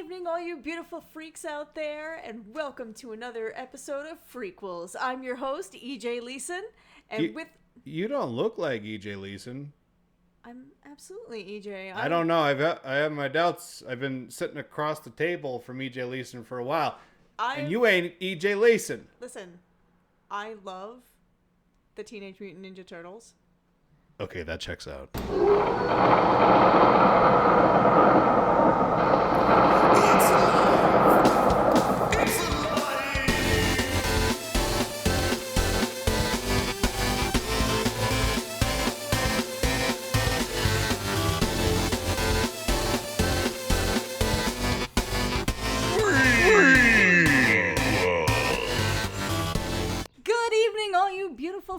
evening, all you beautiful freaks out there, and welcome to another episode of Frequels. I'm your host, EJ Leeson, and You don't look like EJ Leeson. I'm absolutely EJ. I don't know. I have my doubts. I've been sitting across the table from EJ Leeson for a while, and you ain't EJ Leeson. Listen, I love the Teenage Mutant Ninja Turtles. Okay, that checks out.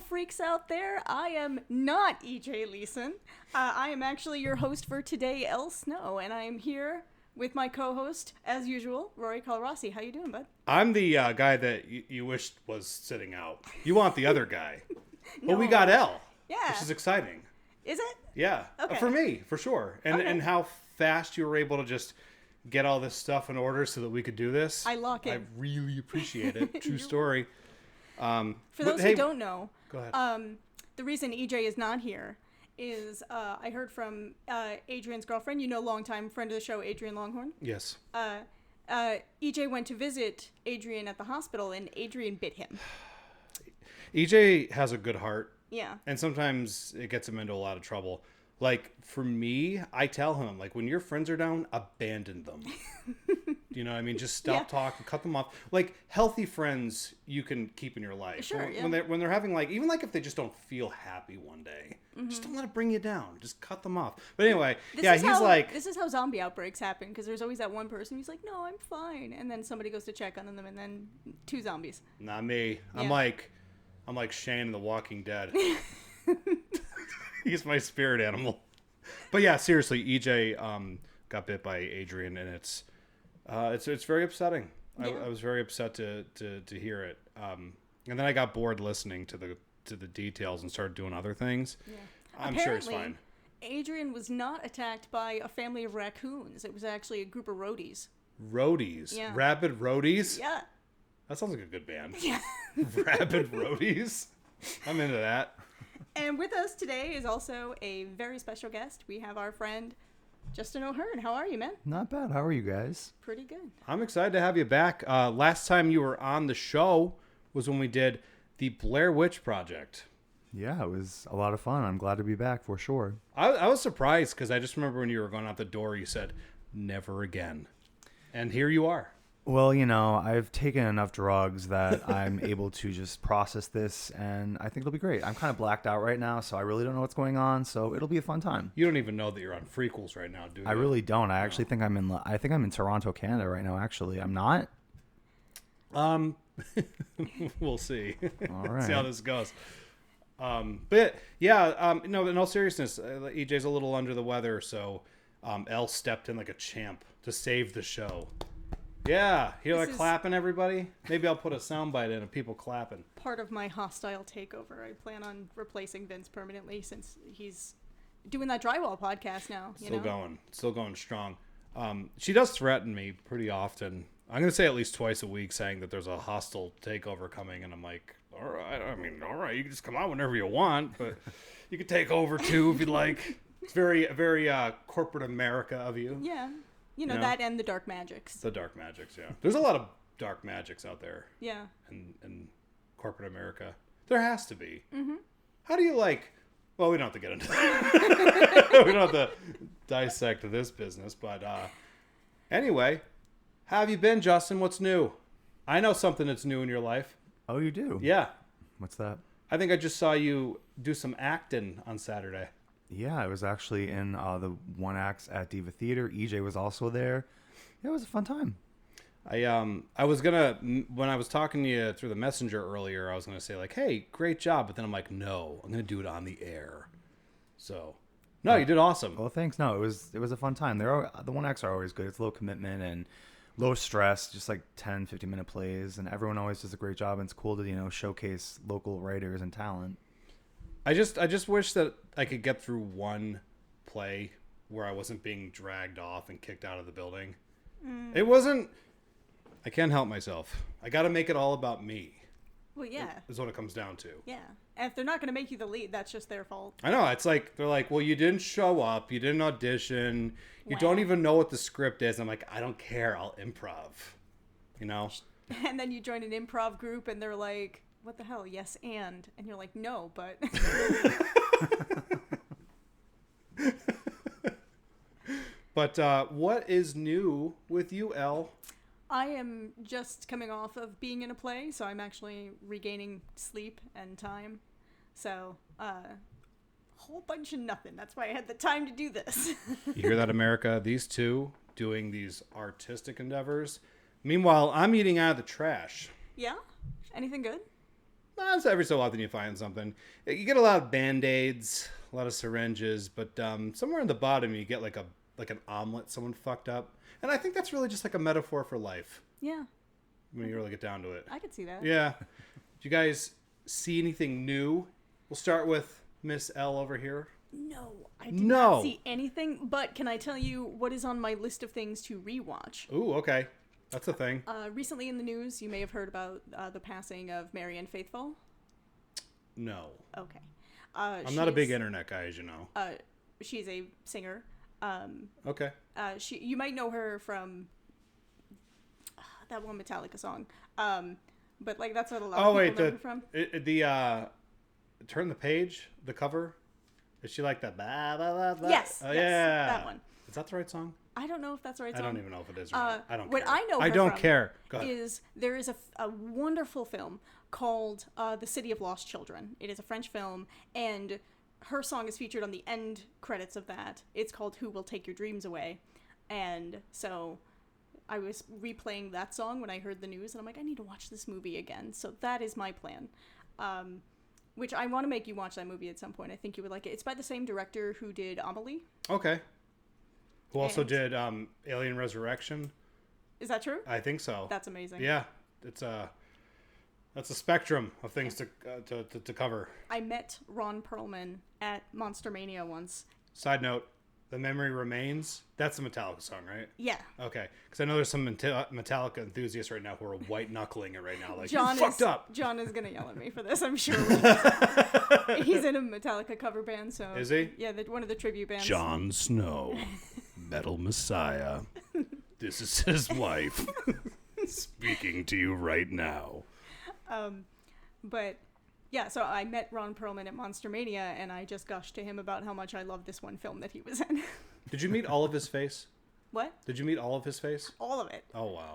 Freaks out there. I am not EJ Leeson. I am actually your host for today, Elle Snow, and I am here with my co-host, as usual, Rory. How you doing, bud? I'm the guy that you wished was sitting out. You want the other guy. No. Well, we got Elle. Yeah. Which is exciting. Is it? Yeah. Okay. For me, for sure. And how fast you were able to just get all this stuff in order so that we could do this. I lock in. I really appreciate it. True story. For those who don't know, go ahead. The reason EJ is not here is I heard from Adrian's girlfriend, longtime friend of the show, Adrian Longhorn. Yes. EJ went to visit Adrian at the hospital, and Adrian bit him. EJ has a good heart. Yeah. And sometimes it gets him into a lot of trouble. Like, for me, I tell him, like, when your friends are down, abandon them. You know what I mean? Just stop talking, cut them off. Like, healthy friends you can keep in your life. Sure, yeah. When they're having, like, even like if they just don't feel happy one day, just don't let it bring you down. Just cut them off. But anyway, this is how zombie outbreaks happen, because there's always that one person who's like, no, I'm fine. And then somebody goes to check on them, and then two zombies. Not me. Yeah. I'm like Shane in The Walking Dead. He's my spirit animal. But yeah, seriously, EJ got bit by Adrian, and it's very upsetting. Yeah. I was very upset to hear it. And then I got bored listening to the details and started doing other things. Yeah. I'm sure it's fine. Adrian was not attacked by a family of raccoons. It was actually a group of roadies. Roadies? Yeah. Rabid Roadies? Yeah. That sounds like a good band. Yeah. Rabid Roadies? I'm into that. And with us today is also a very special guest. We have our friend Justin O'Hearn. How are you, man? Not bad. How are you guys? Pretty good. I'm excited to have you back. Last time you were on the show was when we did the Blair Witch Project. Yeah, it was a lot of fun. I'm glad to be back for sure. I was surprised because I just remember when you were going out the door, you said, never again. And here you are. Well, I've taken enough drugs that I'm able to just process this, and I think it'll be great. I'm kind of blacked out right now, so I really don't know what's going on, so it'll be a fun time. You don't even know that you're on Frequels right now, do you? I really don't. I actually think I'm in Toronto, Canada right now, actually. I'm not? We'll see. All right. See how this goes. But yeah, no, in all seriousness, EJ's a little under the weather, so Elle stepped in like a champ to save the show. Yeah, clapping, everybody. Maybe I'll put a soundbite in of people clapping. Part of my hostile takeover. I plan on replacing Vince permanently since he's doing that drywall podcast now. Still going strong. She does threaten me pretty often. I'm gonna say at least twice a week, saying that there's a hostile takeover coming, and I'm like, all right, you can just come out whenever you want, but you can take over too if you'd like. It's very, very corporate America of you. Yeah. That and the dark magics. The dark magics, yeah. There's a lot of dark magics out there. Yeah. In corporate America. There has to be. Mm-hmm. How do you well, we don't have to get into that. We don't have to dissect this business, but anyway, how have you been, Justin? What's new? I know something that's new in your life. Oh, you do? Yeah. What's that? I think I just saw you do some acting on Saturday. Yeah, I was actually in the one acts at Diva Theater. EJ was also there. Yeah, it was a fun time. I was gonna, when I was talking to you through the messenger earlier, I was gonna say like, hey, great job, but then I'm like, no, I'm gonna do it on the air. So, no, you did awesome. Well, thanks. No, it was a fun time. The one acts are always good. It's low commitment and low stress, just like 10, 15-minute plays, and everyone always does a great job. And it's cool to showcase local writers and talent. I just wish that I could get through one play where I wasn't being dragged off and kicked out of the building. It wasn't. I can't help myself. I got to make it all about me. Well, yeah. Is what it comes down to. Yeah. And if they're not going to make you the lead, that's just their fault. I know. It's like, they're like, well, you didn't show up. You didn't audition. You don't even know what the script is. I'm like, I don't care. I'll improv. You know? And then you join an improv group and they're like, what the hell? Yes, and you're like, no, but. But what is new with you, Elle? I am just coming off of being in a play, so I'm actually regaining sleep and time. So, whole bunch of nothing. That's why I had the time to do this. You hear that, America? These two doing these artistic endeavors. Meanwhile, I'm eating out of the trash. Yeah? Anything good? So every so often you find something. You get a lot of Band-Aids, a lot of syringes, but somewhere in the bottom you get like an omelet someone fucked up. And I think that's really just like a metaphor for life. Yeah. When you really get down to it. I could see that. Yeah. Do you guys see anything new? We'll start with Miss Elle over here. No, I did not see anything, but can I tell you what is on my list of things to rewatch? Ooh, okay. That's a thing. Recently in the news, you may have heard about the passing of Marianne Faithfull. No. Okay. I'm not a big internet guy, as you know. She's a singer. Okay. You might know her from that one Metallica song. But like that's what a lot of people know her from. The Turn the Page, the cover. Is she like that? Blah, blah, blah, blah? Yes. Oh, yes, yeah. that one. Is that the right song? I don't know if that's the right song. I don't even know if it is or not. I don't care. What I know her I don't from care. Go ahead. Is there is a wonderful film called The City of Lost Children. It is a French film, and her song is featured on the end credits of that. It's called Who Will Take Your Dreams Away. And so I was replaying that song when I heard the news, and I'm like, I need to watch this movie again. So that is my plan. Which I want to make you watch that movie at some point. I think you would like it. It's by the same director who did Amelie. Okay. Who also did Alien Resurrection. Is that true? I think so. That's amazing. Yeah. That's a spectrum of things to cover. I met Ron Perlman at Monster Mania once. Side note, The Memory Remains, that's a Metallica song, right? Yeah. Okay. Because I know there's some Metallica enthusiasts right now who are white-knuckling it right now. Like, John you fucked up. John is going to yell at me for this, I'm sure. He's in a Metallica cover band, so... Is he? Yeah, one of the tribute bands. John Snow, Metal Messiah. This is his wife speaking to you right now. But... Yeah, so I met Ron Perlman at Monster Mania, and I just gushed to him about how much I love this one film that he was in. Did you meet all of his face? What? Did you meet all of his face? All of it. Oh, wow.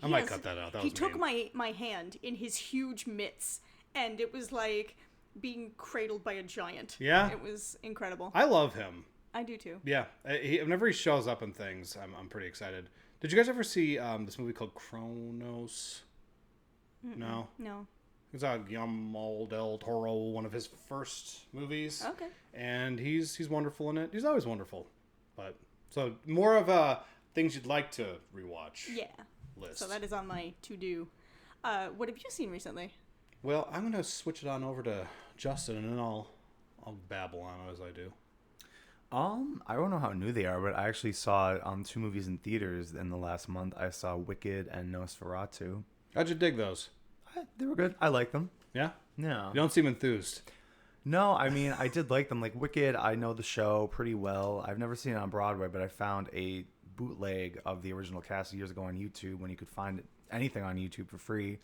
I might cut that out. That he was took mean. my hand in his huge mitts, and it was like being cradled by a giant. Yeah? It was incredible. I love him. I do, too. Yeah. Whenever he shows up in things, I'm pretty excited. Did you guys ever see this movie called Kronos? No? No. It's Guillermo del Toro, one of his first movies. Okay. And he's wonderful in it. He's always wonderful. But so more of things you'd like to rewatch. Yeah. List. So that is on my to-do. What have you seen recently? Well, I'm gonna switch it on over to Justin, and then I'll babble on as I do. I don't know how new they are, but I actually saw 2 movies in theaters in the last month. I saw Wicked and Nosferatu. How'd you dig those? They were good. I like them. Yeah? No. You don't seem enthused. No, I mean, I did like them. Like Wicked, I know the show pretty well. I've never seen it on Broadway, but I found a bootleg of the original cast years ago on YouTube when you could find anything on YouTube for free.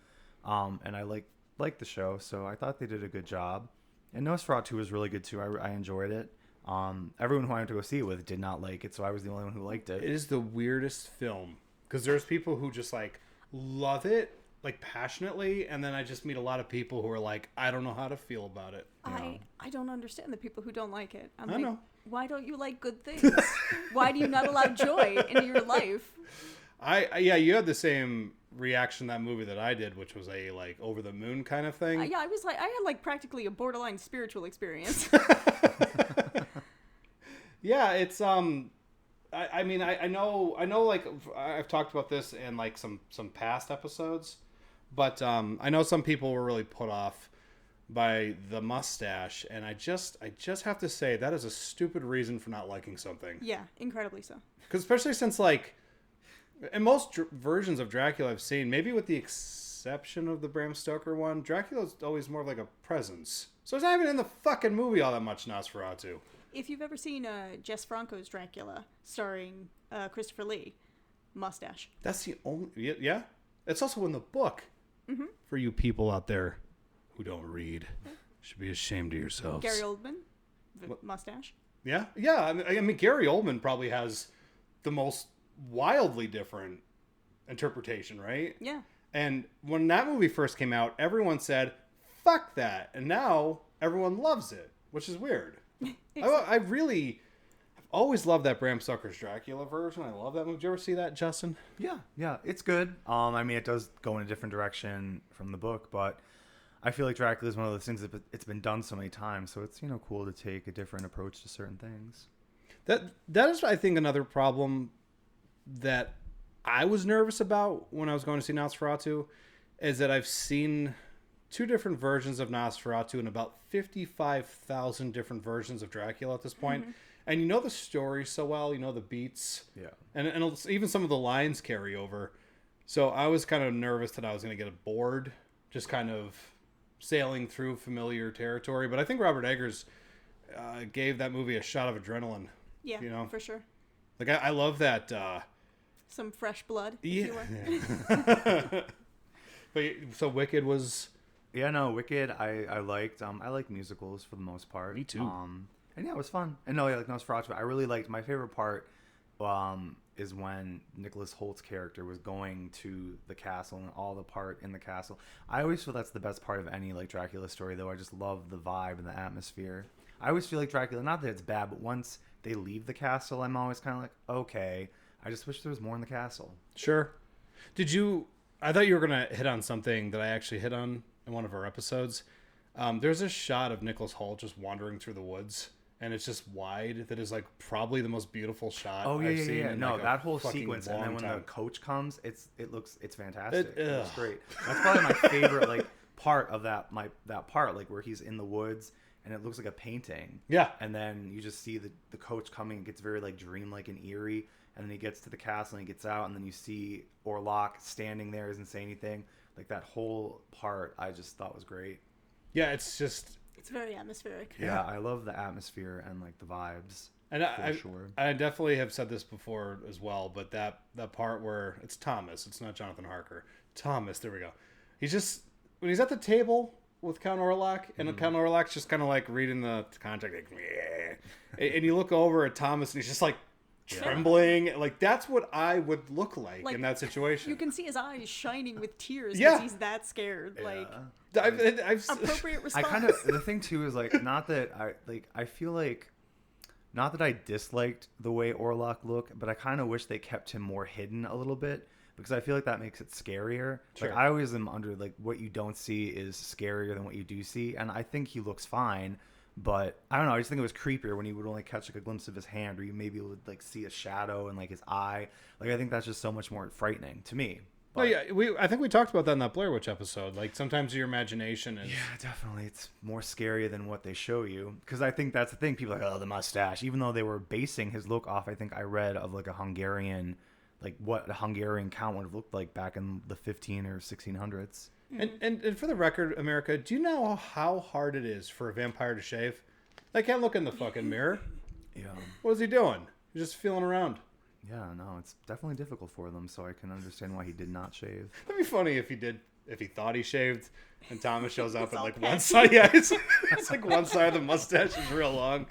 And I like the show, so I thought they did a good job. And Nosferatu was really good too. I enjoyed it. Everyone who I went to go see it with did not like it, so I was the only one who liked it. It is the weirdest film because there's people who just like love it, like passionately, and then I just meet a lot of people who are like, I don't know how to feel about it. I don't understand the people who don't like it. I know. Why don't you like good things? Why do you not allow joy into your life? Yeah, you had the same reaction to that movie that I did, which was a like over the moon kind of thing. Yeah, I had like practically a borderline spiritual experience. Yeah, it's I mean I know like I've talked about this in like some past episodes, but I know some people were really put off by the mustache, and I just have to say that is a stupid reason for not liking something. Yeah, incredibly so. Because especially since like And most versions of Dracula I've seen, maybe with the exception of the Bram Stoker one, Dracula's always more of like a presence. So it's not even in the fucking movie all that much, Nosferatu. If you've ever seen Jess Franco's Dracula, starring Christopher Lee, mustache. That's the only... Yeah? It's also in the book. Mm-hmm. For you people out there who don't read. Should be ashamed of yourselves. Gary Oldman, mustache. Yeah? Yeah, I mean, Gary Oldman probably has the most wildly different interpretation, right? Yeah. And when that movie first came out, everyone said, fuck that. And now everyone loves it, which is weird. I've always loved that Bram Stoker's Dracula version. I love that movie. Did you ever see that, Justin? Yeah, it's good. I mean, it does go in a different direction from the book, but I feel like Dracula is one of those things that it's been done so many times, so it's, cool to take a different approach to certain things. That is, I think, another problem that I was nervous about when I was going to see Nosferatu, is that I've seen 2 different versions of Nosferatu and about 55,000 different versions of Dracula at this point. Mm-hmm. And you know the story so well, you know the beats. Yeah. And even some of the lines carry over. So I was kind of nervous that I was going to get bored, just kind of sailing through familiar territory. But I think Robert Eggers gave that movie a shot of adrenaline. Yeah, for sure. Like, I love that... some fresh blood, yeah. if you will. But so Wicked was... Yeah, no, Wicked I liked. I like musicals for the most part. Me too. And yeah, it was fun. And no, yeah, like Nosferatu, I really liked... My favorite part is when Nicholas Holt's character was going to the castle and all the part in the castle. I always feel that's the best part of any like Dracula story, though. I just love the vibe and the atmosphere. I always feel like Dracula, not that it's bad, but once they leave the castle, I'm always kind of like, okay... I just wish there was more in the castle. Sure. I thought you were going to hit on something that I actually hit on in one of our episodes. There's a shot of Nicholas Hoult just wandering through the woods, and it's just wide. That is like probably the most beautiful shot I've seen in No, like that whole sequence, and then when the coach comes, it's fantastic. It's great. That's probably my favorite like part of that part, like where he's in the woods and it looks like a painting. Yeah. And then you just see the coach coming. It gets very like dreamlike and eerie. And then he gets to the castle and he gets out, and then you see Orlok standing there, doesn't say anything. Like that whole part, I just thought was great. Yeah, it's very atmospheric. Yeah, I love the atmosphere and like the vibes. And I definitely have said this before as well, but that part where it's Thomas, it's not Jonathan Harker. Thomas, there we go. He's just when he's at the table with Count Orlok, and Count Orlok's just kind of like reading the contract, like, yeah. And you look over at Thomas, and he's just like. Trembling, like that's what I would look like in that situation. You can see his eyes shining with tears because he's that scared. Yeah. Like, appropriate response. The thing too is like not that I feel like not that I disliked the way Orlok looked, but I kind of wish they kept him more hidden a little bit because I feel like that makes it scarier. Sure. Like I always am under like what you don't see is scarier than what you do see, and I think he looks fine. But I don't know. I just think it was creepier when you would only catch like a glimpse of his hand, or you maybe would like see a shadow and like his eye. Like I think that's just so much more frightening to me. But, I think we talked about that in that Blair Witch episode. Like sometimes your imagination is definitely it's more scary than what they show you. Because I think that's the thing. People are like, oh, the mustache. Even though they were basing his look off, I think I read of like a Hungarian, like what a Hungarian count would have looked like back in the 15 or 1600s. And for the record, America, do you know how hard it is for a vampire to shave? They can't look in the fucking mirror. Yeah. What is he doing? He's just feeling around. Yeah, no, it's definitely difficult for them, so I can understand why he did not shave. That'd be funny if he thought he shaved, and Thomas shows up and like one side, it's like one side of the mustache is real long.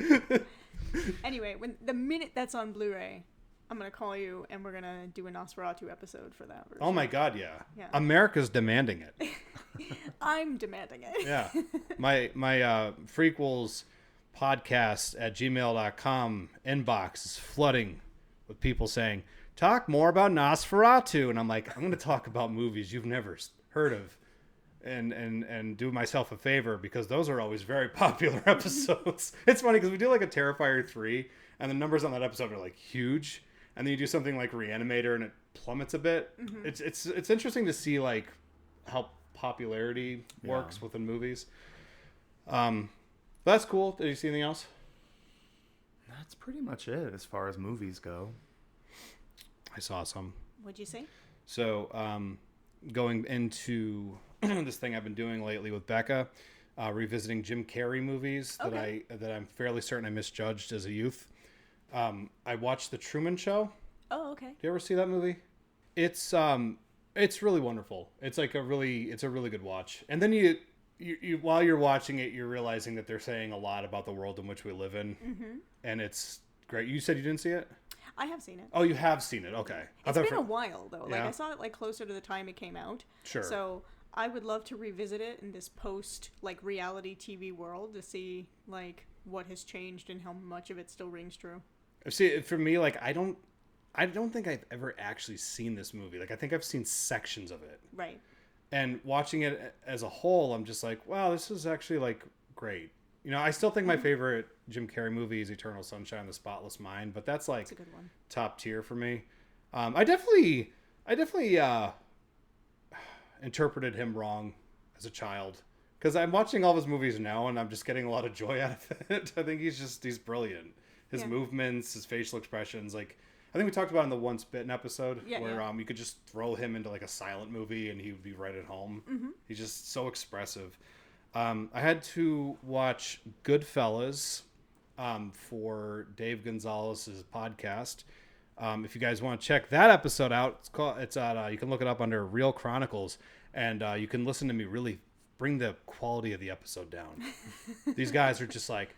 Anyway, when the minute that's on Blu-ray, I'm going to call you, and we're going to do a Nosferatu episode for that version. Oh, my God, yeah. America's demanding it. I'm demanding it. Yeah. My Frequels podcast at gmail.com inbox is flooding with people saying, talk more about Nosferatu. And I'm like, I'm going to talk about movies you've never heard of and do myself a favor because those are always very popular episodes. It's funny because we do like a Terrifier 3, and the numbers on that episode are like huge. And then you do something like Reanimator and it plummets a bit. Mm-hmm. It's interesting to see like how popularity works within movies. That's cool. Did you see anything else? That's pretty much it as far as movies go. I saw some. What'd you say? So, going into this thing I've been doing lately with Becca, revisiting Jim Carrey movies that I'm fairly certain I misjudged as a youth. I watched The Truman Show. Oh, okay. Do you ever see that movie? It's really wonderful. It's a really good watch. And then you while you're watching it, you're realizing that they're saying a lot about the world in which we live in, and it's great. You said you didn't see it? I have seen it. Oh, you have seen it. Okay. It's been a while though. Like Yeah. I saw it like closer to the time it came out. Sure. So I would love to revisit it in this post like reality TV world to see like what has changed and how much of it still rings true. See, for me, like I don't think I've ever actually seen this movie. Like I think I've seen sections of it. Right. And watching it as a whole, I'm just like, wow, this is actually like great. You know, I still think my favorite Jim Carrey movie is Eternal Sunshine of the Spotless Mind, but that's like That's a good one. top tier for me. I definitely interpreted him wrong as a child because I'm watching all of his movies now and I'm just getting a lot of joy out of it. I think he's brilliant. His movements, his facial expressions, like I think we talked about in the Once Bitten episode where you could just throw him into like a silent movie and he would be right at home. Mm-hmm. He's just so expressive. I had to watch Goodfellas for Dave Gonzalez's podcast. If you guys want to check that episode out, you can look it up under Real Chronicles, and you can listen to me really bring the quality of the episode down. These guys are just like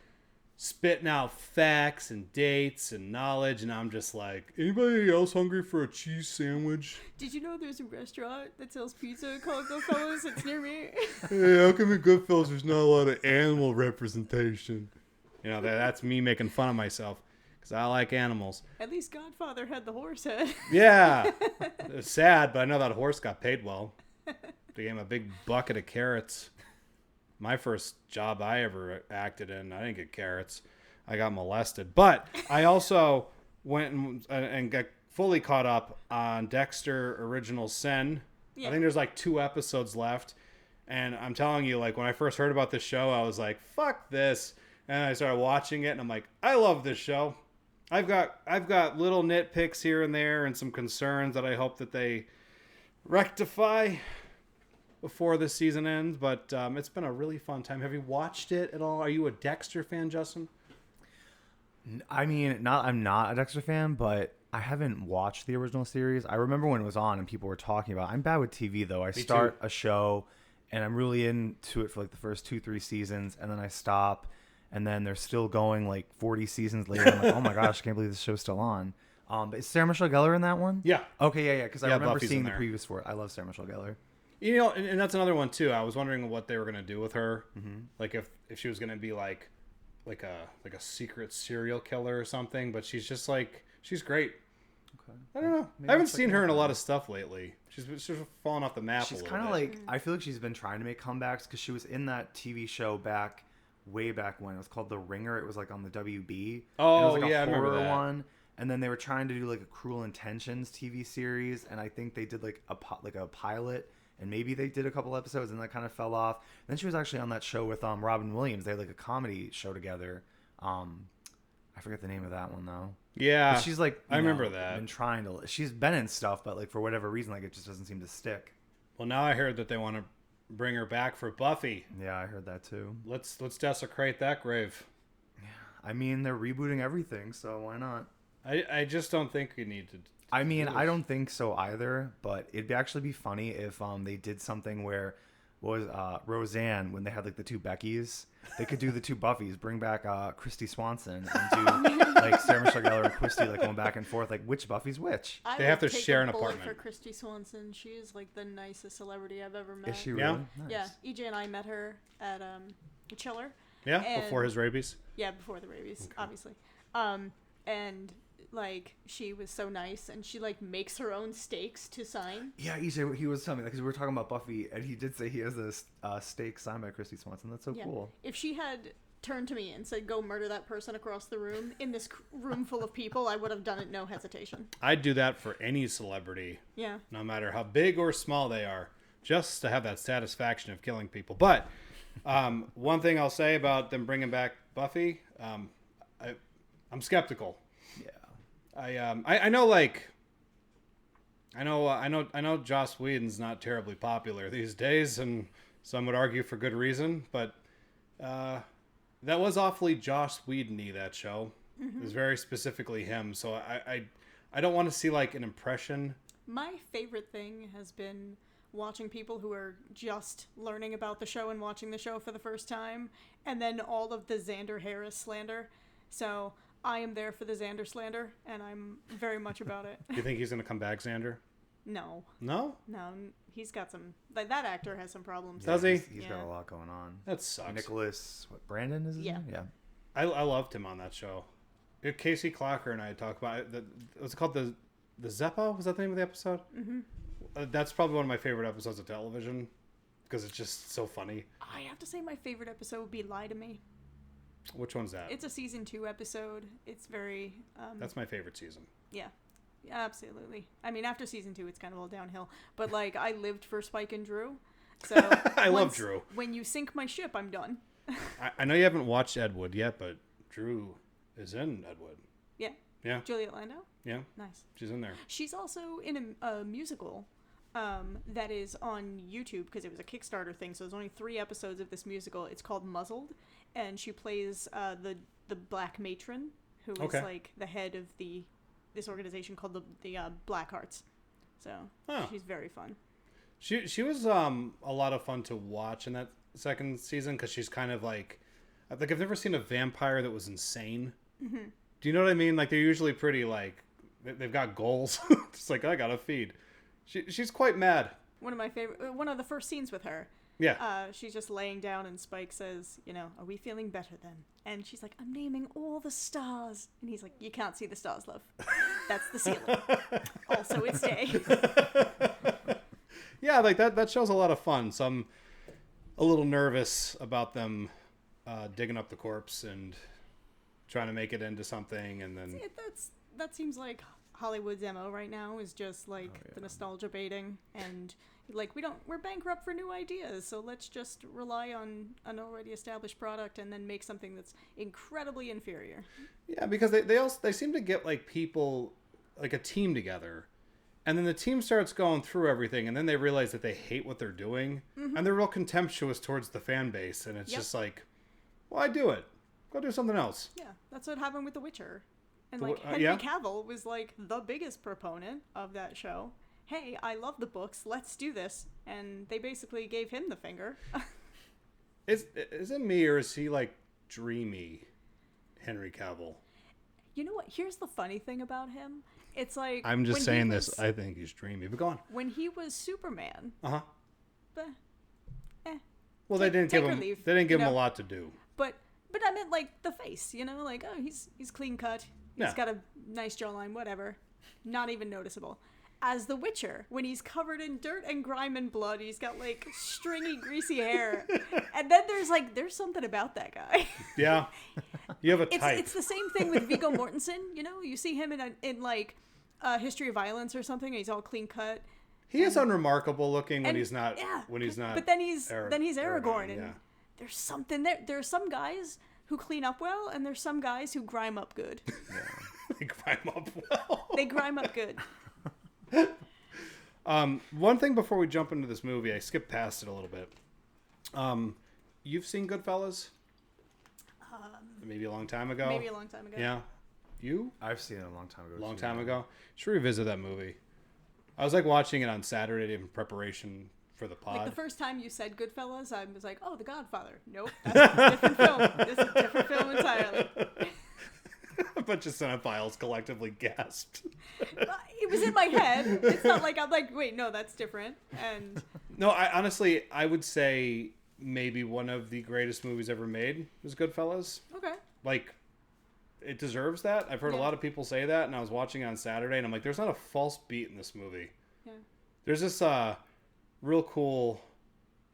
spitting out facts and dates and knowledge, and I'm just like, anybody else hungry for a cheese sandwich? Did you know there's a restaurant that sells pizza called Goodfellas? It's near me. Hey, how come in Goodfellas there's not a lot of animal representation? You know, that's me making fun of myself because I like animals. At least Godfather had the horse head. Yeah. It's sad, but I know that horse got paid well. They gave him a big bucket of carrots. My first job I ever acted in, I didn't get carrots. I got molested. But I also went and got fully caught up on Dexter Original Sin. Yeah. I think there's like 2 episodes left. And I'm telling you, like when I first heard about this show, I was like, fuck this. And I started watching it and I'm like, I love this show. I've got little nitpicks here and there and some concerns that I hope that they rectify before the season ends, but it's been a really fun time. Have you watched it at all? Are you a Dexter fan, Justin? I mean, I'm not a Dexter fan, but I haven't watched the original series. I remember when it was on and people were talking about it. I'm bad with TV, though. I start a show, and I'm really into it for like the first 2-3 seasons, and then I stop, and then they're still going like 40 seasons later. I'm like, oh my gosh, I can't believe this show's still on. But is Sarah Michelle Gellar in that one? Yeah. Okay, yeah, because I remember Buffy's seeing the previews for it. I love Sarah Michelle Gellar. You know, and that's another one too. I was wondering what they were gonna do with her, like if she was gonna be like a secret serial killer or something. But she's just like she's great. Okay. I don't know. I haven't seen her in a lot of stuff lately. She's fallen off the map. She's kind of like I feel like she's been trying to make comebacks because she was in that TV show way back when it was called The Ringer. It was like on the WB. Oh, and it was like yeah, a I remember horror that. one. And then they were trying to do like a Cruel Intentions TV series, and I think they did like a pilot. And maybe they did a couple episodes and that kind of fell off. And then she was actually on that show with Robin Williams. They had like a comedy show together. I forget the name of that one though. Yeah, but she's like, I remember that. Been trying to. She's been in stuff, but like for whatever reason, like it just doesn't seem to stick. Well, now I heard that they want to bring her back for Buffy. Yeah, I heard that too. Let's desecrate that grave. Yeah, I mean they're rebooting everything, so why not? I just don't think you need to. I mean, I don't think so either, but it'd actually be funny if they did something where Roseanne, when they had like the 2 Beckys, they could do the 2 Buffys, bring back Christy Swanson and do like Sarah Michelle Gellar and Christy like going back and forth, like which Buffy's which. They have to share an apartment. For Christy Swanson, she is like the nicest celebrity I've ever met. Is she really? Yeah. Nice. Yeah, EJ and I met her at Chiller. Yeah, and, before his rabies. Yeah, before the rabies, obviously. And like she was so nice, and she like makes her own steaks to sign. Yeah, EJ, he was telling me that because we were talking about Buffy, and he did say he has a steak signed by Christy Swanson. That's so cool. If she had turned to me and said, "Go murder that person across the room," in this room full of people, I would have done it, no hesitation. I'd do that for any celebrity. Yeah. No matter how big or small they are, just to have that satisfaction of killing people. But one thing I'll say about them bringing back Buffy, I'm skeptical. Yeah. I know, like, I know. Joss Whedon's not terribly popular these days, and some would argue for good reason. But that was awfully Joss Whedon-y, that show. It was very specifically him. So I don't want to see like an impression. My favorite thing has been watching people who are just learning about the show and watching the show for the first time, and then all of the Xander Harris slander. So I am there for the Xander slander, and I'm very much about it. Do you think he's going to come back, Xander? No. No? No, he's got some... Like, that actor has some problems. Does he? He's got a lot going on. That sucks. Nicholas, Brandon is his name? Yeah. I loved him on that show. Casey Clocker and I talked about it. Was it called the Zeppo? Was that the name of the episode? Mm-hmm. That's probably one of my favorite episodes of television because it's just so funny. I have to say my favorite episode would be Lie to Me. Which one's that? It's a season 2 episode. It's very... That's my favorite season. Yeah. Absolutely. I mean, after season 2, it's kind of all downhill. But, like, I lived for Spike and Drew. So I love Drew. When you sink my ship, I'm done. I know you haven't watched Ed Wood yet, but Drew is in Ed Wood. Yeah. Yeah. Juliet Lando? Yeah. Nice. She's in there. She's also in a musical that is on YouTube because it was a Kickstarter thing. So there's only 3 episodes of this musical. It's called Muzzled. And she plays the black matron who is like the head of this organization called the Black Hearts. So she's very fun. She was a lot of fun to watch in that second season because she's kind of like I've never seen a vampire that was insane. Mm-hmm. Do you know what I mean? Like they're usually pretty like they've got goals. It's like I gotta feed. She's quite mad. One of the first scenes with her. Yeah. She's just laying down and Spike says, are we feeling better then? And she's like, I'm naming all the stars. And he's like, you can't see the stars, love. That's the ceiling. Also, it's day. Yeah, like that show's a lot of fun. So I'm a little nervous about them digging up the corpse and trying to make it into something. And then that seems like Hollywood's MO right now is just like the nostalgia baiting and like we're bankrupt for new ideas, so let's just rely on an already established product and then make something that's incredibly inferior. Yeah, because they seem to get like people like a team together, and then the team starts going through everything, and then they realize that they hate what they're doing, and they're real contemptuous towards the fan base, and it's just like, why do it? Go do something else. Yeah, that's what happened with The Witcher, and like Henry Cavill was like the biggest proponent of that show. Hey, I love the books, let's do this. And they basically gave him the finger. Is it me or is he like dreamy, Henry Cavill? You know what? Here's the funny thing about him. It's like... I'm just saying this. I think he's dreamy. But go on. When he was Superman... Uh-huh. Well, they didn't give him a lot to do. But I meant like the face, like, oh, he's clean cut. He's got a nice jawline, whatever. Not even noticeable. As The Witcher, when he's covered in dirt and grime and blood, he's got like stringy, greasy hair, and then there's something about that guy. Yeah, you have a type. It's the same thing with Viggo Mortensen. You see him in like History of Violence or something. And he's all clean cut. He is unremarkable looking when he's not. Yeah, when he's not. But then he's Aragorn, and yeah. There's something there. There are some guys who clean up well, and there's some guys who grime up good. They grime up well. They grime up good. One thing before we jump into this movie, I skipped past it a little bit. You've seen Goodfellas? Maybe a long time ago. Yeah. You? I've seen it a long time ago. Long time ago. Should revisit that movie. I was like watching it on Saturday in preparation for the pod. Like the first time you said Goodfellas, I was like, oh, The Godfather. Nope, that's a different film. This is a different film entirely. A bunch of cinephiles collectively gasped. It was in my head. It's not like I'm like, wait, no, that's different. And no, I would say maybe one of the greatest movies ever made was Goodfellas. Okay. Like, it deserves that. I've heard a lot of people say that, and I was watching on Saturday, and I'm like, there's not a false beat in this movie. Yeah. There's this real cool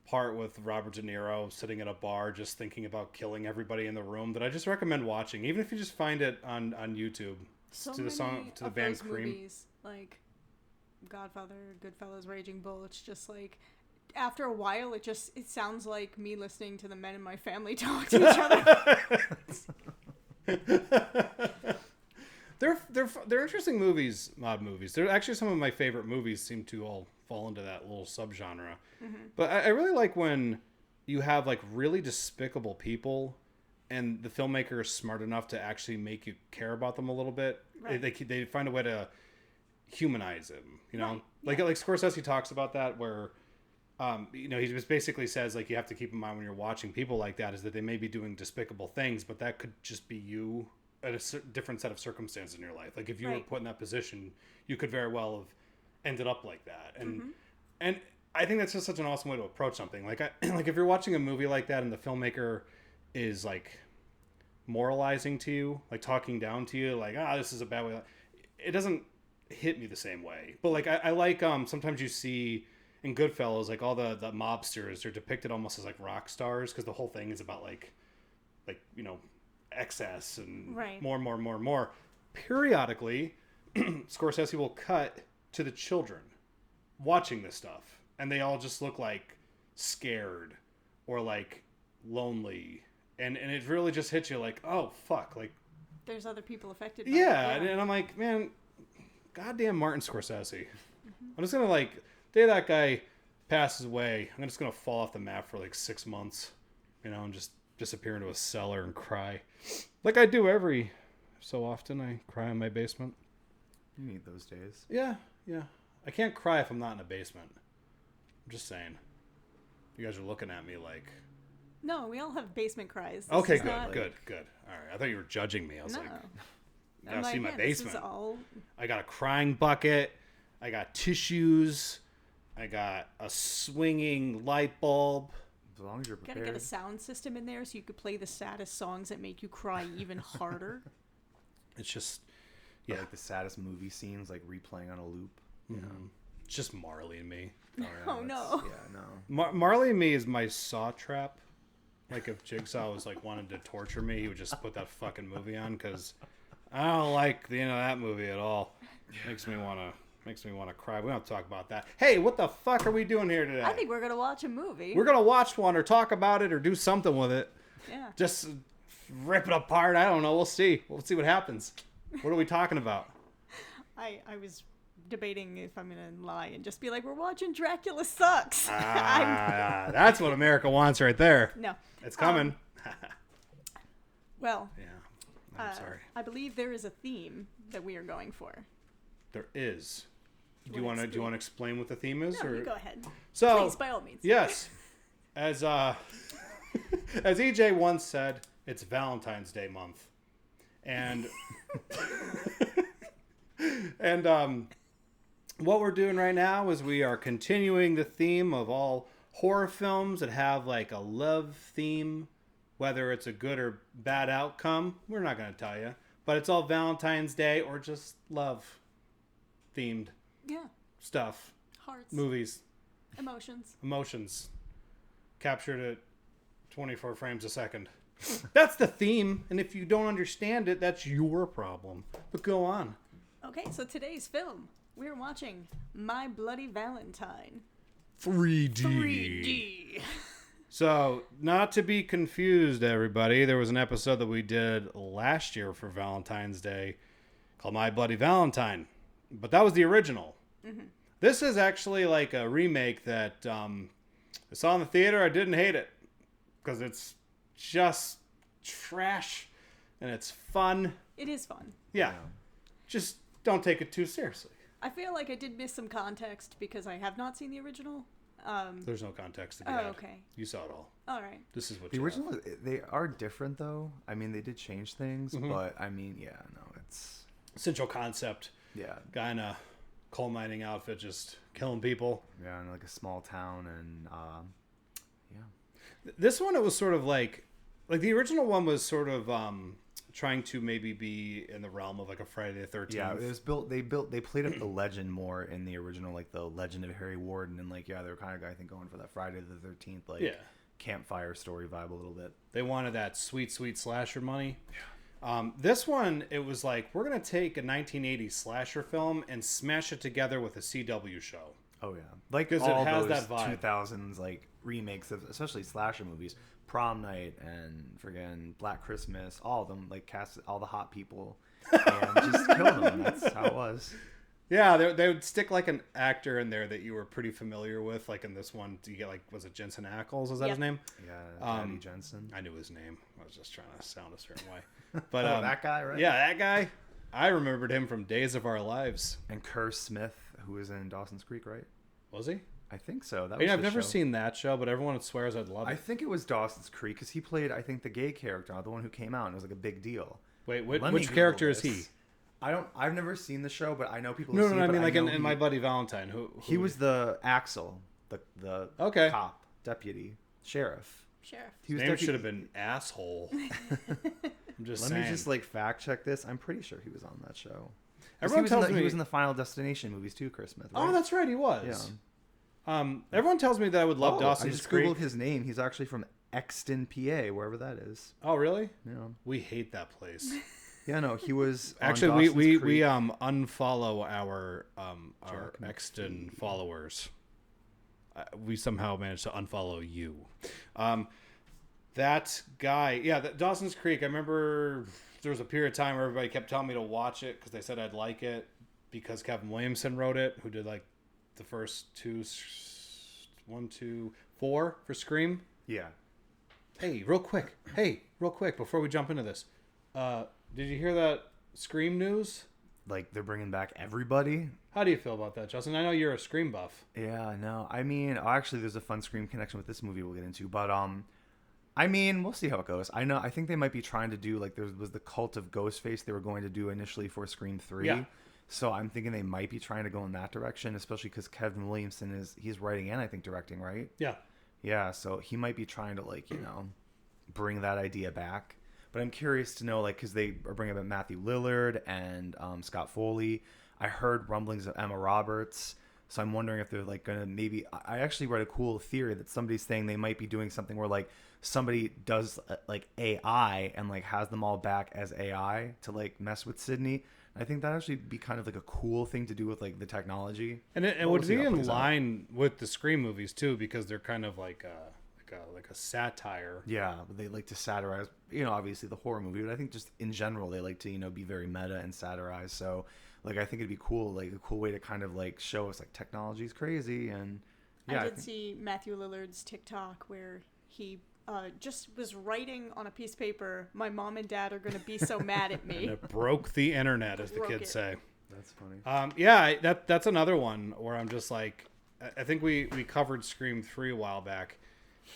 part with Robert De Niro sitting at a bar just thinking about killing everybody in the room that I just recommend watching, even if you just find it on YouTube. To the band Cream. Movies, like Godfather, Goodfellas, Raging Bull, it's just like after a while it sounds like me listening to the men in my family talk to each other. They're interesting movies, mob movies. They're actually some of my favorite movies. Seem to all fall into that little subgenre. But I really like when you have like really despicable people, and the filmmaker is smart enough to actually make you care about them a little bit. Right. They find a way to humanize him. You know, Right. like Scorsese talks about that where. You know, he just basically says like you have to keep in mind when you're watching people like that is that they may be doing despicable things, but that could just be you at a different set of circumstances in your life. Like if you were put in that position, you could very well have ended up like that. And I think that's just such an awesome way to approach something. Like like if you're watching a movie like that and the filmmaker is like moralizing to you, like talking down to you, like this is a bad way. It doesn't hit me the same way. But like I like sometimes you see. In Goodfellas, like all the mobsters are depicted almost as like rock stars because the whole thing is about like you know excess and more. Periodically, Scorsese will cut to the children watching this stuff, and they all just look like scared or like lonely, and it really just hits you like, oh fuck, like There's other people affected by yeah, it. and I'm like, man, goddamn Martin Scorsese. I'm just gonna like. Day that guy passes away, I'm just gonna fall off the map for like 6 months, you know, and just disappear into a cellar and cry, like I do every so often. I cry in my basement. You need those days. Yeah. I can't cry if I'm not in a basement. I'm just saying. You guys are looking at me like. No, we all have basement cries. This Okay, is good. not- All right, I thought you were judging me. I was No. like, you I'm gotta see my yeah, this is basement. all... I got a crying bucket. I got tissues. I got a swinging light bulb. As long as you're Gotta prepared. get a sound system in there so you could play the saddest songs that make you cry even harder. It's just, Yeah, like the saddest movie scenes, like replaying on a loop. it's just Marley and me. Oh, no. Yeah, no. Marley and me is my saw trap. Like if Jigsaw was like wanted to torture me, he would just put that fucking movie on because I don't like the end of that movie at all. Makes me want to cry. We don't have to talk about that. Hey, what the fuck are we doing here today? I think we're gonna watch a movie. We're gonna watch one or talk about it or do something with it. Yeah. Just rip it apart. I don't know. We'll see. We'll see what happens. What are we talking about? I was debating if I'm gonna lie and just be like, we're watching Dracula Sucks. That's what America wants right there. No. It's coming. Well, Yeah. I'm sorry. I believe there is a theme that we are going for. There is. Do you What want is to the- explain what the theme is? No, or you go ahead. So Please, by all means. yes, as as EJ once said, it's Valentine's Day month, and and what we're doing right now is we are continuing the theme of all horror films that have like a love theme, whether it's a good or bad outcome. We're not going to tell you, but it's all Valentine's Day or just love themed Yeah. stuff, Hearts. movies, Emotions. captured at 24 frames a second. That's the theme, and if you don't understand it, that's your problem. But go on. Okay, so today's film, we're watching My Bloody Valentine. 3D. 3D. So, not to be confused, everybody, there was an episode that we did last year for Valentine's Day called My Bloody Valentine, but that was the original. Mm-hmm. This is actually like a remake that I saw in the theater. I didn't hate it because it's just trash and it's fun. It is fun. Yeah. Just don't take it too seriously. I feel like I did miss some context because I have not seen the original. There's no context to be Oh, had. okay. You saw it all. All right. This is what The you have. original, they are different though. I mean, they did change things, but I mean, yeah, no, it's Central concept. yeah, Guy in a coal mining outfit just killing people. yeah, in like a small town, and yeah, This one, it was sort of like the original one was sort of trying to maybe be in the realm of like a Friday the 13th. yeah. It was built. They played up the legend more in the original, like the Legend of Harry Warden, and like yeah, they were kind of I think going for that Friday the 13th like Yeah. campfire story vibe a little bit. They wanted that sweet, sweet slasher money. This one, it was like, we're going to take a 1980s slasher film and smash it together with a CW show. Oh yeah, like 'Cause it all has those that vibe. 2000s like remakes of especially slasher movies, Prom Night and friggin' Black Christmas, all of them like cast all the hot people and just killed him. That's how it was. Yeah, they would stick like an actor in there that you were pretty familiar with. Like in this one, do you get like, was it Jensen Ackles? Is that his name? Yeah, Daddy Jensen. I knew his name. I was just trying to sound a certain way. But that guy, right? Yeah, that guy. I remembered him from Days of Our Lives. And Kerr Smith, who was in Dawson's Creek, right? Was he? I think so. That I mean, was I've the never show. seen that show, but everyone swears I'd love it. I think it was Dawson's Creek because he played, I think, the gay character, the one who came out, and it was like a big deal. Wait, Let me which Google character is this. he? I've never seen the show, but I know people. No, see no, it, I but mean like know in My Bloody Valentine. Who he was the Axel, the Okay. cop, deputy, sheriff. Sheriff. He was name deputy- should have been Asshole. I'm just Let saying. me just like fact check this. I'm pretty sure he was on that show. 'Cause Everyone he was tells in the, me he was in the Final Destination movies too, Chris Smith. Right? Oh, that's right, he was. Everyone tells me that I would love I Dawson's just Creek. googled his name. He's actually from Exton, PA, wherever that is. Oh, really? Yeah. We hate that place. Yeah, no, he was on Actually, we Dawson's Creek. unfollow our Jack Exton followers. We somehow managed to unfollow you. That guy, yeah, Dawson's Creek. I remember there was a period of time where everybody kept telling me to watch it because they said I'd like it because Kevin Williamson wrote it, who did like the first 1, 2, 4 for Scream. Yeah. Hey, real quick, before we jump into this, did you hear that Scream news? Like they're bringing back everybody. How do you feel about that, Justin? I know you're a Scream buff. Yeah, no. I mean, actually, there's a fun Scream connection with this movie we'll get into, but I mean, we'll see how it goes. I think they might be trying to do like there was the Cult of Ghostface they were going to do initially for Scream 3. Yeah. So I'm thinking they might be trying to go in that direction, especially because Kevin Williamson he's writing and I think directing, right? Yeah. Yeah, so he might be trying to like bring that idea back. But I'm curious to know like because they are bringing up Matthew Lillard and Scott Foley. I heard rumblings of Emma Roberts. So I'm wondering if they're like gonna maybe. I actually read a cool theory that somebody's saying they might be doing something where like somebody does like AI and like has them all back as AI to like mess with Sydney. I think that actually be kind of like a cool thing to do with like the technology. And it But would we'll see be how it in plays out. line with the Scream movies too, because they're kind of like a satire. Yeah, but they like to satirize, obviously the horror movie, but I think just in general they like to, be very meta and satirize. So like I think it'd be cool, like a cool way to kind of like show us like technology's crazy and yeah. I did see Matthew Lillard's TikTok where he just was writing on a piece of paper, "My mom and dad are going to be so mad at me." And it broke the internet, as the Broke kids it. say. That's funny. Yeah, that's another one where I'm just like, I think we covered Scream 3 a while back,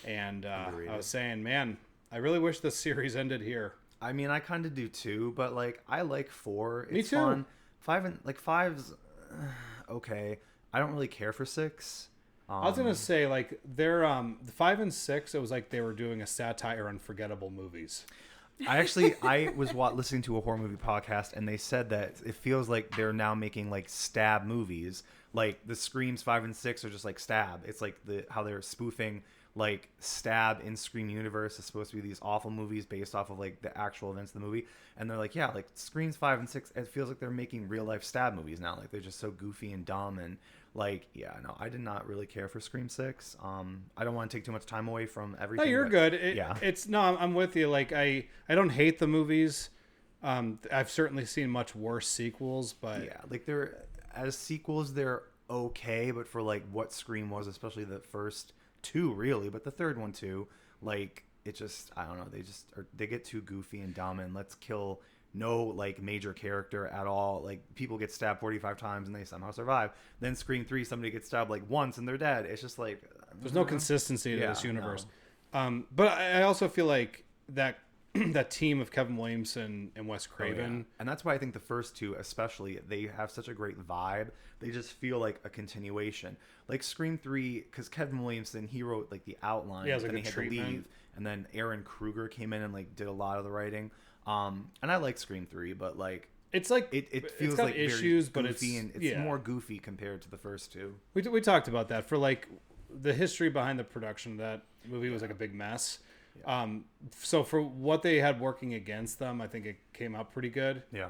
and I was saying, man, I really wish this series ended here. I mean, I kind of do too, but like I like 4. Me It's too. fun. 5's okay. I don't really care for 6. I was gonna say like they're 5 and 6. It was like they were doing a satire on forgettable movies. I was listening to a horror movie podcast, and they said that it feels like they're now making like stab movies. Like the Screams 5 and 6 are just like stab. It's like how they're spoofing like Stab in Scream Universe is supposed to be these awful movies based off of like the actual events of the movie, and they're like, yeah, like Screams 5 and 6. It feels like they're making real life Stab movies now. Like they're just so goofy and dumb and. Like, yeah, no, I did not really care for Scream 6. I don't want to take too much time away from everything. No, you're but, good. Yeah. I'm with you. Like, I don't hate the movies. I've certainly seen much worse sequels, but Yeah, like they're, as sequels, they're okay, but for like what Scream was, especially the first 2, really, but the third one too, like, it just, I don't know, they get too goofy and dumb, and let's kill no like major character at all. Like people get stabbed 45 times and they somehow survive. Then Scream 3, somebody gets stabbed like once and they're dead. It's just like there's no consistency to this Yeah, universe. But I also feel like that that team of Kevin Williamson and Wes Craven. Oh, yeah. And that's why I think the first 2 especially, they have such a great vibe. They just feel like a continuation. Like Scream 3, because Kevin Williamson, he wrote like the outline, Yeah, it was then like he a had to treatment. leave, and then Aaron Kruger came in and like did a lot of the writing. And I like Scream 3, but like It's like it feels got like issues, very but goofy, and it's yeah. more goofy compared to the first 2. We talked about that for like the history behind the production of that movie was like a big mess. So for what they had working against them, I think it came out pretty good. Yeah.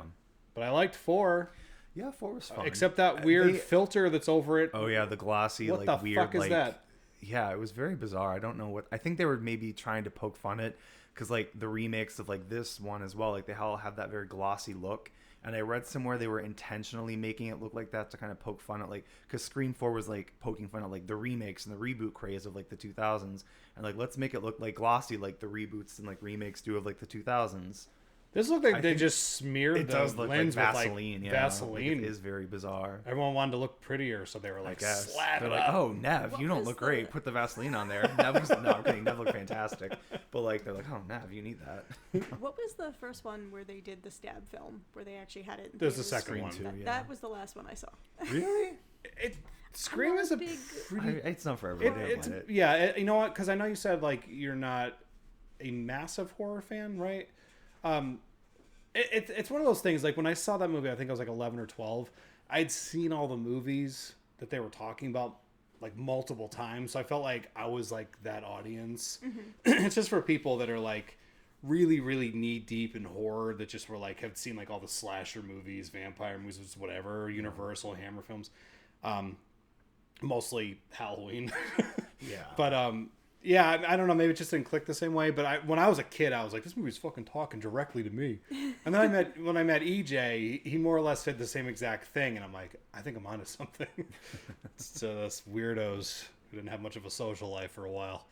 But I liked 4, Yeah, 4 was fun. except that weird filter that's over it. Oh yeah, the glossy, What like the weird, fuck is like that? yeah, it was very bizarre. I don't know what. I think they were maybe trying to poke fun at because like the remakes of like this one as well, like they all have that very glossy look, And I read somewhere they were intentionally making it look like that to kind of poke fun at, like, because Scream 4 was, like, poking fun at, like, the remakes and the reboot craze of, like, the 2000s. And, like, let's make it look, like, glossy like the reboots and, like, remakes do of, like, the 2000s. This looked like they just smeared the lens like with Vaseline. like yeah. Vaseline. Like, it is very bizarre. Everyone wanted to look prettier, so they were like, slap They're it like, up. oh, Nev, What you don't was look the- great. Put the Vaseline on there. Nev was, no, I'm kidding. Nev looked fantastic. But, like, they're like, oh, Nev, you need that. What was the first one where they did the stab film, where they actually had it in There's the theaters? second one. Scream 2, yeah. That was the last one I saw. Really? Scream not is a a big- pretty... It's not for everybody. I get it. Yeah, you know what? Because I know you said, like, you're not a massive horror fan, right? It's one of those things, like, when I saw that movie, I think I was, like, 11 or 12, I'd seen all the movies that they were talking about, like, multiple times, so I felt like I was, like, that audience. It's just for people that are, like, really, really knee-deep in horror, that just were, like, have seen, like, all the slasher movies, vampire movies, whatever, Universal, Hammer films. Mostly Halloween. Yeah. But, yeah, I don't know. Maybe it just didn't click the same way. But when I was a kid, I was like, this movie's fucking talking directly to me. And then when I met EJ, he more or less said the same exact thing. And I'm like, I think I'm onto something. It's us weirdos who didn't have much of a social life for a while.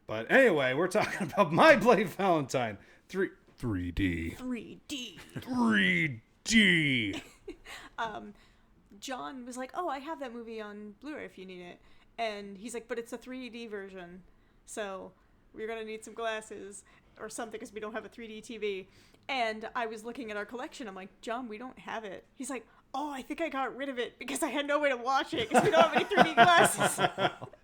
But anyway, we're talking about My Bloody Valentine. 3D. 3D. John was like, oh, I have that movie on Blu-ray if you need it. And he's like, but it's a 3D version, so we're going to need some glasses or something because we don't have a 3D TV. And I was looking at our collection. I'm like, John, we don't have it. He's like, oh, I think I got rid of it because I had no way to watch it because we don't have any 3D glasses.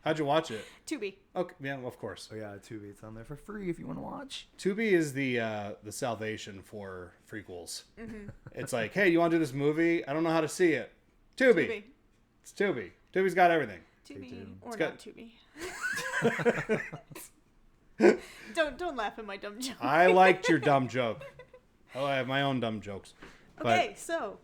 How'd you watch it? Tubi. Okay, yeah, of course. Oh, yeah, Tubi. It's on there for free if you want to watch. Tubi is the salvation for prequels. It's like, hey, you want to do this movie? I don't know how to see it. Tubi. It's Tubi. Tubi's got everything. Tubi or It's not Tubi. Don't laugh at my dumb joke. I liked your dumb joke. Oh, I have my own dumb jokes. Okay, so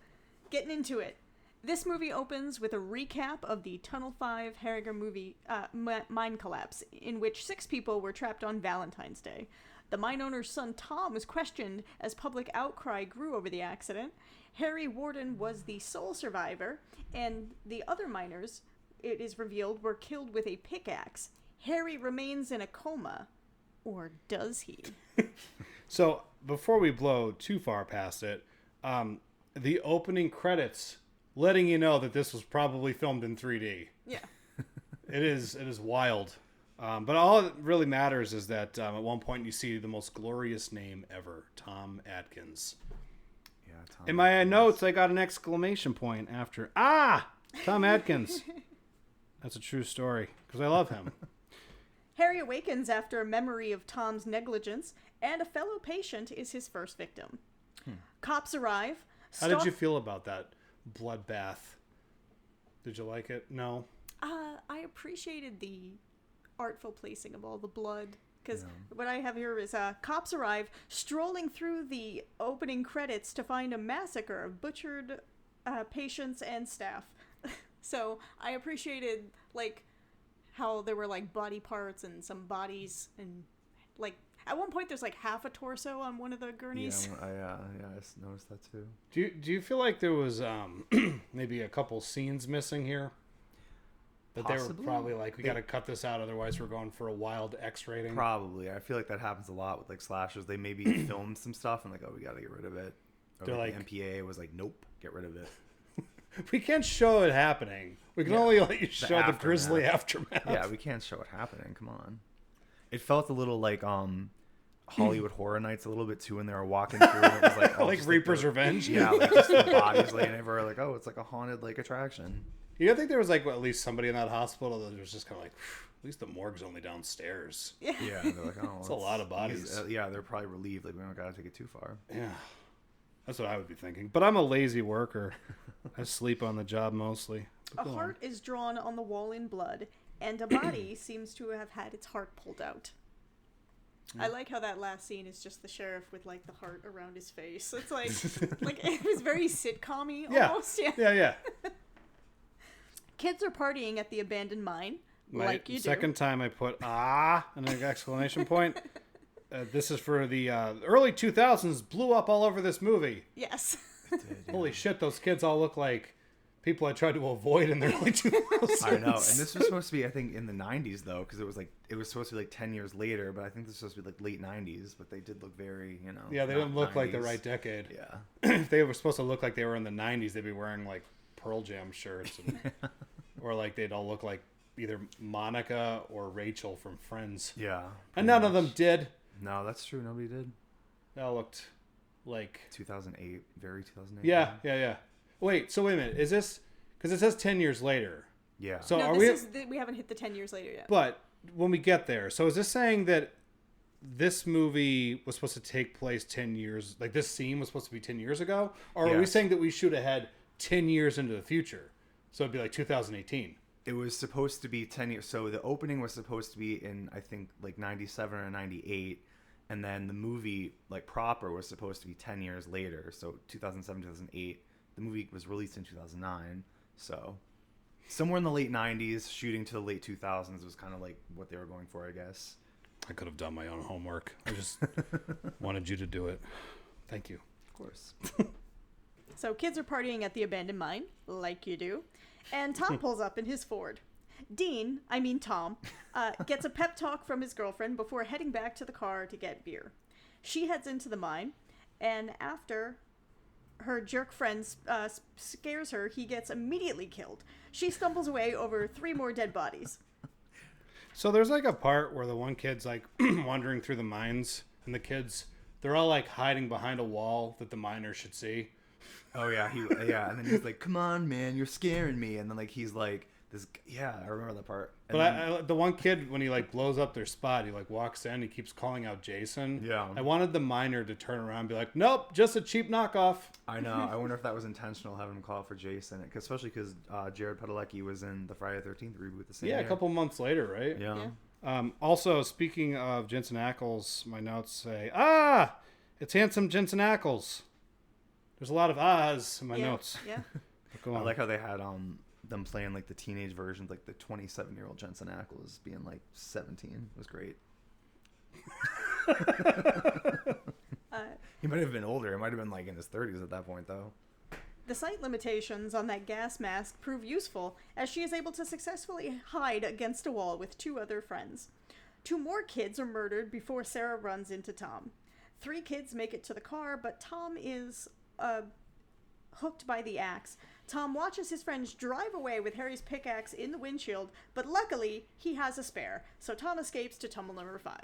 getting into it. This movie opens with a recap of the Tunnel 5 Harriger movie mine collapse, in which 6 people were trapped on Valentine's Day. The mine owner's son Tom was questioned as public outcry grew over the accident. Harry Warden was the sole survivor, and the other miners, it is revealed, were killed with a pickaxe. Harry remains in a coma. Or does he? So, before we blow too far past it, the opening credits letting you know that this was probably filmed in 3D. Yeah. It is wild. But all that really matters is that at one point you see the most glorious name ever, Tom Atkins. Yeah, Tom In my Atkins. notes, I got an exclamation point after, Tom Atkins. That's a true story, because I love him. Harry awakens after a memory of Tom's negligence, and a fellow patient is his first victim. Cops arrive. How did you feel about that bloodbath? Did you like it? No? I appreciated the artful placing of all the blood. Because what I have here is cops arrive, strolling through the opening credits to find a massacre of butchered patients and staff. So I appreciated, like, how there were, like, body parts and some bodies, and, like, at one point there's, like, half a torso on one of the gurneys. Yeah, I noticed that too. Do you feel like there was maybe a couple scenes missing here? That they were Possibly. probably like, we got to cut this out, otherwise we're going for a wild X rating. Probably. I feel like that happens a lot with, like, slashers. They maybe filmed some stuff and, like, oh, we got to get rid of it. Or They're like, like- the MPA was like, nope, get rid of it. We can't show it happening. We can only let you show the aftermath. grisly aftermath. Yeah, we can't show it happening. Come on. It felt a little like Hollywood Horror Nights a little bit too when they were walking through. And it was like Like just, Reaper's the- Revenge? Yeah, like just the bodies laying everywhere. Like, oh, it's like a haunted like attraction. You don't think there was like at least somebody in that hospital that was just kind of like, at least the morgue's only downstairs. Yeah, they're like, oh, It's a lot of bodies. yeah, they're probably relieved. Like, we don't gotta take it too far. Yeah, that's what I would be thinking. But I'm a lazy worker. I sleep on the job mostly. A heart is drawn on the wall in blood, and a body seems to have had its heart pulled out. I like how that last scene is just the sheriff with, like, the heart around his face. It's like, like, it was very sitcom-y almost. Yeah. Kids are partying at the abandoned mine, like you do. Second time I put and an exclamation point. This is for the early 2000s blew up all over this movie. Yes. It did, yeah. Holy shit, those kids all look like people I tried to avoid in the early 2000s. I know, and this was supposed to be, I think, in the 90s though, because it was supposed to be like 10 years later, but I think this was supposed to be like late 90s. But they did look very, Yeah, they not didn't look like the 90s. right decade. Yeah, If they were supposed to look like they were in the 90s, they'd be wearing like Pearl Jam shirts, or like they'd all look like either Monica or Rachel from Friends. yeah. And none of them did. No, that's true. Nobody did. They all looked like 2008, very 2008. Yeah. Wait a minute. Is this because it says 10 years later? Yeah. So No, are we haven't hit the 10 years later yet. But when we get there, so is this saying that this movie was supposed to take place 10 years, like this scene was supposed to be 10 years ago? Or are we Yes. saying that we shoot ahead 10 years into the future? So it'd be like 2018. It was supposed to be 10 years. So the opening was supposed to be in, I think, like 97 or 98. And then the movie, like proper, was supposed to be 10 years later. So 2007, 2008. The movie was released in 2009. So somewhere in the late 90s, shooting to the late 2000s was kind of like what they were going for, I guess. I could have done my own homework. I just wanted you to do it. Thank you. Of course. So kids are partying at the abandoned mine, like you do, and Tom pulls up in his Ford. Tom, gets a pep talk from his girlfriend before heading back to the car to get beer. She heads into the mine, and after her jerk friend scares her, he gets immediately killed. She stumbles away over 3 more dead bodies. So there's like a part where the one kid's like wandering through the mines, and the kids, they're all like hiding behind a wall that the miners should see. Oh, yeah. And then he's like, come on, man, you're scaring me. And then, like, he's like, this. Yeah, I remember that part. And But the one kid, when he like blows up their spot, he like walks in, he keeps calling out Jason. Yeah. I wanted the miner to turn around and be like, nope, just a cheap knockoff. I know. I wonder if that was intentional, having him call for Jason. Especially because Jared Padalecki was in the Friday the 13th reboot the same year. A couple months later, right? Yeah. Also, speaking of Jensen Ackles, my notes say, it's handsome Jensen Ackles. There's a lot of ahs in my notes. Yeah. But go on. I like how they had them playing like the teenage versions, like the 27-year-old Jensen Ackles being like 17. It was great. He might have been older. It might have been like in his 30s at that point, though. The sight limitations on that gas mask prove useful, as she is able to successfully hide against a wall with 2 other friends. 2 more kids are murdered before Sarah runs into Tom. 3 kids make it to the car, but Tom is hooked by the axe. Tom watches his friends drive away with Harry's pickaxe in the windshield, but luckily he has a spare, so Tom escapes to tunnel number 5.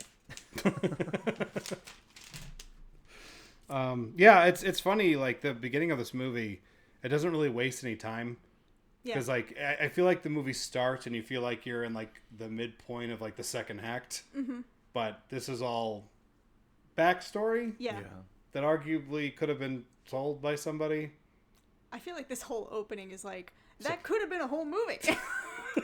It's funny, like the beginning of this movie, it doesn't really waste any time. Because like I feel like the movie starts and you feel like you're in like the midpoint of like the second act. Mm-hmm. But this is all backstory that arguably could have been told by somebody. I feel like this whole opening is like, that could have been a whole movie.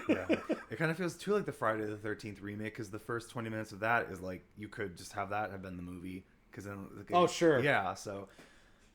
Yeah. It kind of feels too like the Friday the 13th remake, because the first 20 minutes of that is like, you could just have that have been the movie. Cause then, oh, sure. Yeah, so...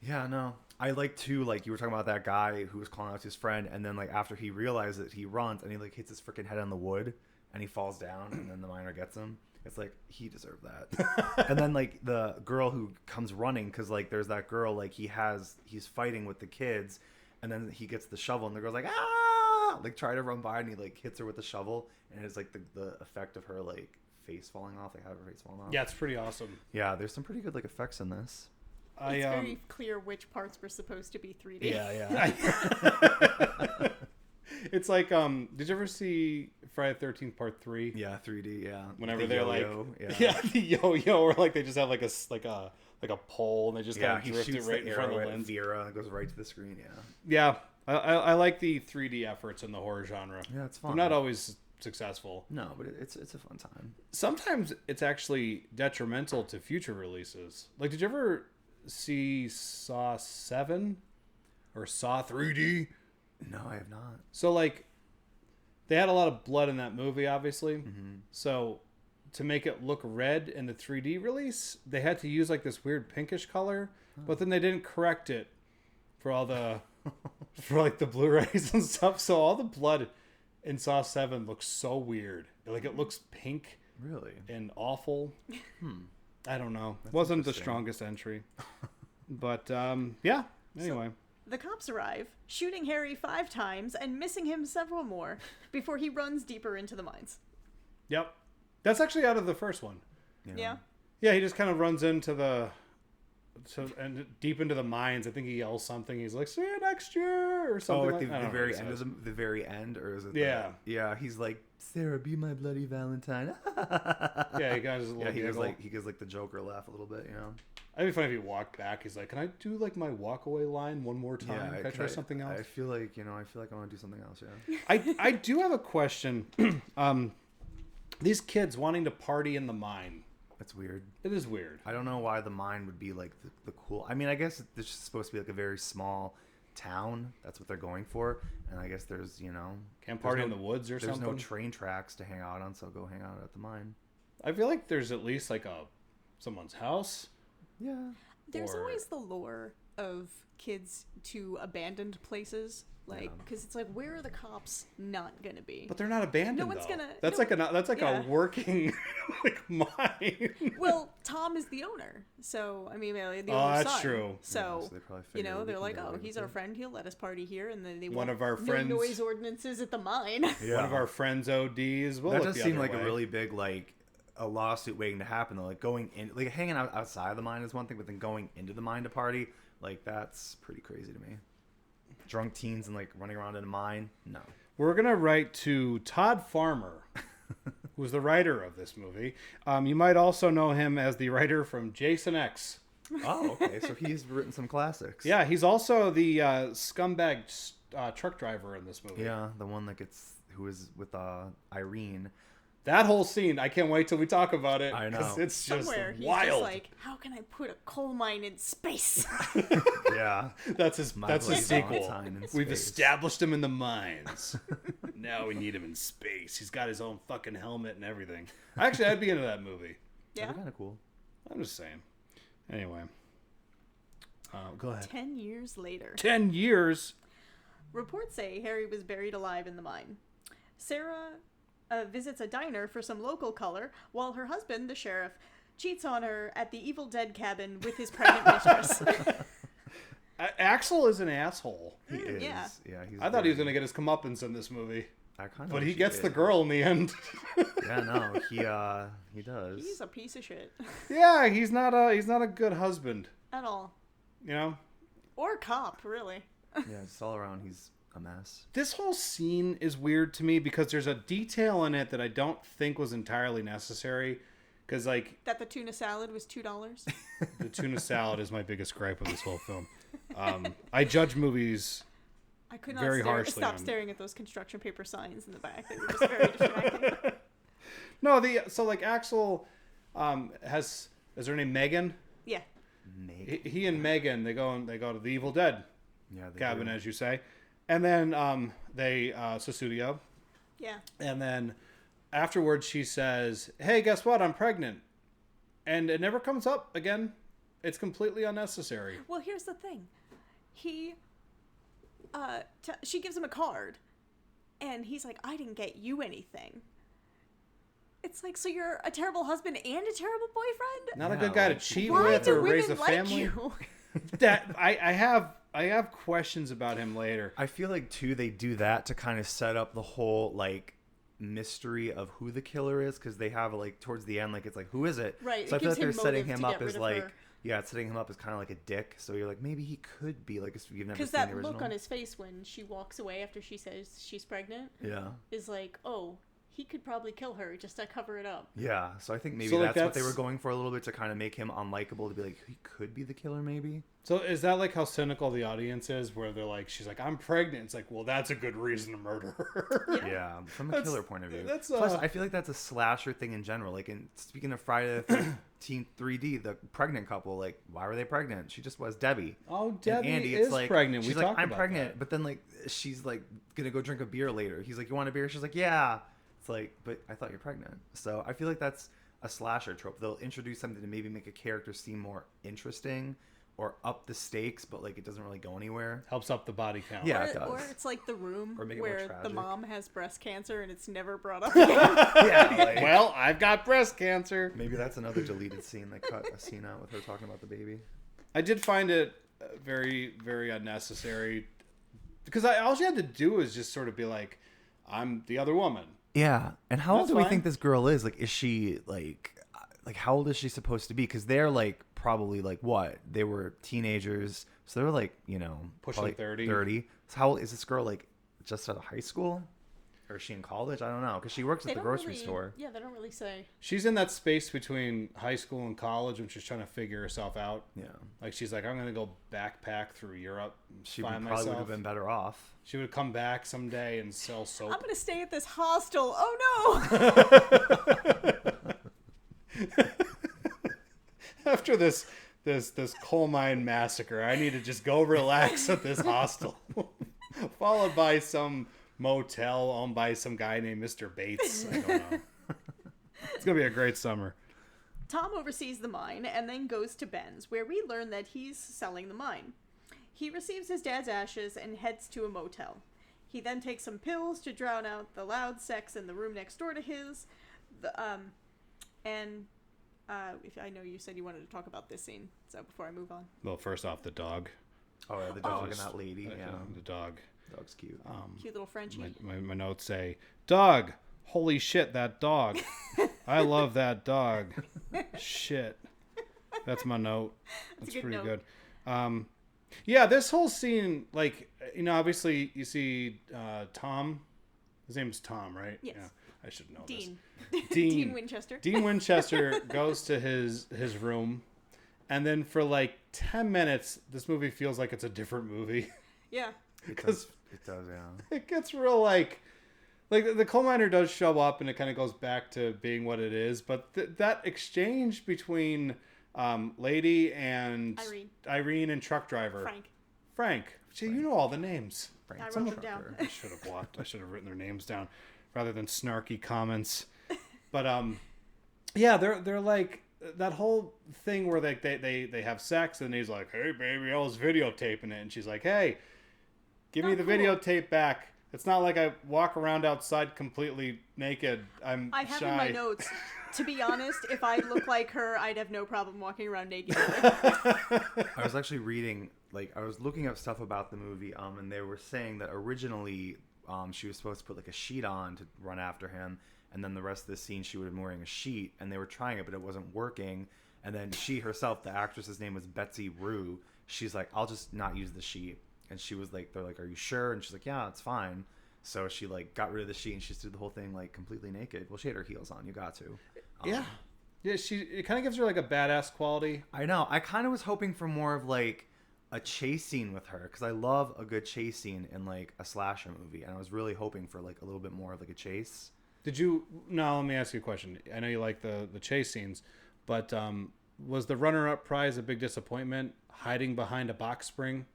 Yeah, no. I like too, like you were talking about that guy who was calling out to his friend, and then like after he realizes it, he runs and he like hits his freaking head on the wood and he falls down, and then the miner gets him. It's like, he deserved that. And then like the girl who comes running, because like there's that girl, like he's fighting with the kids, and then he gets the shovel and the girl's like, ah, like try to run by, and he like hits her with the shovel, and it's like the effect of her like face falling off, like have her face falling off. Yeah, it's pretty awesome. Yeah, there's some pretty good like effects in this. It's very clear which parts were supposed to be 3D. Yeah. It's like, did you ever see Friday the 13th Part 3? Yeah, 3D. Yeah. Whenever The they're yo-yo, like, the yo-yo, or like they just have like a pole and they just kind of he drift it shoots right the in front of arrow the at lens. Vera and it goes right to the screen. Yeah, I like the 3D efforts in the horror genre. Yeah, it's fun. They're not always successful. No, but it's a fun time. Sometimes it's actually detrimental to future releases. Like, did you ever see Saw 7 or Saw 3D? No, I have not. So like, they had a lot of blood in that movie, obviously. Mm-hmm. So to make it look red in the 3D release, they had to use like this weird pinkish color, but then they didn't correct it for all the for like the Blu-rays and stuff. So all the blood in Saw 7 looks so weird. Like, it looks pink. Really? And awful. Hmm. I don't know. That's Wasn't the interesting. strongest entry. But yeah. Anyway. The cops arrive, shooting Harry 5 times and missing him several more before he runs deeper into the mines. Yep. That's actually out of the first one. Yeah. Yeah, he just kind of runs into and deep into the mines. I think he yells something. He's like, "See you next year," or something. Oh, at like, the very end of the very end, or is it? Yeah. Yeah. He's like, "Sarah, be my bloody Valentine." Yeah, he got his little. Yeah, he giggle. gives like the Joker laugh a little bit, you know. It'd be funny if he walked back. He's like, "Can I do like my walk away line one more time? Can I try something else?" I feel like I want to do something else. Yeah. I do have a question. These kids wanting to party in the mine. That's weird. It is weird. I don't know why the mine would be like the cool. I mean, I guess it's just supposed to be like a very small town. That's what they're going for. And I guess there's Can't party in the woods or there's something. no train tracks to hang out on, so go hang out at the mine. I feel like there's at least like someone's house. Yeah. There's Or- always the lure of kids to abandoned places, like because it's like, where are the cops not gonna be? But they're not abandoned. No one's though. gonna- That's no- like yeah. a working like mine. Well, Tom is the owner, so I mean, the owner's that's son. true. So, so they probably figure we they're can like, get oh, away he's with our it. friend. He'll let us party here, and then they One want of our friends- no noise ordinances at the mine. Yeah. One of our friends ODs. We'll That look does the seem other like way. a really big a lawsuit waiting to happen though. Like going in, like hanging out outside the mine is one thing, but then going into the mine to party, like that's pretty crazy to me. Drunk teens and like running around in a mine, no. We're gonna write to Todd Farmer, who's the writer of this movie. You might also know him as the writer from Jason X. Oh, okay. So he's written some classics. Yeah, he's also the scumbag truck driver in this movie. Yeah, the one who is with Irene. That whole scene, I can't wait till we talk about it. I know. 'Cause it's just Somewhere he's wild. just like, how can I put a coal mine in space? Yeah. That's his Bloody sequel. Valentine in We've space. established him in the mines. Now we need him in space. He's got his own fucking helmet and everything. Actually, I'd be into that movie. Yeah. That'd be kind of cool. I'm just saying. Anyway. Go ahead. 10 years later. 10 years? Reports say Harry was buried alive in the mine. Sarah visits a diner for some local color, while her husband, the sheriff, cheats on her at the Evil Dead cabin with his pregnant mistress. Axel is an asshole. He is. yeah. Yeah. I thought he was going to get his comeuppance in this movie. But he gets the girl in the end. Yeah, no, he does. He's a piece of shit. Yeah, he's not a good husband. At all. You know? Or cop, really. Yeah, just all around, he's a mess. This whole scene is weird to me because there's a detail in it that I don't think was entirely necessary. Because, like... That the tuna salad was $2? The tuna salad is my biggest gripe of this whole film. I judge movies... I could not Very harshly stop on- staring at those construction paper signs in the back. They were just very distracting. No, so like Axel is her name Megan? Yeah. He and Megan, they go to the Evil Dead cabin, as you say. And then they Susudio. Yeah. And then afterwards she says, "Hey, guess what? I'm pregnant." And it never comes up again. It's completely unnecessary. Well, here's the thing. She gives him a card, and he's like, "I didn't get you anything." It's like, so you're a terrible husband and a terrible boyfriend? Not a good guy to cheat Why with do or women raise a like family. you? That I have questions about him later. I feel like too they do that to kind of set up the whole like mystery of who the killer is, because they have like towards the end, like it's like, who is it? Right, So it I feel gives like they're him setting motive him to up get rid as of like her. yeah, it's setting him up as kind of like a dick. So you're like, maybe he could be like, if you've never Because seen the that original. look on his face when she walks away after she says she's pregnant Yeah. is like, oh, he could probably kill her just to cover it up. Yeah, so I think maybe So, like, that's what they that's- were going for a little bit, to kind of make him unlikable, to be like, he could be the killer maybe. So is that like how cynical the audience is, where they're like, she's like, "I'm pregnant." It's like, well, that's a good reason to murder her. Yeah, from a That's- killer point of view. that's, Plus, I feel like that's a slasher thing in general. Like, speaking of Friday the 13th 3D, the pregnant couple, like, why were they pregnant? She just was Debbie. Oh, And Debbie Andy, is it's like, pregnant. She's We like, talked I'm about pregnant, that. but then like she's like gonna go drink a beer later. He's like, you want a beer? She's like, yeah. It's like, but I thought you're pregnant. So I feel like that's a slasher trope. They'll introduce something to maybe make a character seem more interesting or up the stakes, but like it doesn't really go anywhere. Helps up the body count. Yeah, it does. Or it's like The Room, Or make it more where the tragic. mom has breast cancer and it's never brought up again. Yeah, like, Well, I've got breast cancer. maybe that's another deleted scene. They cut a scene out with her talking about the baby. I did find it very, very unnecessary. Because all she had to do was just sort of be like, I'm the other woman. Yeah. And how old That's do we fine. think this girl is? Like, is she like how old is she supposed to be? Because they're like probably like what? They were teenagers, so they were like, you know, Pushing probably 30. 30. So how old is this girl? Like just out of high school, or is she in college? I don't know, because she works at the grocery store. Yeah, they don't really say. She's in that space between high school and college when she's trying to figure herself out. Yeah. Like she's like, I'm gonna go backpack through Europe. And She find probably would myself. have been better off. She would come back someday and sell soap. I'm gonna stay at this hostel. Oh no! After this coal mine massacre, I need to just go relax at this hostel. Followed by some motel owned by some guy named Mr. Bates. I don't know. It's gonna be a great summer. Tom oversees the mine and then goes to Ben's, where we learn that he's selling the mine. He receives his dad's ashes and heads to a motel. He then takes some pills to drown out the loud sex in the room next door to his. If I know you said you wanted to talk about this scene, so before I move on. Well, first off, the dog. Oh, yeah, the dog and Just- that lady. Yeah, The dog. dog's cute. Cute little Frenchie. My notes say, dog. Holy shit, that dog. I love that dog. Shit. That's my note. That's a good pretty note. good. Yeah, this whole scene, like, you know, obviously you see Tom. His name's Tom, right? Yes. Yeah, I should know Dean. this. Dean Winchester. Dean Winchester goes to his room, and then for like 10 minutes, this movie feels like it's a different movie. Yeah. It does, yeah. It gets real like the coal miner does show up, and it kind of goes back to being what it is. But that exchange between Lady and Irene and truck driver Frank. See, you know all the names. I wrote them down. I should have written their names down rather than snarky comments. But yeah, they're like that whole thing where they have sex, and he's like, "Hey, baby, I was videotaping it," and she's like, "Hey, give me the videotape back. It's not like I walk around outside completely naked. I have shy." in my notes, to be honest, if I look like her, I'd have no problem walking around naked. I was actually reading, like, I was looking up stuff about the movie, and they were saying that originally, she was supposed to put like a sheet on to run after him, and then the rest of the scene she would have been wearing a sheet, and they were trying it, but it wasn't working. And then she herself, the actress's name was Betsy Rue. She's like, I'll just not use the sheet. And she was like, they're like, are you sure? And she's like, yeah, it's fine. So she like got rid of the sheet, and she just did the whole thing like completely naked. Well, she had her heels on. You got to. Yeah. It kind of gives her like a badass quality. I know. I kind of was hoping for more of like a chase scene with her, because I love a good chase scene in like a slasher movie, and I was really hoping for like a little bit more of like a chase. Now let me ask you a question. I know you like the chase scenes, but was the runner-up prize a big disappointment, hiding behind a box spring?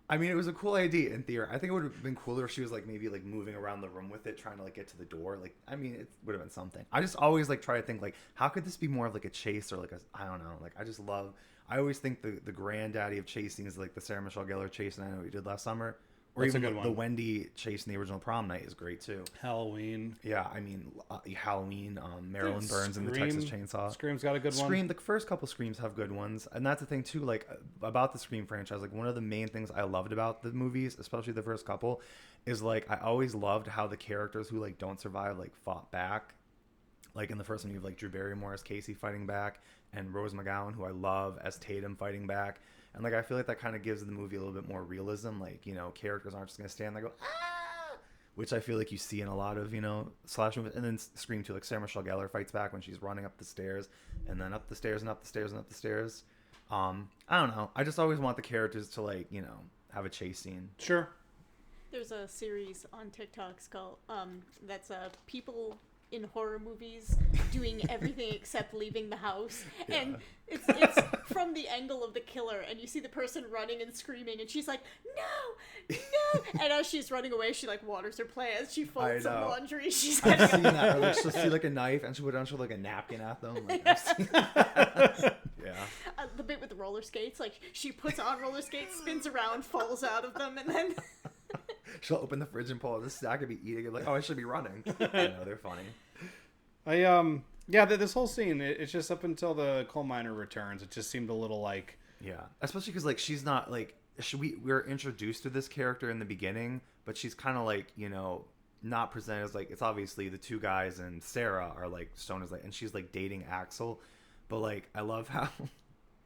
I mean, it was a cool idea in theory. I think it would have been cooler if she was like maybe like moving around the room with it, trying to like get to the door. Like, I mean, it would have been something. I just always like try to think like, how could this be more of like a chase, or like I don't know. Like, I always think the granddaddy of chasing is like the Sarah Michelle Gellar chase, and I know what you did last summer. Or That's a even good the one. Wendy chase in the original Prom Night is great too. Halloween. Yeah, I mean, Halloween, Marilyn Burns and the Texas Chainsaw. Scream's got a good one. Scream, the first couple Screams have good ones. And that's the thing too, like about the Scream franchise, like one of the main things I loved about the movies, especially the first couple, is like I always loved how the characters who like don't survive like fought back. Like in the first one you have like Drew Barrymore as Casey fighting back, and Rose McGowan, who I love, as Tatum fighting back. And like I feel like that kind of gives the movie a little bit more realism. Like, you know, characters aren't just gonna stand there and go, ah, which I feel like you see in a lot of, you know, slash movies. And then Scream 2, like Sarah Michelle Gellar fights back when she's running up the stairs, and then up the stairs and up the stairs and up the stairs. I don't know. I just always want the characters to, like, you know, have a chase scene. Sure. There's a series on TikTok called that's people in horror movies doing everything except leaving the house, and it's from the angle of the killer, and you see the person running and screaming, and she's like, no, and as she's running away, she like waters her plants, she folds some laundry, she's I've seen that. Or like she'll see like a knife and she'll put down like a napkin at them. Like, I've seen that. Yeah. The bit with the roller skates, like she puts on roller skates, spins around, falls out of them, and then she'll open the fridge and pull out this stack and be eating it. Like, oh, I should be running. I know, they're funny. This whole scene, it's just up until the coal miner returns, it just seemed a little like Yeah, especially because like she's not like we're introduced to this character in the beginning, but she's kind of like not presented as like it's obviously the two guys and Sarah are like Stone is like and she's like dating Axel, but like I love how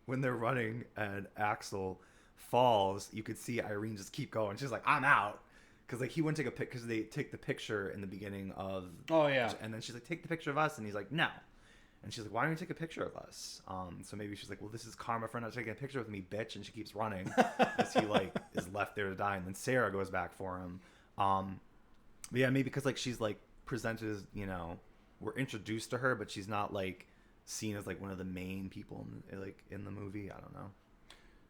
when they're running and Axel falls, you could see Irene just keep going. She's like, I'm out. Because like he wouldn't take a pic because they take the picture in the beginning of and then she's like, take the picture of us, and he's like, no. And she's like, why don't you take a picture of us? So maybe she's like, well, this is karma for not taking a picture with me, bitch. And she keeps running as he like is left there to die. And then Sarah goes back for him. But yeah, maybe because like she's like presented as we're introduced to her, but she's not like seen as like one of the main people in the movie. I don't know.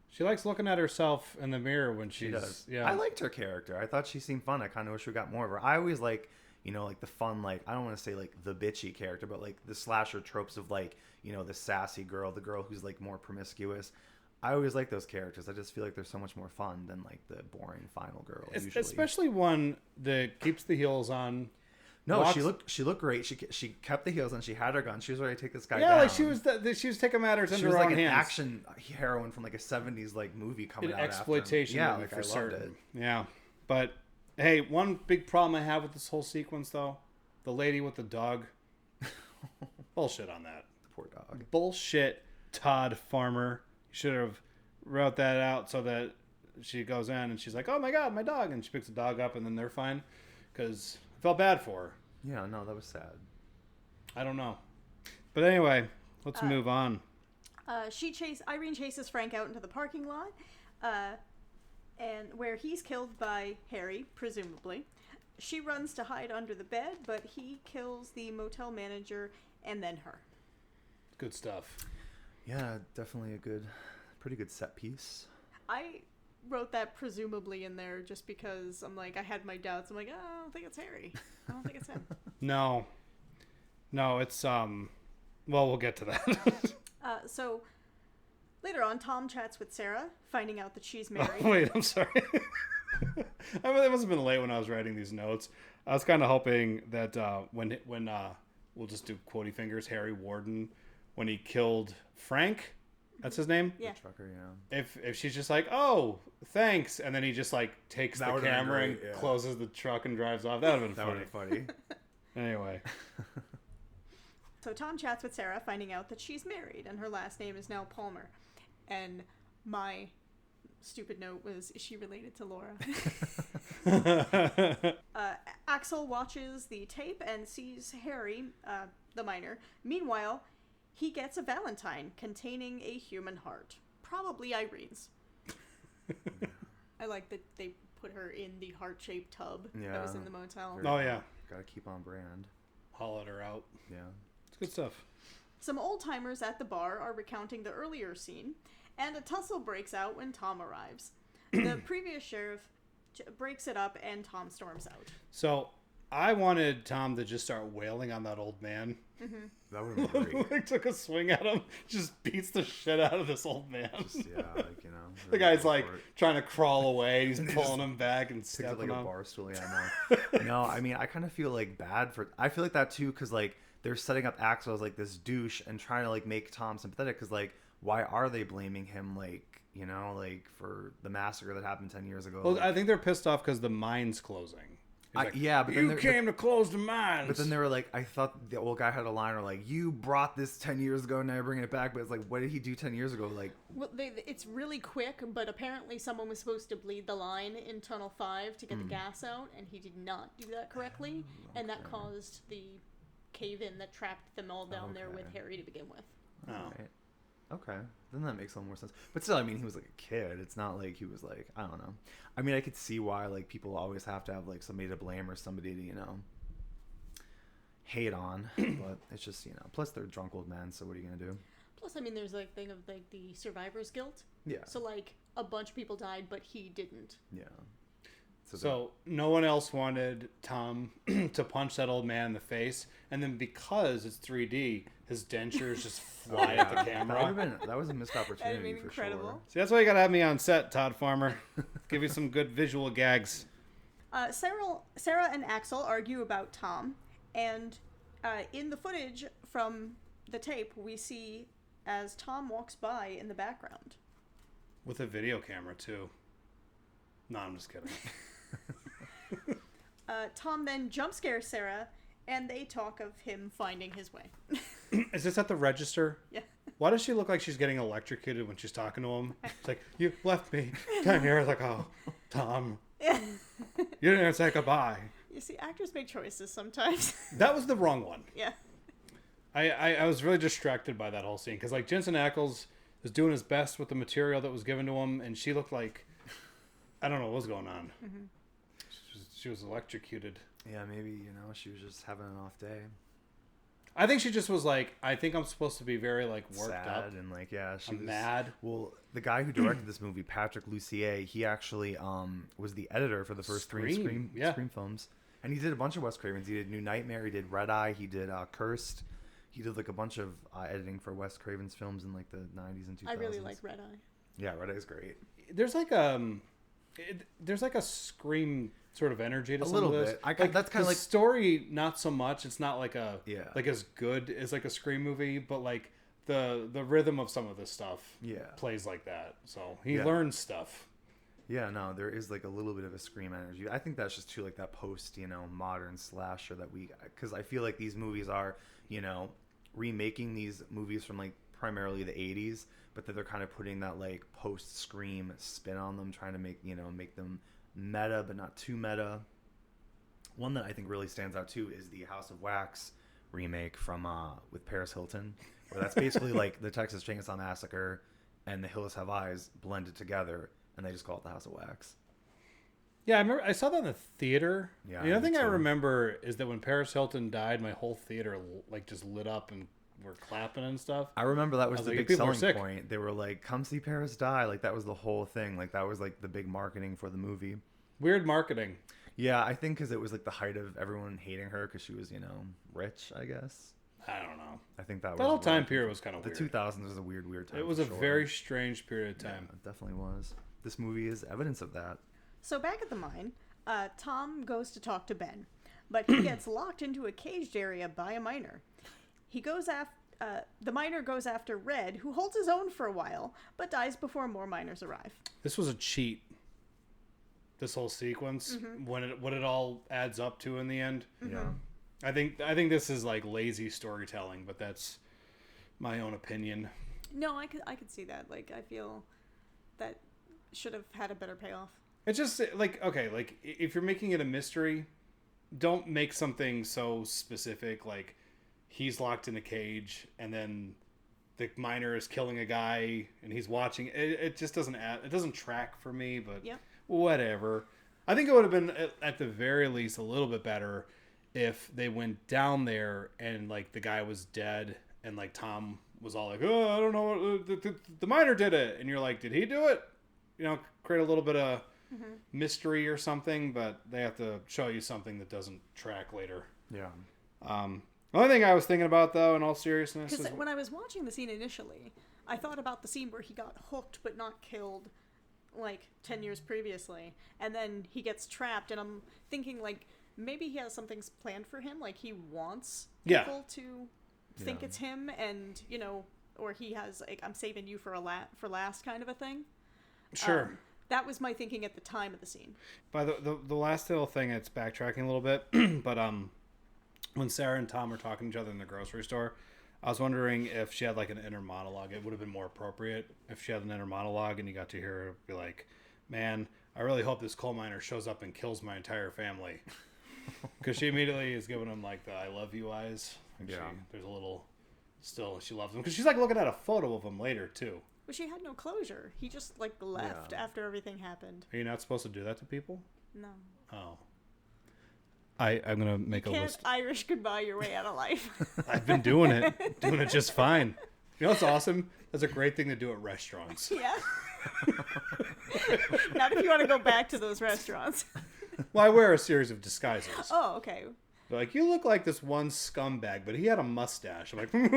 She likes looking at herself in the mirror when she does. Yeah, I liked her character. I thought she seemed fun. I kind of wish we got more of her. I always like like the fun, like I don't want to say like the bitchy character, but like the slasher tropes of like the sassy girl, the girl who's like more promiscuous. I always like those characters. I just feel like they're so much more fun than like the boring final girl. Usually, especially one that keeps the heels on. No, she looked great. She kept the heels on. She had her gun. She was ready to take this guy down. Yeah, like she was taking matters into her own hands. She was like an action heroine from like a 70s like movie coming out exploitation. Yeah, movie like I loved it. Yeah, but hey, one big problem I have with this whole sequence though, the lady with the dog. Bullshit on that. The poor dog. Bullshit, Todd Farmer. You should have wrote that out so that she goes in and she's like, oh my god, my dog, and she picks the dog up and then they're fine because I felt bad for her. Yeah, no, that was sad. I don't know. But anyway, let's move on. Irene chases Frank out into the parking lot, and where he's killed by Harry, presumably. She runs to hide under the bed, but he kills the motel manager and then her. Good stuff. Yeah, definitely pretty good set piece. I wrote that presumably in there just because I'm like, I had my doubts. I'm like, oh, I don't think it's Harry. I don't think it's him. No, it's well, we'll get to that. So later on, Tom chats with Sarah, finding out that she's married. Oh, wait, I'm sorry. I mean, it must have been late when I was writing these notes. I was kind of hoping that when we'll just do quotey fingers, Harry Warden, when he killed Frank. That's his name? Yeah. The trucker, yeah. If she's just like, oh, thanks, and then he just like takes the camera and yeah. closes the truck and drives off. That would have been funny. Anyway. So Tom chats with Sarah, finding out that she's married, and her last name is now Palmer. And my stupid note was, is she related to Laura? Axel watches the tape and sees Harry, the minor. Meanwhile, he gets a Valentine containing a human heart. Probably Irene's. I like that they put her in the heart-shaped tub that was in the motel. Oh, yeah. Gotta keep on brand. Hollowed her out. Yeah. It's good stuff. Some old-timers at the bar are recounting the earlier scene, and a tussle breaks out when Tom arrives. The previous sheriff breaks it up, and Tom storms out. So, I wanted Tom to just start wailing on that old man. Mm-hmm. That would have been great. Like, took a swing at him, just beats the shit out of this old man. Yeah, like, the guy's like trying to crawl away, and he's pulling him back and stepping like on. a bar stool. Yeah, no. No, I mean, I kind of feel like bad for. I feel like that too, because like they're setting up Axel as like this douche and trying to like make Tom sympathetic. Because like, why are they blaming him? Like, like for the massacre that happened 10 years ago. Well, like, I think they're pissed off because the mine's closing. Like, yeah, but then you came to close the mines. But then they were like, I thought the old guy had a line or like, you brought this 10 years ago, now you're bringing it back. But it's like, what did he do 10 years ago? Like, well, it's really quick, but apparently someone was supposed to bleed the line in Tunnel 5 to get the gas out, and he did not do that correctly, and that caused the cave-in that trapped them all down there with Harry to begin with. Oh. Right. Okay, then that makes a little more sense. But still, I mean, he was like a kid. It's not like he was like, I don't know. I mean, I could see why like people always have to have like somebody to blame or somebody to hate on. But it's just Plus, they're drunk old men. So what are you gonna do? Plus, I mean, there's like thing of like the survivor's guilt. Yeah. So like a bunch of people died, but he didn't. Yeah. So no one else wanted Tom to punch that old man in the face, and then because it's 3D, his dentures just fly at the camera. That was a missed opportunity for incredible. sure. See, that's why you gotta have me on set, Todd Farmer. Give you some good visual gags. Sarah and Axel argue about Tom, and in the footage from the tape, we see as Tom walks by in the background. With a video camera, too. No, I'm just kidding. Tom then jump scares Sarah, and they talk of him finding his way. Is this at the register? Yeah. Why does she look like she's getting electrocuted when she's talking to him? It's like, you left me. Down here. It's like, oh, Tom. You didn't even say goodbye. You see, actors make choices sometimes. That was the wrong one. Yeah. I was really distracted by that whole scene because like Jensen Ackles was doing his best with the material that was given to him, and she looked like I don't know what was going on. Mm-hmm. She was electrocuted. Yeah, maybe she was just having an off day. I think she just was like, I think I'm supposed to be very like worked sad up and like she was mad. Well, the guy who directed this movie, Patrick Lussier, he actually was the editor for the first three Scream films, and he did a bunch of Wes Cravens. He did New Nightmare, he did Red Eye, he did Cursed. He did like a bunch of editing for Wes Craven's films in like the 90s and 2000s. I really like Red Eye. Yeah, Red Eye is great. There's like there's like a Scream sort of energy to a some little of this. bit. Like, that's kind of the like story, not so much. It's not like like as good as like a Scream movie, but like the rhythm of some of this stuff plays like that. So he learns stuff. Yeah, no, there is like a little bit of a Scream energy. I think that's just too like that post, modern slasher that because I feel like these movies are, remaking these movies from like primarily the 80s, but that they're kind of putting that like post Scream spin on them, trying to make them meta but not too meta. One that I think really stands out too is the House of Wax remake from with Paris Hilton, where that's basically like the Texas Chainsaw Massacre and The Hills Have Eyes blended together, and they just call it the House of Wax. Yeah, I remember I saw that in the theater. Yeah, the other thing I remember is that when Paris Hilton died, my whole theater like just lit up and were clapping and stuff. I remember that was the like, big selling point. They were like, "Come see Paris die!" Like that was the whole thing. Like that was like the big marketing for the movie. Weird marketing. Yeah, I think because it was like the height of everyone hating her because she was, rich. I guess. I don't know. I think that whole time period was kind of weird. The 2000s was a weird time. It was a very strange period of time. Yeah, it definitely was. This movie is evidence of that. So back at the mine, Tom goes to talk to Ben, but he gets locked into a caged area by a miner. The miner goes after Red, who holds his own for a while, but dies before more miners arrive. This was a cheat. This whole sequence, what it all adds up to in the end. Mm-hmm. Yeah. I think this is like lazy storytelling, but that's my own opinion. No, I could see that. Like, I feel that should have had a better payoff. It's just like, okay, like if you're making it a mystery, don't make something so specific. Like he's locked in a cage and then the miner is killing a guy and he's watching. It just doesn't add. It doesn't track for me. But whatever. I think it would have been at the very least a little bit better if they went down there and like the guy was dead and like Tom was all like, oh, I don't know, the miner did it, and you're like, did he do it? Create a little bit of mystery or something, but they have to show you something that doesn't track later. Yeah. The only thing I was thinking about, though, in all seriousness, because when I was watching the scene initially, I thought about the scene where he got hooked but not killed, like 10 years previously, and then he gets trapped, and I'm thinking like maybe he has something planned for him, like he wants people to think it's him, and or he has like, I'm saving you for last kind of a thing. Sure. That was my thinking at the time of the scene. By the last little thing, it's backtracking a little bit, but when Sarah and Tom were talking to each other in the grocery store, I was wondering if she had like an inner monologue. It would have been more appropriate if she had an inner monologue and you got to hear her be like, "Man, I really hope this coal miner shows up and kills my entire family," because she immediately is giving him like the "I love you" eyes. There's a little still she loves him because she's like looking at a photo of him later too. But she had no closure. He just like left after everything happened. Are you not supposed to do that to people? No. Oh. I'm gonna make a list. You can't Irish goodbye your way out of life. I've been doing it just fine. You know what's awesome? That's a great thing to do at restaurants. Yeah. Not if you want to go back to those restaurants. Well, I wear a series of disguises. Oh, okay. They're like, you look like this one scumbag, but he had a mustache. I'm like, and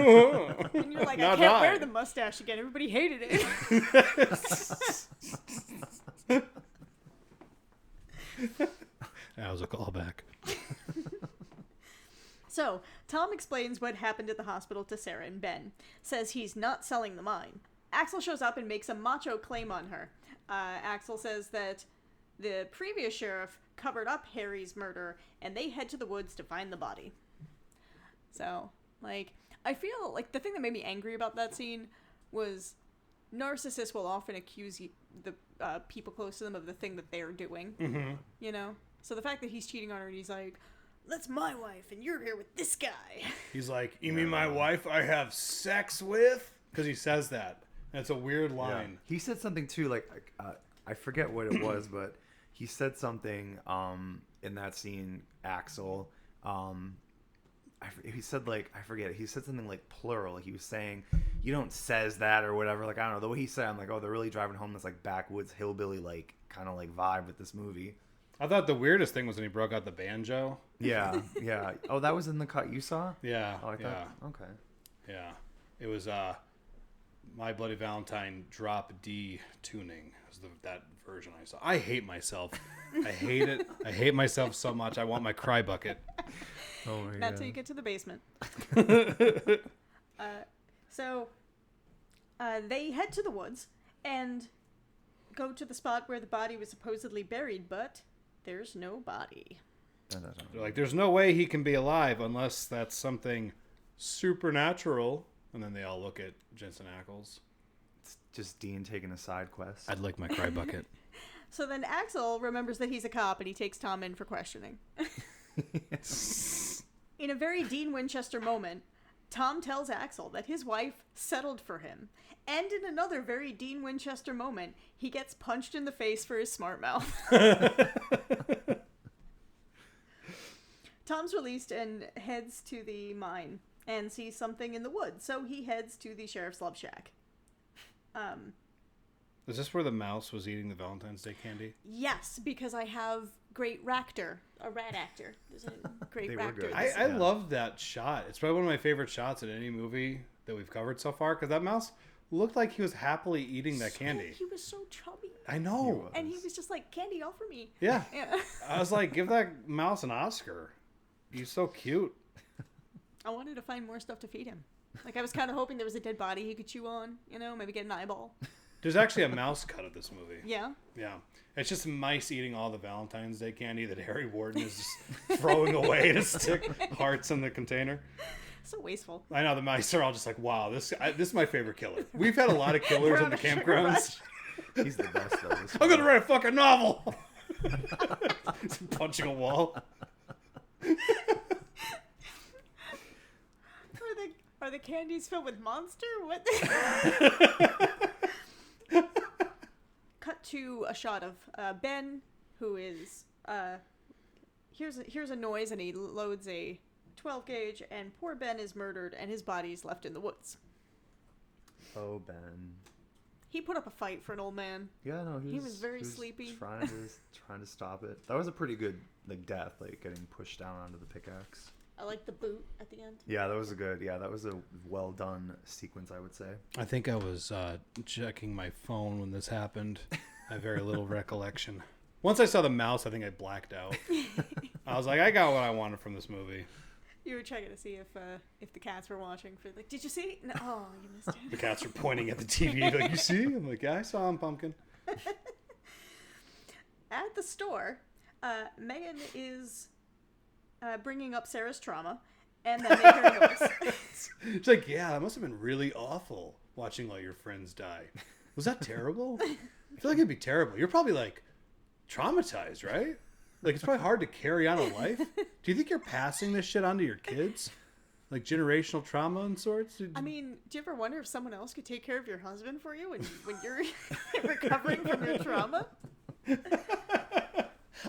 you're like, I can't wear the mustache again. Everybody hated it. That was a callback. So, Tom explains what happened at the hospital to Sarah and Ben. Says he's not selling the mine. Axel shows up and makes a macho claim on her. Axel says that the previous sheriff covered up Harry's murder, and they head to the woods to find the body. So, like, I feel like the thing that made me angry about that scene was narcissists will often accuse the people close to them of the thing that they're doing. Mm-hmm. You know? So the fact that he's cheating on her and he's like, that's my wife and you're here with this guy. He's like, you mean my wife I have sex with? Because he says that. That's a weird line. Yeah. He said something too, like, I forget what it was, but he said something in that scene, Axel. He said, like, I forget. He said something like plural. He was saying, you don't says that or whatever. Like, I don't know. The way he said it, I'm like, oh, they're really driving home this, like, backwoods hillbilly, like, kind of, like, vibe with this movie. I thought the weirdest thing was when he broke out the banjo. Yeah, yeah. Oh, that was in the cut you saw? Yeah. Oh, I thought, yeah. okay. Yeah. It was My Bloody Valentine drop D tuning. Was that version I saw. I hate myself. I hate it. I hate myself so much. I want my cry bucket. Oh my Not God. till you get to the basement. So they head to the woods and go to the spot where the body was supposedly buried, but there's no body. They're like, there's no way he can be alive unless that's something supernatural. And then they all look at Jensen Ackles. It's just Dean taking a side quest. I'd like my cry bucket. So then Axel remembers that he's a cop and he takes Tom in for questioning. In a very Dean Winchester moment, Tom tells Axel that his wife settled for him. And in another very Dean Winchester moment, he gets punched in the face for his smart mouth. Tom's released and heads to the mine and sees something in the woods, so he heads to the sheriff's love shack. Is this where the mouse was eating the Valentine's Day candy? Yes, because I have great Ractor, a rat actor. There's a great They were Ractor. good. I love that shot. It's probably one of my favorite shots in any movie that we've covered so far, because that mouse looked like he was happily eating that candy. He was so chubby. I know. And he was just like, candy all for me. Yeah. Yeah. I was like, give that mouse an Oscar. He's so cute. I wanted to find more stuff to feed him. Like, I was kind of hoping there was a dead body he could chew on, you know, maybe get an eyeball. There's actually a mouse cut of this movie. Yeah? Yeah. It's just mice eating all the Valentine's Day candy that Harry Warden is just throwing away to stick hearts in the container. So wasteful. I know, the mice are all just like, wow, this is my favorite killer. We've had a lot of killers in the campgrounds. He's the best, though. I'm going to write a fucking novel. Punching a wall. Are the candies filled with Monster? What? Cut to a shot of Ben, who is here's a noise, and he loads a 12 gauge, and poor Ben is murdered, and his body's left in the woods. Oh, Ben. He put up a fight for an old man. Yeah, no, He was very sleepy. Trying to stop it. That was a pretty good death, like getting pushed down onto the pickaxe. I like the boot at the end. Yeah, that was a well done sequence, I would say. I think I was checking my phone when this happened. I have very little recollection. Once I saw the mouse, I think I blacked out. I was like, I got what I wanted from this movie. You were checking to see if the cats were watching. For like, did you see? No, oh, you missed it. The cats are pointing at the TV like, you see? I'm like, yeah, I saw him, Pumpkin. At the store, Megan is bringing up Sarah's trauma, and then they hear a noise. She's like, yeah, that must have been really awful watching all your friends die. Was that terrible? I feel like it'd be terrible. You're probably like traumatized, right? Like, it's probably hard to carry on a life. Do you think you're passing this shit on to your kids? Like generational trauma and sorts? I mean, do you ever wonder if someone else could take care of your husband for you when you're recovering from your trauma?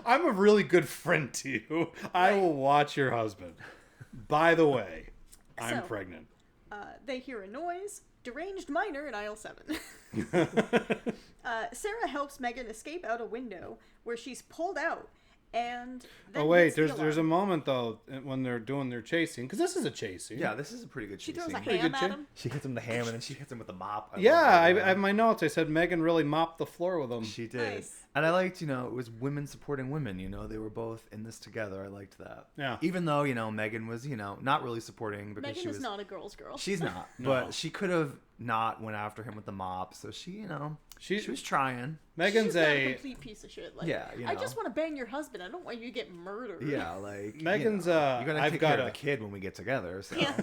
I'm a really good friend to you. I will watch your husband. By the way, I'm pregnant. They hear a noise. Deranged minor in aisle 7. Sarah helps Megan escape out a window where she's pulled out. And then oh wait, hits the there's a alarm. moment though when they're doing their chasing, because this is a chase scene. Yeah, this is a pretty good She chase throws a scene. Pretty ham good at shit. him. She hits him with the ham, and then she hits him with the mop. Yeah, I have my notes. I said Megan really mopped the floor with them. She did. Nice. And I liked, it was women supporting women. They were both in this together. I liked that. Yeah. Even though, Megan was, not really supporting because Megan she was is not a girl's girl. She's not, No. but she could have not went after him with the mop. So she was trying. Megan's She's not a complete piece of shit. Like, Yeah, I just want to bang your husband. I don't want you to get murdered. Yeah, like Megan's. you gotta I've take got care of the kid when we get together. So. Yeah.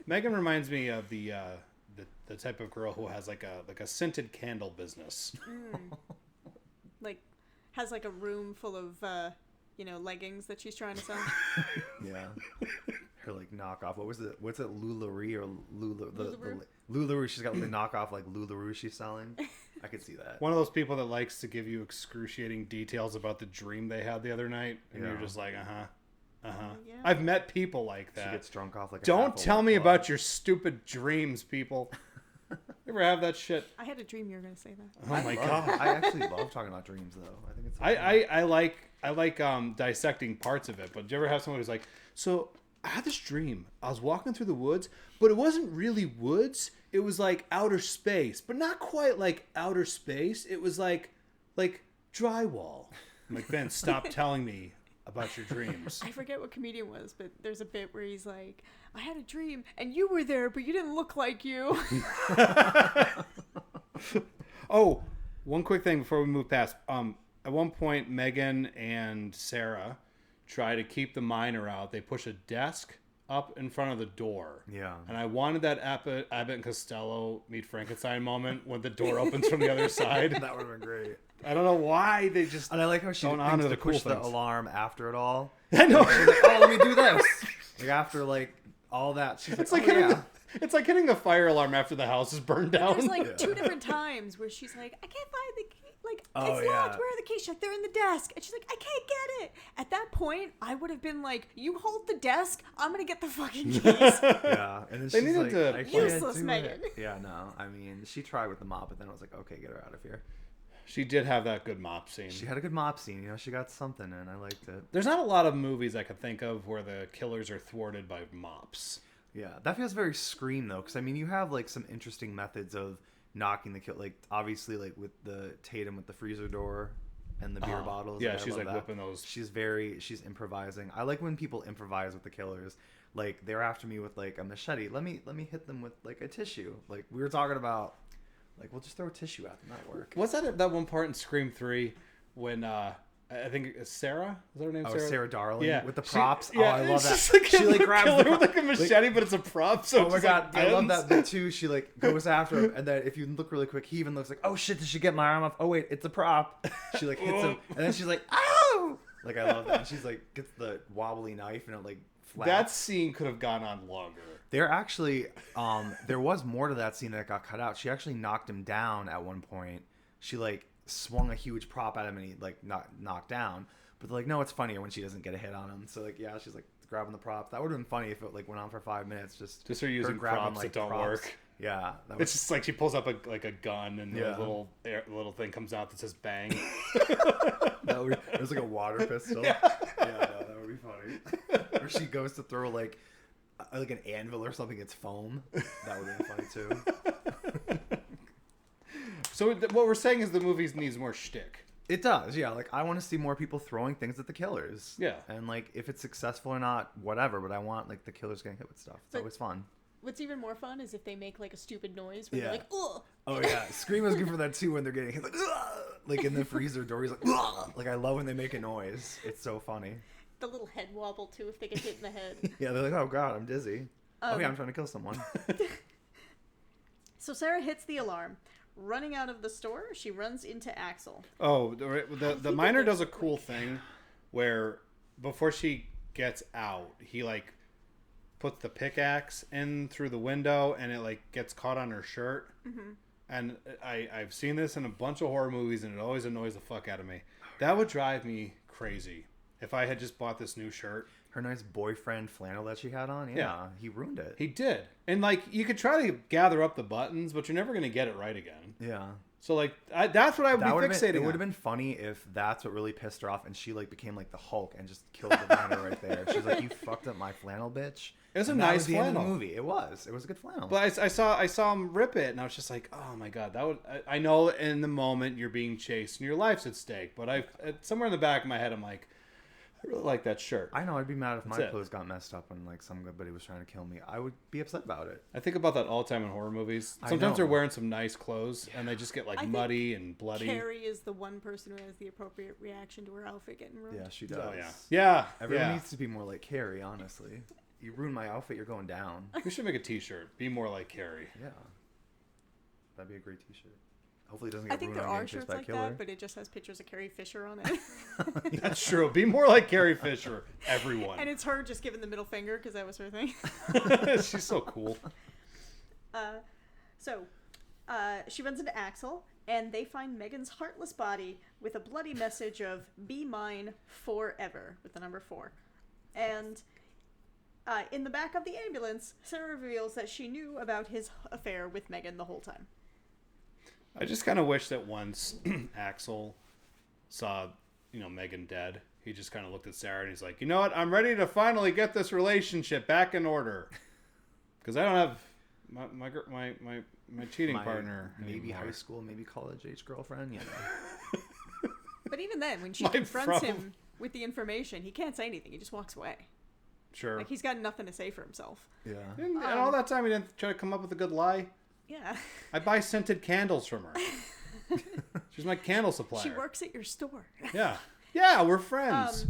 Megan reminds me of the type of girl who has like a scented candle business. Like, has like a room full of, leggings that she's trying to sell. Yeah. Her like knockoff. What's it? LuLaRoe or LuLaRoe? LuLaRoe. She's got the knockoff like LuLaRoe she's selling. I could see that. One of those people that likes to give you excruciating details about the dream they had the other night, and Yeah. you're just like, Yeah. I've met people like that. She gets drunk off like. Don't tell me about your stupid dreams, people. You ever have that shit? I had a dream you were going to say that. Oh my god! I actually love talking about dreams though. I think it's. I like dissecting parts of it. But do you ever have someone who's like, so I had this dream. I was walking through the woods, but it wasn't really woods. It was like outer space, but not quite like outer space. It was like drywall. I'm like, Ben, stop telling me about your dreams. I forget what comedian was, but there's a bit where he's like, I had a dream and you were there, but you didn't look like you. Oh, one quick thing before we move past. At one point, Megan and Sarah try to keep the miner out. They push a desk up in front of the door. Yeah. And I wanted that Abbott and Costello meet Frankenstein moment when the door opens from the other side. That would have been great. I don't know why they just. And I like how she don't honor thinks the to cool push the things. alarm after it all. I know. She's like, oh, let me do this. Like after like all that, she's It's like, like oh, hitting yeah. it's like hitting the fire alarm after the house is burned down. There's like two different times where she's like, I can't find the key. Like, Oh, it's yeah. locked. Where are the keys? She's like, they're in the desk. And she's like, I can't get it. At that point, I would have been like, you hold the desk. I'm going to get the fucking keys. Yeah, and then They she's needed like, to- I can't Useless do Megan. it. Yeah, no, I mean, she tried with the mop, but then I was like, okay, get her out of here. She did have that good mop scene. She had a good mop scene, she got something, and I liked it. There's not a lot of movies I could think of where the killers are thwarted by mops. Yeah, that feels very Scream though, because I mean, you have like some interesting methods of knocking the kill, like obviously like with the Tatum with the freezer door and the beer bottles. Yeah, like, I she's love like that. whipping those. She's improvising. I like when people improvise with the killers. Like they're after me with like a machete. Let me hit them with like a tissue. Like we were talking about, like we'll just throw a tissue at them. That work. What's that one part in Scream 3 when I think it's Sarah? Is that her name? Oh, Sarah Darling. Yeah, With the She- props. yeah, Oh, I love that. she's like She like grabs killer the with like a machete, but it's a prop. So Oh it my just, god, like, I love bends. that bit too. She like goes after him, and then if you look really quick, he even looks like, oh shit, did she get my arm off? Oh wait, it's a prop. She like hits him, and then she's like, ow! Like I love that. And she's like gets the wobbly knife, and it like flaps. That scene could have gone on longer. There actually, there was more to that scene that got cut out. She actually knocked him down at one point. She like swung a huge prop at him, and he like knocked down. But they're like, no, it's funnier when she doesn't get a hit on him. So like, yeah, she's like grabbing the props. That would have been funny if it like went on for 5 minutes. Just her using props that don't work. Yeah, that was, It's just like she pulls up a gun and Yeah. the little thing comes out that says bang. it was like a water pistol. Yeah, no, that would be funny. Or she goes to throw like an anvil or something. It's foam. That would have been funny too. So what we're saying is the movie needs more shtick. It does, yeah. Like I want to see more people throwing things at the killers. Yeah. And like if it's successful or not, whatever. But I want like the killers getting hit with stuff. It's always fun. What's even more fun is if they make like a stupid noise where Yeah. they're like, ugh. Oh yeah, Scream is good for that too when they're getting hit like, "Ugh!" Like in the freezer door. He's like, "Ugh!" Like I love when they make a noise. It's so funny. The little head wobble too if they get hit in the head. Yeah, they're like, oh god, I'm dizzy. Oh yeah, I'm trying to kill someone. So Sarah hits the alarm. Running out of the store, she runs into Axel. Oh, the miner does a cool thing where before she gets out, he like puts the pickaxe in through the window and it like gets caught on her shirt. Mm-hmm. And I've seen this in a bunch of horror movies and it always annoys the fuck out of me. That would drive me crazy if I had just bought this new shirt. Her nice boyfriend flannel that she had on, yeah. He ruined it. He did. And like you could try to gather up the buttons, but you're never going to get it right again. Yeah. So like that's what I would be fixating It would on. have been funny if that's what really pissed her off, and she like became like the Hulk and just killed the miner right there. She's like, "You fucked up my flannel, bitch." It was a And that nice was the end of the flannel. movie. It was a good flannel. But I saw him rip it, and I was just like, oh my god, that would. I know in the moment you're being chased and your life's at stake, but somewhere in the back of my head I'm like, I really like that shirt. I know I'd be mad if my That's it. clothes got messed up and like somebody was trying to kill me. I would be upset about it. I think about that all the time in horror movies. I Sometimes know. they're wearing some nice clothes and they just get like I think muddy and bloody. Carrie is the one person who has the appropriate reaction to her outfit getting ruined. Yeah, she does. Oh yeah. Everyone yeah. needs to be more like Carrie, honestly. You ruin my outfit, you're going down. We should make a T-shirt. Be more like Carrie. Yeah. That'd be a great t-shirt. Hopefully it doesn't I get think ruined there on are Getting Chased shirts by a like Killer. that, but it just has pictures of Carrie Fisher on it. That's true. Be more like Carrie Fisher. Everyone. And it's her just giving the middle finger because that was her thing. She's so cool. So, she runs into Axel, and they find Megan's heartless body with a bloody message of "Be mine forever" with the number 4. And in the back of the ambulance, Sarah reveals that she knew about his affair with Megan the whole time. I just kind of wish that once Axel saw, Megan dead, he just kind of looked at Sarah and he's like, you know what? I'm ready to finally get this relationship back in order. Because I don't have my cheating partner Maybe anymore. high school, maybe college age girlfriend, you know. But even then, when she My confronts problem- him with the information, he can't say anything. He just walks away. Sure. Like, he's got nothing to say for himself. Yeah. And all that time he didn't try to come up with a good lie. Yeah. I buy scented candles from her. She's my candle supplier. She works at your store. Yeah. Yeah, we're friends.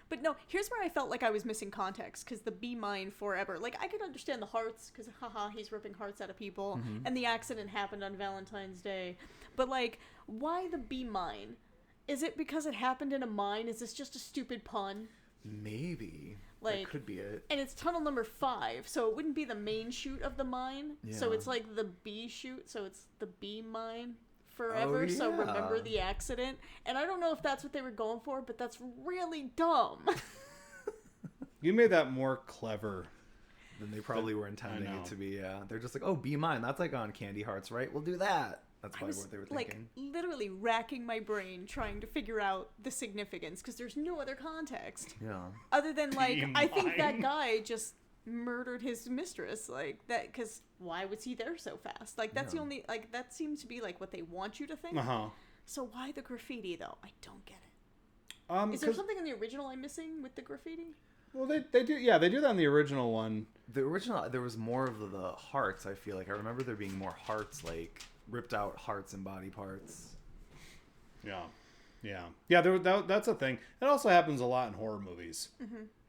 But no, here's where I felt like I was missing context, because the "Be mine forever," like, I could understand the hearts, because haha, he's ripping hearts out of people, and the accident happened on Valentine's Day. But like, why the "Be mine"? Is it because it happened in a mine? Is this just a stupid pun? Maybe. Like, that could be it. And it's tunnel number 5, so it wouldn't be the main chute of the mine. So Yeah. it's like the B chute, so it's the "Be mine forever." So yeah. remember the accident. And I don't know if that's what they were going for, but that's really dumb. You made that more clever. Then they probably were intending know. it to be, yeah. They're just like, oh, be mine. That's like on Candy Hearts, right? We'll do that. That's I probably was what they were like thinking. literally racking my brain trying to figure out the significance, because there's no other context Yeah. other than like, Be I think that mine. guy just murdered his mistress, like that, because why was he there so fast? Like, that's the Yeah. only, like, that seems to be like what they want you to think. So why the graffiti though? I don't get it. Is there 'Cause- something in the original I'm missing with the graffiti? well, they do. Yeah, they do that in the original one. The original, there was more of the hearts, I feel like. I remember there being more hearts, like ripped out hearts and body parts. Yeah. That's a thing. It also happens a lot in horror movies.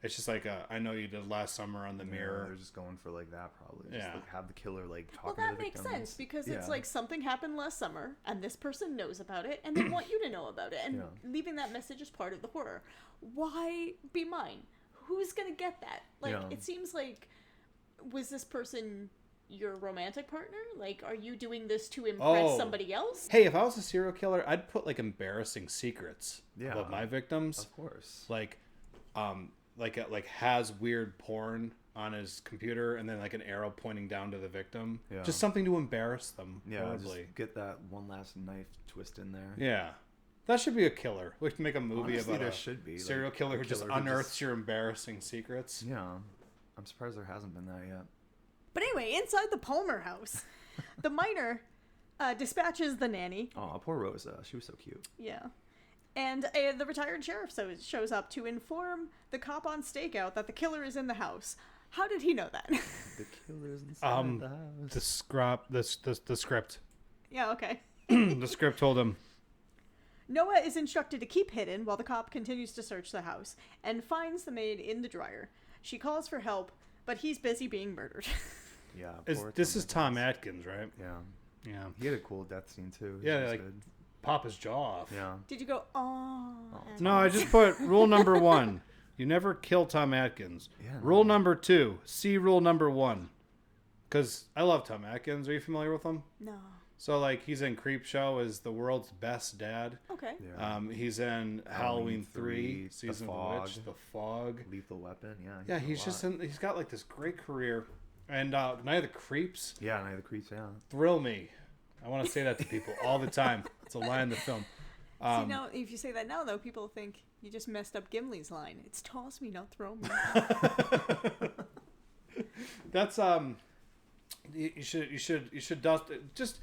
It's just like I know you did last summer on the mirror. They're just going for like that, probably. Yeah. Just like have the killer like talking Well, to that the makes victims. sense, because it's Yeah. like something happened last summer and this person knows about it and they want you to know about it, and Yeah. leaving that message as part of the horror. Why "Be mine"? Who's gonna get that? Like, Yeah. it seems like, was this person your romantic partner? Like, are you doing this to impress Oh. somebody else? Hey, if I was a serial killer, I'd put like embarrassing secrets Yeah. about my victims. Of course. Like has weird porn on his computer and then like an arrow pointing down to the victim. Yeah. Just something to embarrass them Yeah, horribly. just get that one last knife twist in there. Yeah. That should be a killer. We can make a movie Honestly, about there a should be, like, serial killer a who just killer who unearths just- your embarrassing secrets. Yeah. I'm surprised there hasn't been that yet. But anyway, inside the Palmer house, the miner dispatches the nanny. Oh, poor Rosa. She was so cute. Yeah. And the retired sheriff shows up to inform the cop on stakeout that the killer is in the house. How did he know that? The killer's inside the house. The script. Yeah, okay. The script told him. Noah is instructed to keep hidden while the cop continues to search the house and finds the maid in the dryer. She calls for help, but he's busy being murdered. Yeah. This is Tom Atkins, right? Yeah. Yeah. He had a cool death scene too. He Yeah, was like good. pop his jaw off. Yeah. Did you go, oh? No, I just put rule number 1. You never kill Tom Atkins. Yeah, Rule no. number 2. See rule number 1. Because I love Tom Atkins. Are you familiar with him? No. So, like, he's in Creepshow as the world's best dad. Okay. Yeah. He's in Halloween 3, The Season of the Fog. Witch, The Fog. Lethal Weapon. Yeah. Yeah, done a he's just lot. he's got, like, this great career. And Night of the Creeps Yeah, Night of the Creeps. Yeah. thrill me. I want to say that to people all the time. It's a line in the film. See, now, if you say that now, though, people think you just messed up Gimli's line. It's toss me, not throw me. That's you should just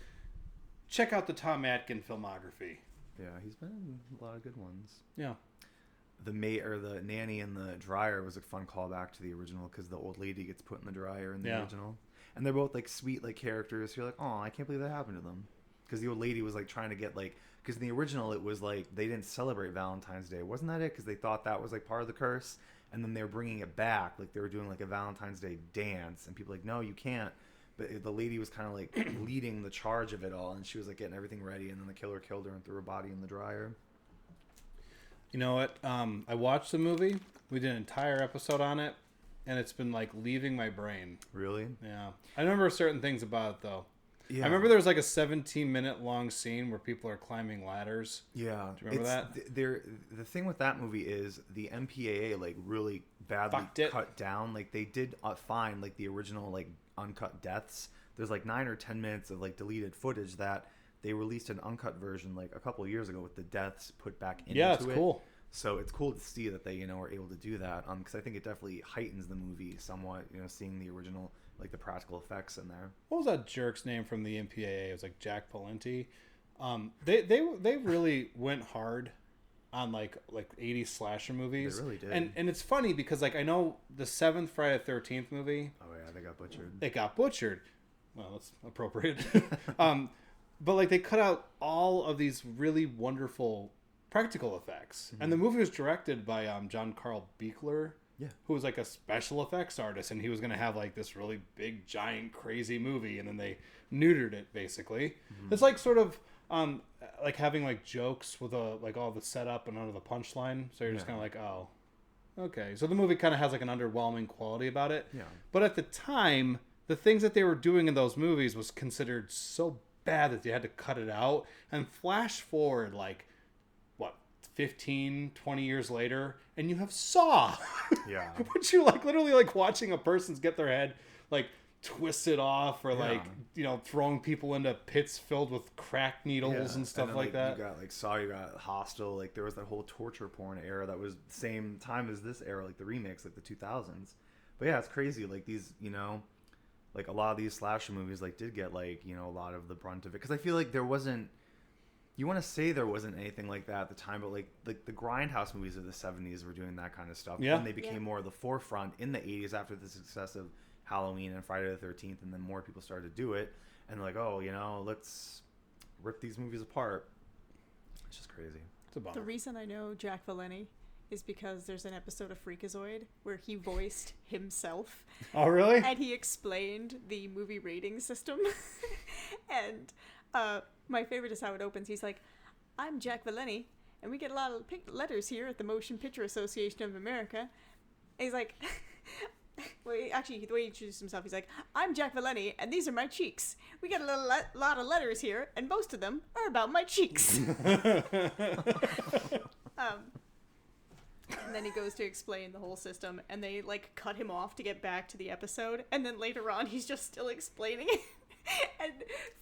check out the Tom Atkin filmography. Yeah, he's been in a lot of good ones. Yeah. The nanny in the dryer was a fun callback to the original because the old lady gets put in the dryer in the original, and they're both like sweet like characters. You're like, oh, I can't believe that happened to them, because the old lady was like trying to get like, because in the original it was like they didn't celebrate Valentine's Day, wasn't that it? Because they thought that was like part of the curse, and then they were bringing it back, like they were doing like a Valentine's Day dance, and people were like, no, you can't. But the lady was kind of like leading the charge of it all, and she was like getting everything ready, and then the killer killed her and threw her body in the dryer. You know what? I watched the movie. We did an entire episode on it, and it's been like leaving my brain. Really? Yeah. I remember certain things about it though. Yeah. I remember there was like a 17-minute long scene where people are climbing ladders. Yeah. Do you remember that? The thing with that movie is the MPAA like really badly cut down. Like they did find like the original like uncut deaths. There's like 9 or 10 minutes of like deleted footage that they released an uncut version like a couple of years ago with the deaths put back into it. Yeah, it's cool. So it's cool to see that they, were able to do that. Because I think it definitely heightens the movie somewhat, seeing the original, like the practical effects in there. What was that jerk's name from the MPAA? It was like Jack Palance. They really went hard on like 80s slasher movies. They really did. And it's funny because like I know the 7th Friday the 13th movie. Oh yeah, they got butchered. It got butchered. Well, that's appropriate. But like they cut out all of these really wonderful practical effects, and the movie was directed by John Carl Buechler, who was like a special effects artist, and he was going to have like this really big, giant, crazy movie, and then they neutered it basically. It's like sort of like having like jokes with like all the setup and under the punchline, so you're just kind of like, oh, okay. So the movie kind of has like an underwhelming quality about it. Yeah. But at the time, the things that they were doing in those movies was considered so bad that they had to cut it out. And flash forward like 15, 20 years later, and you have Saw. Yeah. Which you like literally like watching a person's get their head like twisted off, or like throwing people into pits filled with crack needles and stuff like that. You got like Saw, you got Hostel, like there was that whole torture porn era that was the same time as this era, like the remakes, like the 2000s. But yeah, it's crazy. Like these, like a lot of these slasher movies like did get like, a lot of the brunt of it. Because I feel like there wasn't, you want to say there wasn't anything like that at the time, but like the Grindhouse movies of the 70s were doing that kind of stuff. Yeah. And they became more of the forefront in the 80s after the success of Halloween and Friday the 13th, and then more people started to do it. And like, oh, let's rip these movies apart. It's just crazy. It's a bummer. The reason I know Jack Valenti is because there's an episode of Freakazoid where he voiced himself. Oh, really? And he explained the movie rating system. And my favorite is how it opens. He's like, I'm Jack Valenti, and we get a lot of letters here at the Motion Picture Association of America. And he's like, well, actually, the way he introduced himself, he's like, I'm Jack Valenti, and these are my cheeks. We get a lot of letters here, and most of them are about my cheeks. And then he goes to explain the whole system, and they like cut him off to get back to the episode, and then later on he's just still explaining it. And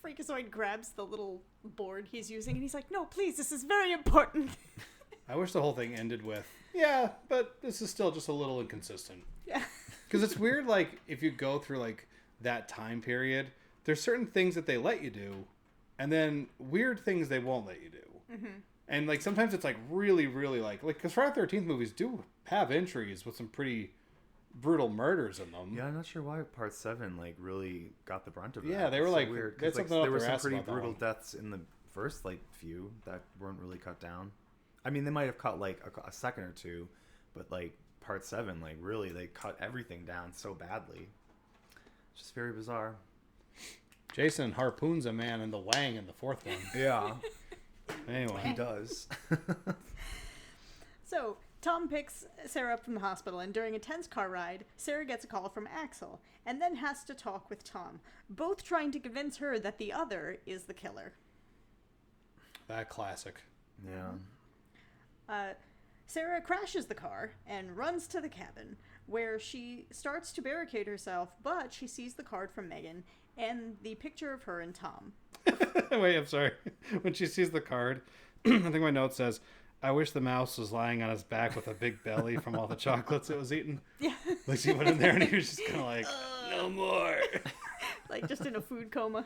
Freakazoid grabs the little board he's using, and he's like, no, please, this is very important. I wish the whole thing ended with, yeah, but this is still just a little inconsistent. Yeah. Because it's weird, like, if you go through, like, that time period, there's certain things that they let you do, and then weird things they won't let you do. Mm-hmm. And, like, sometimes it's, like, really, really, like, because Friday the 13th movies do have entries with some pretty brutal murders in them. Yeah, I'm not sure why Part 7, like, really got the brunt of that. Yeah, they were, it's like, so weird. they had 'Cause, like, something up there were their some ass pretty about that brutal one. deaths in the first, like, few that weren't really cut down. I mean, they might have cut, like, a second or two, but, like, Part 7, like, really, they cut everything down so badly. It's just very bizarre. Jason harpoons a man in the wang in the fourth one. Yeah. Anyway. He does. So, Tom picks Sarah up from the hospital, and during a tense car ride, Sarah gets a call from Axel, and then has to talk with Tom, both trying to convince her that the other is the killer. That classic. Yeah. Sarah crashes the car and runs to the cabin, where she starts to barricade herself, but she sees the card from Megan and the picture of her and Tom. Wait, I'm sorry. When she sees the card, I think my note says, I wish the mouse was lying on his back with a big belly from all the chocolates it was eating. Yeah. Like she went in there and he was just kind of like, no more. Like just in a food coma.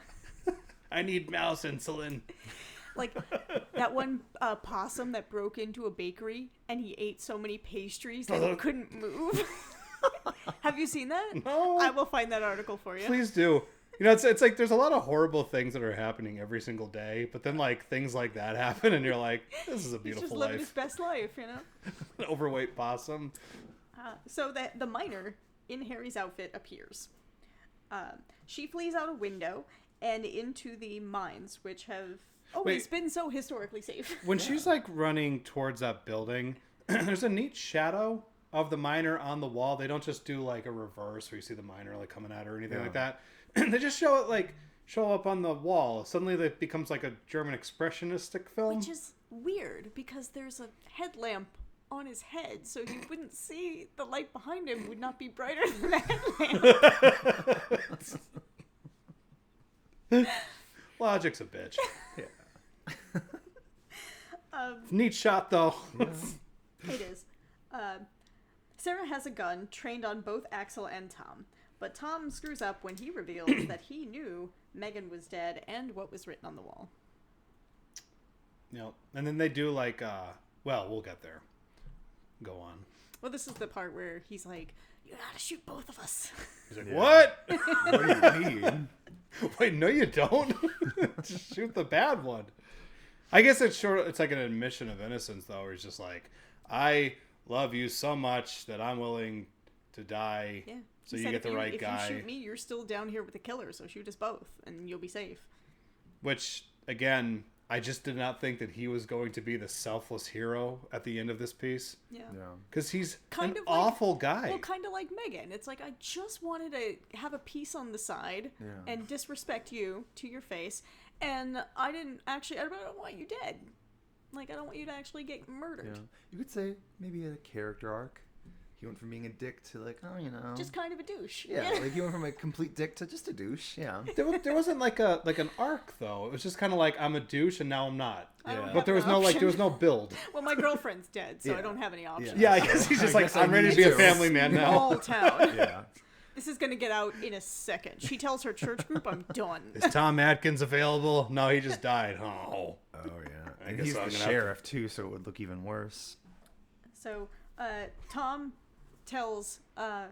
I need mouse insulin. Like that one possum that broke into a bakery and he ate so many pastries that he couldn't move. Have you seen that? No. I will find that article for you. Please do. You know, it's like there's a lot of horrible things that are happening every single day, but then like things like that happen and you're like, this is a He's beautiful just living his life. best life, you know? An overweight possum. So that the miner in Harry's outfit appears. She flees out a window and into the mines, which have always been so historically safe. When she's like running towards that building, there's a neat shadow of the miner on the wall. They don't just do like a reverse where you see the miner like coming at her or anything like that. They just show up on the wall. Suddenly it becomes like a German expressionistic film. Which is weird because there's a headlamp on his head, so you wouldn't see the light behind him would not be brighter than the headlamp. Logic's a bitch. Yeah. Neat shot though. Yeah. It is. Sarah has a gun trained on both Axel and Tom, but Tom screws up when he reveals that he knew Megan was dead and what was written on the wall. Yep. And then they do like, well, we'll get there. Go on. Well, this is the part where he's like, you gotta shoot both of us. He's like, Yeah. what? What do you mean? Wait, no, you don't. Just shoot the bad one. I guess it's like an admission of innocence, though, where he's just like, I love you so much that I'm willing to die. Yeah. So He you said, get the right guy. If you shoot me, you're still down here with the killer, so shoot us both, and you'll be safe. Which, again, I just did not think that he was going to be the selfless hero at the end of this piece. Yeah. Yeah. Because he's Kind an of like- awful guy. Well, kind of like Megan. It's like, I just wanted to have a piece on the side Yeah. and disrespect you to your face, and I don't want you dead. Like, I don't want you to actually get murdered. Yeah. You could say maybe a character arc. He went from being a dick to like, oh, you know. Just kind of a douche. Yeah, like he went from a complete dick to just a douche. Yeah. There wasn't like an arc though. It was just kind of like I'm a douche and now I'm not. I don't Yeah. have But there was an no option. build. Well, my girlfriend's dead, so I Yeah. don't have any options. Yeah, I guess he's just like, guess I I'm ready to need be a to. family man now. Small town. Yeah. This is gonna get out in a second. She tells her church group, I'm done. Is Tom Atkins available? No, he just died. Oh. Oh yeah. I And guess he's I'm the gonna have sheriff too, so it would look even worse. So, Tom tells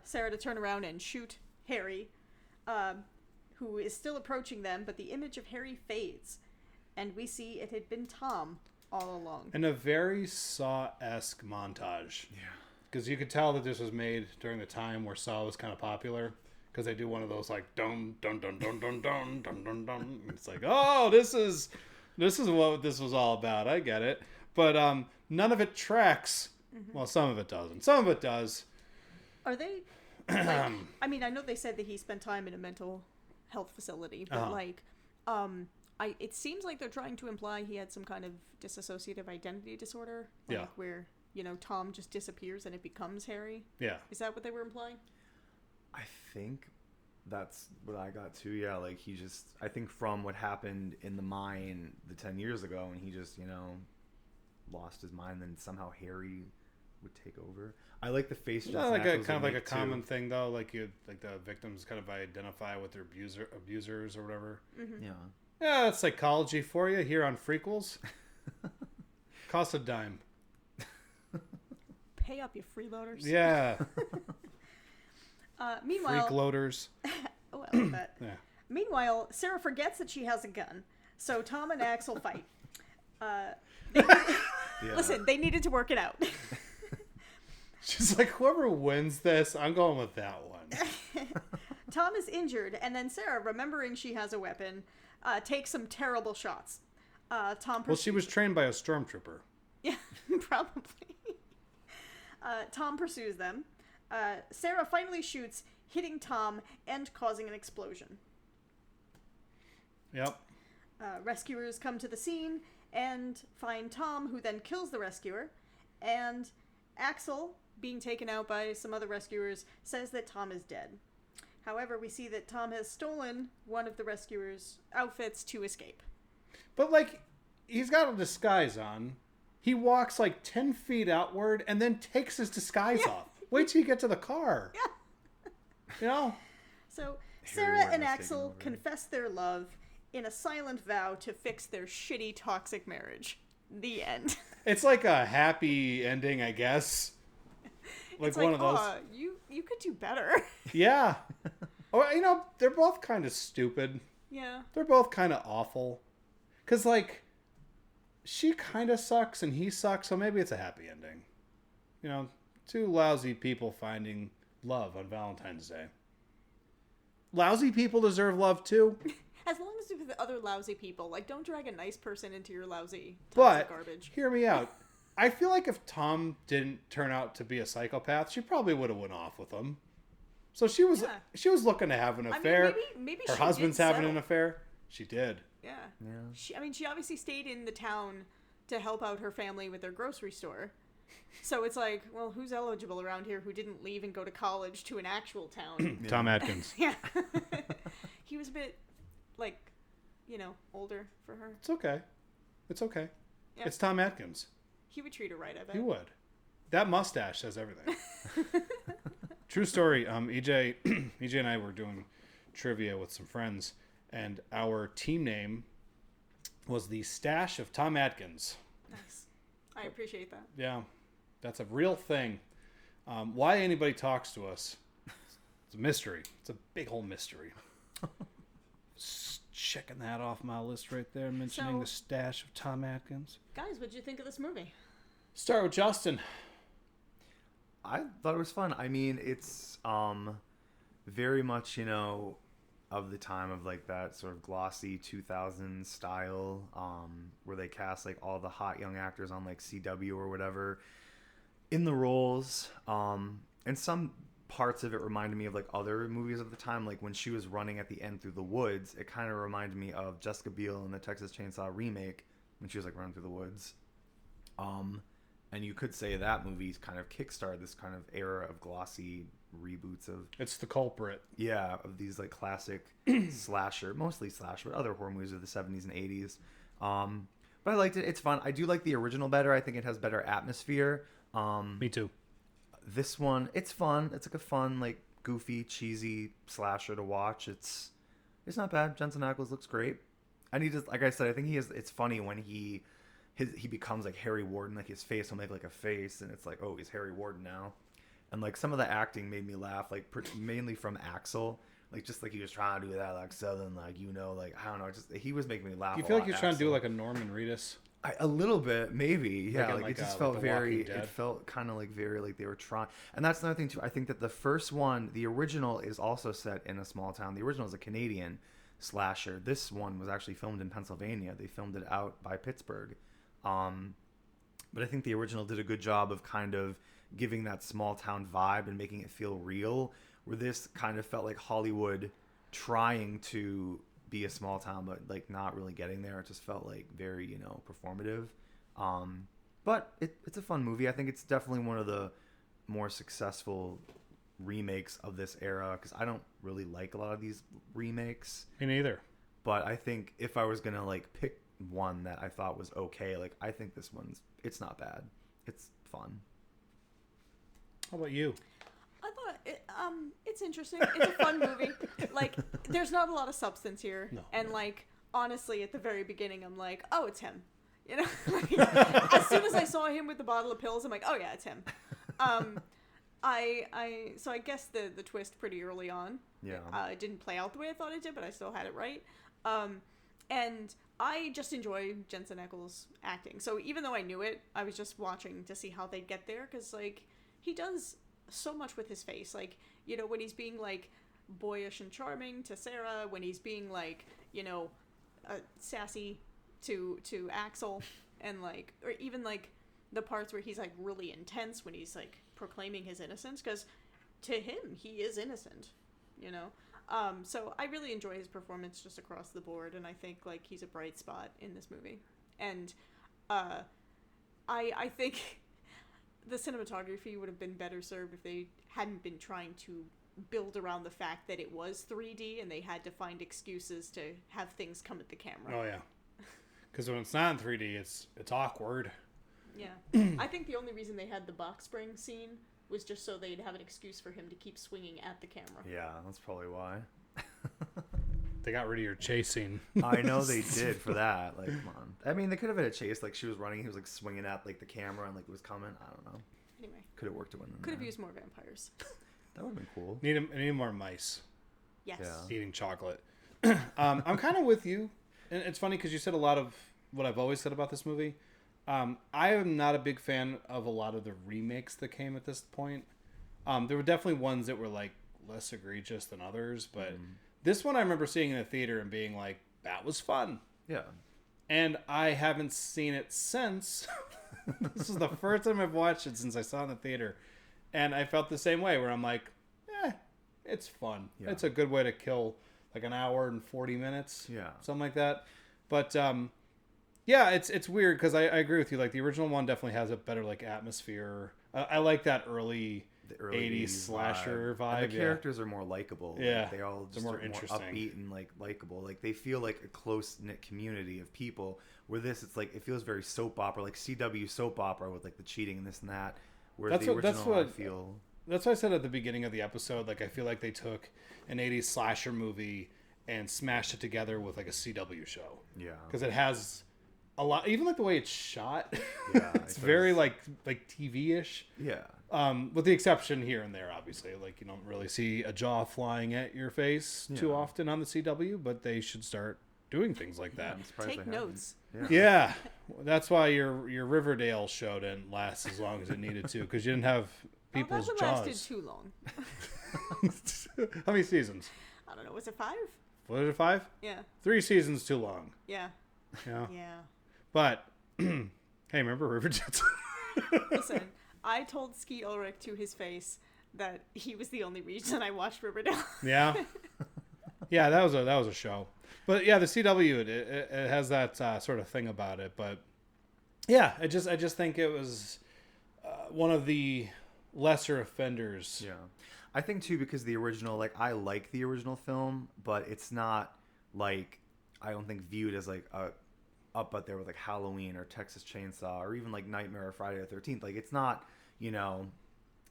Sarah to turn around and shoot Harry, who is still approaching them, but the image of Harry fades, and we see it had been Tom all along. And a very Saw-esque montage. Yeah. Because you could tell that this was made during the time where Saw was kind of popular. Because they do one of those like dun dun dun dun dun dun dun dun dun. It's like, oh, this is what this was all about. I get it, but none of it tracks. Mm-hmm. Well, some of it doesn't. Some of it does. Are they? Like, I mean, I know they said that he spent time in a mental health facility, but it seems like they're trying to imply he had some kind of dissociative identity disorder. Like, Yeah. where Tom just disappears and it becomes Harry. Yeah. Is that what they were implying? I think that's what I got too. Yeah, like I think from what happened in the mine 10 years ago, and he just, lost his mind, then somehow Harry would take over. I like the face. Is that like a kind of like a common thing though? Like the victims kind of identify with their abusers or whatever. Mm-hmm. Yeah. Yeah, that's psychology for you here on Frequels. Cost a dime. Pay up, you freeloaders. Yeah. Meanwhile, Freak loaders. oh, I love that. Yeah. Meanwhile, Sarah forgets that she has a gun, so Tom and Axel fight. Yeah. Listen, they needed to work it out. She's like, whoever wins this, I'm going with that one. Tom is injured, and then Sarah, remembering she has a weapon, takes some terrible shots. Well, she was trained by a stormtrooper. Yeah, probably. Tom pursues them. Sarah finally shoots, hitting Tom and causing an explosion. Yep. Rescuers come to the scene and find Tom, who then kills the rescuer. And Axel being taken out by some other rescuers, says that Tom is dead. However, we see that Tom has stolen one of the rescuers' outfits to escape. But, like, he's got a disguise on. He walks, like, 10 feet outward and then takes his disguise off. Wait till you get to the car. Yeah. You know? So, Sarah and Axel confess their love in a silent vow to fix their shitty, toxic marriage. The end. It's like a happy ending, I guess. Like it's one like, of those. You could do better. Yeah. Or, you know, they're both kind of stupid. Yeah. They're both kind of awful. Because, like, she kind of sucks and he sucks, so maybe it's a happy ending. You know, two lousy people finding love on Valentine's Day. Lousy people deserve love, too. As long as you're with other lousy people. Like, don't drag a nice person into your lousy, But, toxic garbage. hear me out. I feel like if Tom didn't turn out to be a psychopath, she probably would have went off with him. So she was looking to have an affair. Maybe her husband's having an affair. She did. Yeah. She obviously stayed in the town to help out her family with their grocery store. So it's like, well, who's eligible around here who didn't leave and go to college to an actual town? Tom Atkins. Yeah. He was a bit, like, you know, older for her. It's okay. It's okay. Yeah. It's Tom Atkins. He would treat her right, I bet. He would. That mustache says everything. True story. EJ and I were doing trivia with some friends, and our team name was the Stash of Tom Atkins. Nice. I appreciate that. Yeah, that's a real thing. Why anybody talks to us, it's a mystery. It's a big old mystery. Checking that off my list right there, mentioning the Stash of Tom Atkins. Guys, what'd you think of this movie? Start with Justin. I thought it was fun. I mean, it's very much, you know, of the time of like that sort of glossy 2000s style where they cast like all the hot young actors on like CW or whatever in the roles. And some parts of it reminded me of like other movies of the time, like when she was running at the end through the woods. It kind of reminded me of Jessica Biel in the Texas Chainsaw remake when she was like running through the woods. And you could say that movie's kind of kickstarted this kind of era of glossy reboots of... It's the culprit. Yeah, of these like classic slasher, mostly slasher, but other horror movies of the 70s and 80s. But I liked it. It's fun. I do like the original better. I think it has better atmosphere. Me too. This one, it's fun. It's like a fun, like goofy, cheesy slasher to watch. It's not bad. Jensen Ackles looks great. And he just, like I said, I think it's funny when he becomes like Harry Warden, like his face will make like a face, and it's like, oh, he's Harry Warden now. And like some of the acting made me laugh, like mainly from Axel, like just like he was trying to do that like southern, like, you know, like I don't know, just he was making me laugh. You feel like you're trying to do like a Norman Reedus? A little bit, maybe, yeah. Like it just felt very. It felt kind of like very like they were trying, and that's another thing too. I think that the first one, the original, is also set in a small town. The original is a Canadian slasher. This one was actually filmed in Pennsylvania. They filmed it out by Pittsburgh. But I think the original did a good job of kind of giving that small town vibe and making it feel real, where this kind of felt like Hollywood trying to be a small town but like not really getting there. It just felt like very, you know, performative. But it's a fun movie. I think it's definitely one of the more successful remakes of this era, because I don't really like a lot of these remakes. Me neither. But I think if I was gonna like pick one that I thought was okay, like I think this it's not bad. It's fun. How about you? I thought it's interesting. It's a fun movie. Like, there's not a lot of substance here. No. And like, honestly, at the very beginning, I'm like, oh, it's him. You know, like, as soon as I saw him with the bottle of pills, I'm like, oh yeah, it's him. So I guess the twist pretty early on. Yeah. It didn't play out the way I thought it did, but I still had it right. And I just enjoy Jensen Ackles' acting. So even though I knew it, I was just watching to see how they'd get there, because like he does so much with his face. Like, you know, when he's being like boyish and charming to Sarah, when he's being like, you know, sassy to Axel, and like, or even like the parts where he's like really intense when he's like proclaiming his innocence, because to him he is innocent, you know. So I really enjoy his performance just across the board, and I think like he's a bright spot in this movie. And I think the cinematography would have been better served if they hadn't been trying to build around the fact that it was 3D and they had to find excuses to have things come at the camera. Oh yeah, because when it's not in 3D, it's awkward. Yeah. I think the only reason they had the box spring scene was just so they'd have an excuse for him to keep swinging at the camera. Yeah, that's probably why. They got rid of your chase scene. I know they did for that. Like, come on. I mean, they could have had a chase. Like, she was running, he was like swinging at like the camera, and like it was coming. I don't know. Anyway, could have worked to win. Could have used more vampires. That would have been cool. Need more mice. Yes. Yeah. Eating chocolate. I'm kind of with you, and it's funny because you said a lot of what I've always said about this movie. I am not a big fan of a lot of the remakes that came at this point. There were definitely ones that were like less egregious than others, but this one I remember seeing in the theater and being like, that was fun. Yeah. And I haven't seen it since. This is the first time I've watched it since I saw it in the theater. And I felt the same way where I'm like, it's fun. Yeah. It's a good way to kill like an hour and 40 minutes. Yeah. Something like that. But yeah, it's weird because I agree with you. Like the original one definitely has a better like atmosphere. I like that early 80s slasher vibe. And the characters are more likable. Yeah. Like, they all just more are more interesting. upbeat and like likable. Like they feel like a close-knit community of people. Where this, it's like, it feels very soap opera, like CW soap opera with like the cheating and this and that. Whereas the original, I feel... That's what I said at the beginning of the episode. Like, I feel like they took an 80s slasher movie and smashed it together with like a CW show. Yeah. Because it has a lot, even like the way it's shot. Yeah. It's very like TV-ish. Yeah. With the exception here and there, obviously. Like, you don't really see a jaw flying at your face too often on the CW, but they should start doing things like that. Take notes. Yeah. That's why your Riverdale show didn't last as long as it needed to, because you didn't have people's that jaws. lasted too long. How many seasons? I don't know. Was it 5? Was it 5? Yeah. 3 seasons too long. Yeah. Yeah. Yeah. But hey, remember Riverdale? Listen, I told Skeet Ulrich to his face that he was the only reason I watched Riverdale. Yeah. Yeah, that was a show. But yeah, the CW it has that sort of thing about it. But yeah, I just think it was one of the lesser offenders. Yeah, I think too, because the original, like, I like the original film, but it's not like, I don't think viewed as like up there with like Halloween or Texas Chainsaw or even like Nightmare or Friday the 13th. Like, it's not, you know,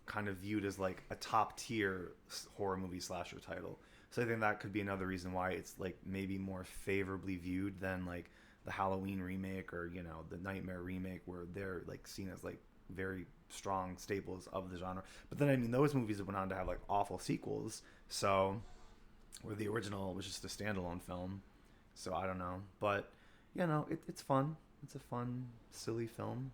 kind of viewed as like a top tier horror movie slasher title. So I think that could be another reason why it's like maybe more favorably viewed than like the Halloween remake or, you know, the Nightmare remake, where they're like seen as like very strong staples of the genre. But then, I mean, those movies went on to have like awful sequels. So, where the original was just a standalone film. So I don't know, but you know, it's fun. It's a fun, silly film.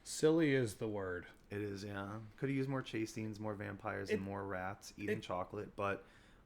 Silly is the word. It is, yeah. Could have used more chase scenes, more vampires, and more rats eating chocolate, but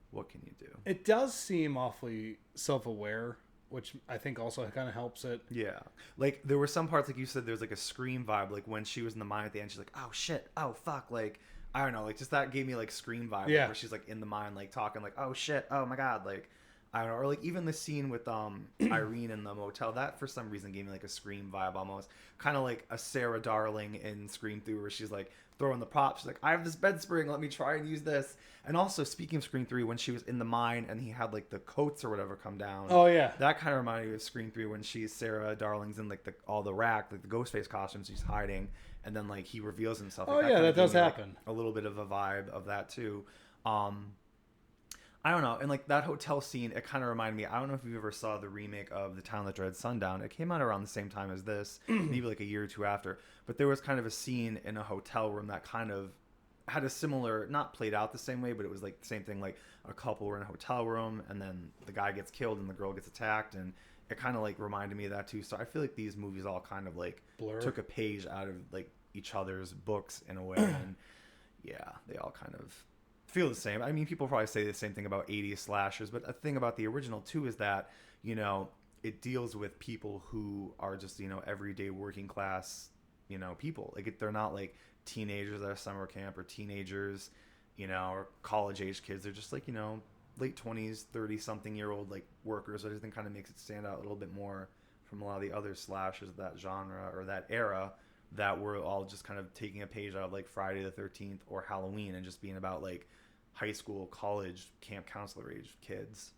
what can you do? It does seem awfully self-aware, which I think also kind of helps it. Yeah. Like, there were some parts, like you said, there's like a Scream vibe. Like, when she was in the mine at the end, she's like, oh, shit. Oh, fuck. Like, I don't know. Like, just that gave me, like, Scream vibe. Yeah. Like, where she's, like, in the mine, like, talking, like, oh, shit. Oh, my God. Like, I don't know. Or, like, even the scene with Irene in the motel, that, for some reason, gave me, like, a Scream vibe almost. Kind of like a Sarah Darling in Scream 3, where she's, like, throwing the props. She's like, I have this bed spring. Let me try and use this. And also, speaking of Scream 3, when she was in the mine and he had, like, the coats or whatever come down. Oh, yeah. That kind of reminded me of Scream 3 when Sarah Darling's in, like, all the rack, like, the Ghostface costumes she's hiding. And then, like, he reveals himself. Like, that does happen. Like, a little bit of a vibe of that, too. I don't know. And, like, that hotel scene, it kind of reminded me. I don't know if you ever saw the remake of The Town That Dreads Sundown. It came out around the same time as this, maybe like a year or two after. But there was kind of a scene in a hotel room that kind of had a similar, not played out the same way, but it was like the same thing. Like, a couple were in a hotel room, and then the guy gets killed and the girl gets attacked. And it kind of, like, reminded me of that, too. So I feel like these movies all kind of, like, took a page out of, like, each other's books in a way. And, yeah, they all kind of feel the same. I mean, people probably say the same thing about 80s slashers, but the thing about the original too is that, you know, it deals with people who are just, you know, everyday working class, you know, people. Like, they're not like teenagers at a summer camp or teenagers, you know, or college age kids. They're just like, you know, late 20s, 30 something year old like workers. So I just think kind of makes it stand out a little bit more from a lot of the other slashers of that genre or that era, that were all just kind of taking a page out of like Friday the 13th or Halloween and just being about like high school, college, camp counselor age kids.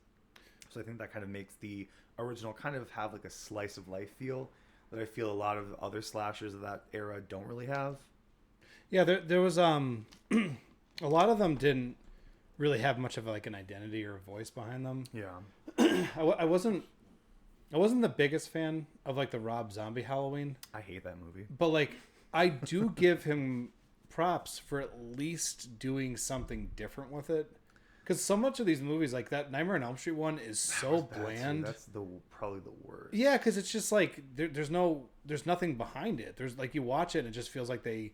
So I think that kind of makes the original kind of have like a slice of life feel that I feel a lot of other slashers of that era don't really have. Yeah, there was a lot of them didn't really have much of like an identity or a voice behind them. Yeah. I wasn't the biggest fan of like the Rob Zombie Halloween, I hate that movie. but like I do give him props for at least doing something different with it. Because so much of these movies, like that Nightmare on Elm Street one, is so bland. That's probably the worst. Yeah, because it's just like there's nothing behind it. There's like you watch it and it just feels like they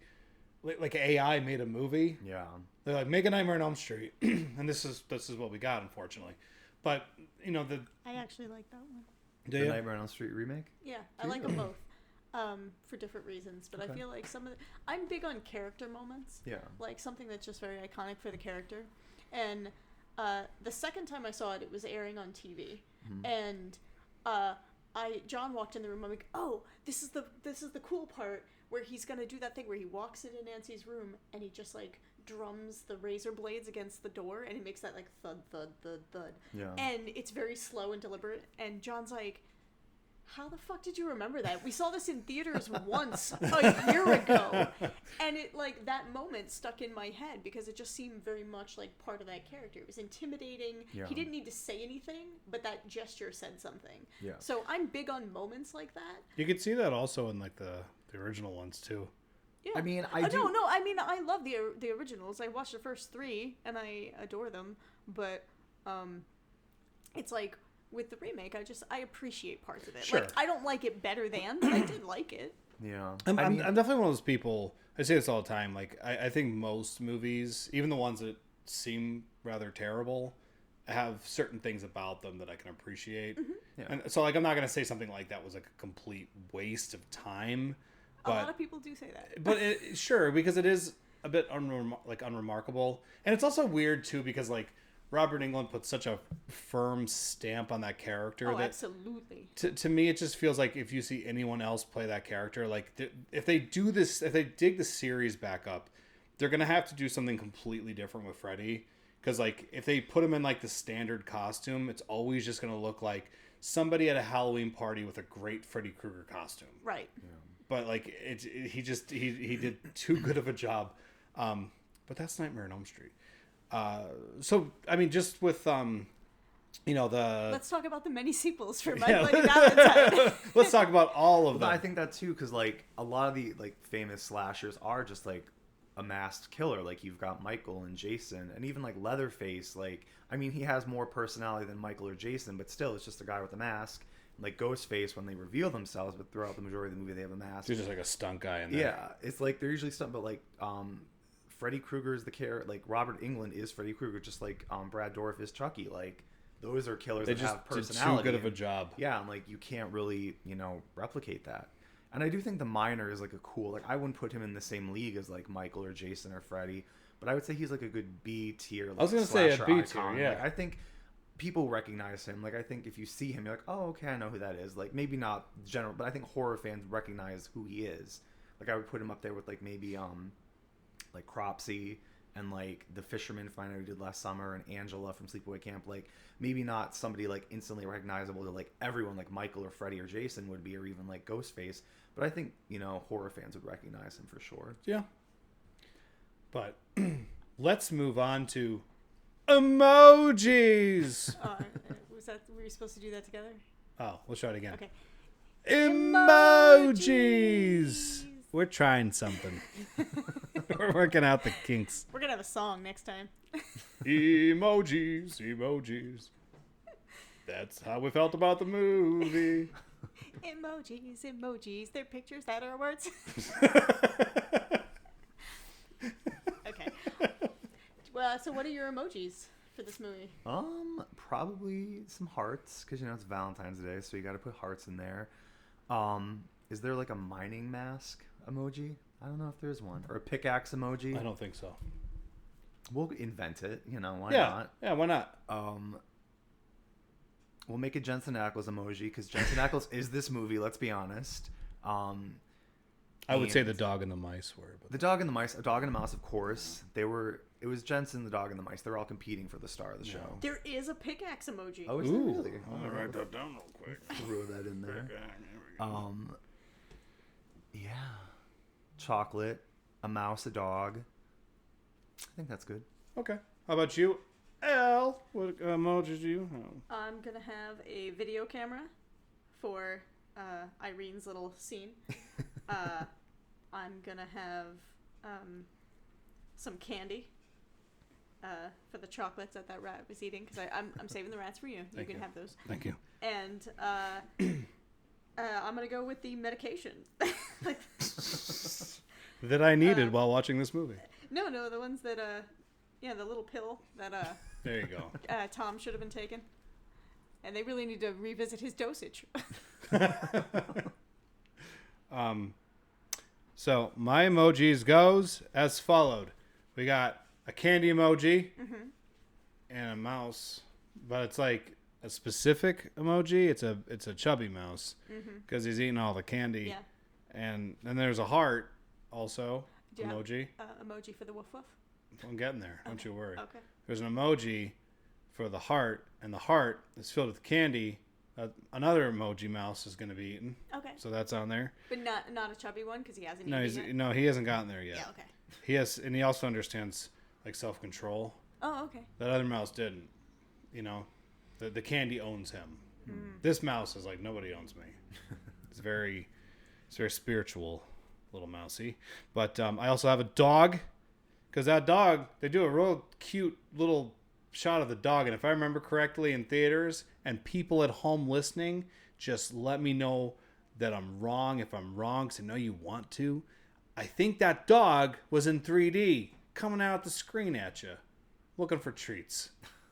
like AI made a movie. Yeah. They're like, make a Nightmare on Elm Street, and this is what we got, unfortunately. But I actually like that one. Do The you? Nightmare on Elm Street remake? Yeah, I like them both. For different reasons, but Okay. I feel like I'm big on character moments. Yeah. Like something that's just very iconic for the character. And the second time I saw it, it was airing on TV, and John walked in the room. I'm like, oh, this is the cool part where he's gonna do that thing where he walks into Nancy's room and he just like drums the razor blades against the door and he makes that like thud thud thud thud. Yeah. And it's very slow and deliberate. And John's like, how the fuck did you remember that? We saw this in theaters once a year ago. And it, like, that moment stuck in my head because it just seemed very much like part of that character. It was intimidating. Yeah. He didn't need to say anything, but that gesture said something. Yeah. So I'm big on moments like that. You could see that also in like the original ones too. Yeah. I mean, No, I mean, I love the originals. I watched the first 3, and I adore them. But it's like, with the remake, I appreciate parts of it. Sure. Like, I don't like it better than, but I did like it. Yeah. I'm definitely one of those people. I say this all the time. Like I think most movies, even the ones that seem rather terrible, have certain things about them that I can appreciate. Yeah. And so like I'm not gonna say something like that was like a complete waste of time. But, A lot of people do say that. But sure, because it is a bit unremarkable, and it's also weird too because like Robert Englund put such a firm stamp on that character Oh, that absolutely. to me it just feels like if you see anyone else play that character, like if they do this, if they dig the series back up, they're gonna have to do something completely different with Freddy. Because like if they put him in like the standard costume, it's always just gonna look like somebody at a Halloween party with a great Freddy Krueger costume. Right. But like he did too good of a job. But that's Nightmare on Elm Street. So I mean, just with Let's talk about the many sequels for My Yeah. Bloody Valentine. Let's talk about all of Well, them. I think that too, because like a lot of the like famous slashers are just like a masked killer. Like you've got Michael and Jason, and even like Leatherface. Like I mean, he has more personality than Michael or Jason, but still, it's just a guy with a mask. Like Ghostface when they reveal themselves, but throughout the majority of the movie they have a mask. He's just like a stunt guy in there. Yeah, it's like they're usually stunt, but like Freddy Krueger is the character. Like Robert Englund is Freddy Krueger, just like Brad Dourif is Chucky. Like those are killers They that just have did personality. too good of a and- job. Yeah, and like you can't really replicate that. And I do think the Miner is like a cool. Like I wouldn't put him in the same league as like Michael or Jason or Freddy, but I would say he's like a good B tier. Like, I was gonna say a slasher B tier, icon. yeah. Like, I think people recognize him. Like I think if you see him, you're like, oh, okay, I know who that is. Like maybe not general, but I think horror fans recognize who he is. Like I would put him up there with like maybe like Cropsy and like the Fisherman Finder we did last summer and Angela from Sleepaway Camp. Like maybe not somebody like instantly recognizable to like everyone like Michael or Freddy or Jason would be, or even like Ghostface. But I think horror fans would recognize him for sure. Yeah. But let's move on to emojis. Were you supposed to do that together? Oh, let's try it again. Okay. Emojis. We're trying something. We're working out the kinks. We're gonna have a song next time. Emojis. That's how we felt about the movie. Emojis, they're pictures that are words. Okay. Well, so what are your emojis for this movie? Probably some hearts because it's Valentine's Day, so you got to put hearts in there. Is there like a mining mask emoji? I don't know if there's one, or a pickaxe emoji. I don't think so. We'll invent it. Why not? Yeah, why not? We'll make a Jensen Ackles emoji because Jensen Ackles is this movie. Let's be honest. I would say the dog and the mice were. But The dog and the mice, a dog and a mouse, of course. It was Jensen, the dog and the mice. They're all competing for the star of the show. There is a pickaxe emoji. Oh, is there Ooh. really? I'm gonna write that down real quick. Throw that in there. There we go. Yeah. Chocolate, a mouse, a dog. I think that's good. Okay. How about you, Elle? What emojis do you have? I'm gonna have a video camera for Irene's little scene. I'm gonna have some candy for the chocolates that rat was eating, because I'm saving the rats for you. You can have those. Thank you. And I'm gonna go with the medication. That I needed while watching this movie. No, the ones that the little pill that There you go. Tom should have been taking. And they really need to revisit his dosage. So my emojis goes as followed. We got a candy emoji and a mouse, but it's like a specific emoji. It's a chubby mouse because he's eating all the candy. Yeah. And then there's a heart also emoji. Emoji for the woof woof. I'm getting there. Don't you worry. Okay. There's an emoji for the heart, and the heart is filled with candy. Another emoji mouse is going to be eaten. Okay. So that's on there. But not a chubby one, because he hasn't No, eaten yet. he hasn't gotten there yet. Yeah, okay. He has, and he also understands like self-control. Oh, okay. That other mouse didn't. You know, the candy owns him. This mouse is like, nobody owns me. It's very spiritual, little mousey. But I also have a dog, because that dog, they do a real cute little shot of the dog, and if I remember correctly in theaters, and people at home listening, just let me know that I'm wrong if I'm wrong, because I know you want to. I think that dog was in 3D coming out the screen at you looking for treats,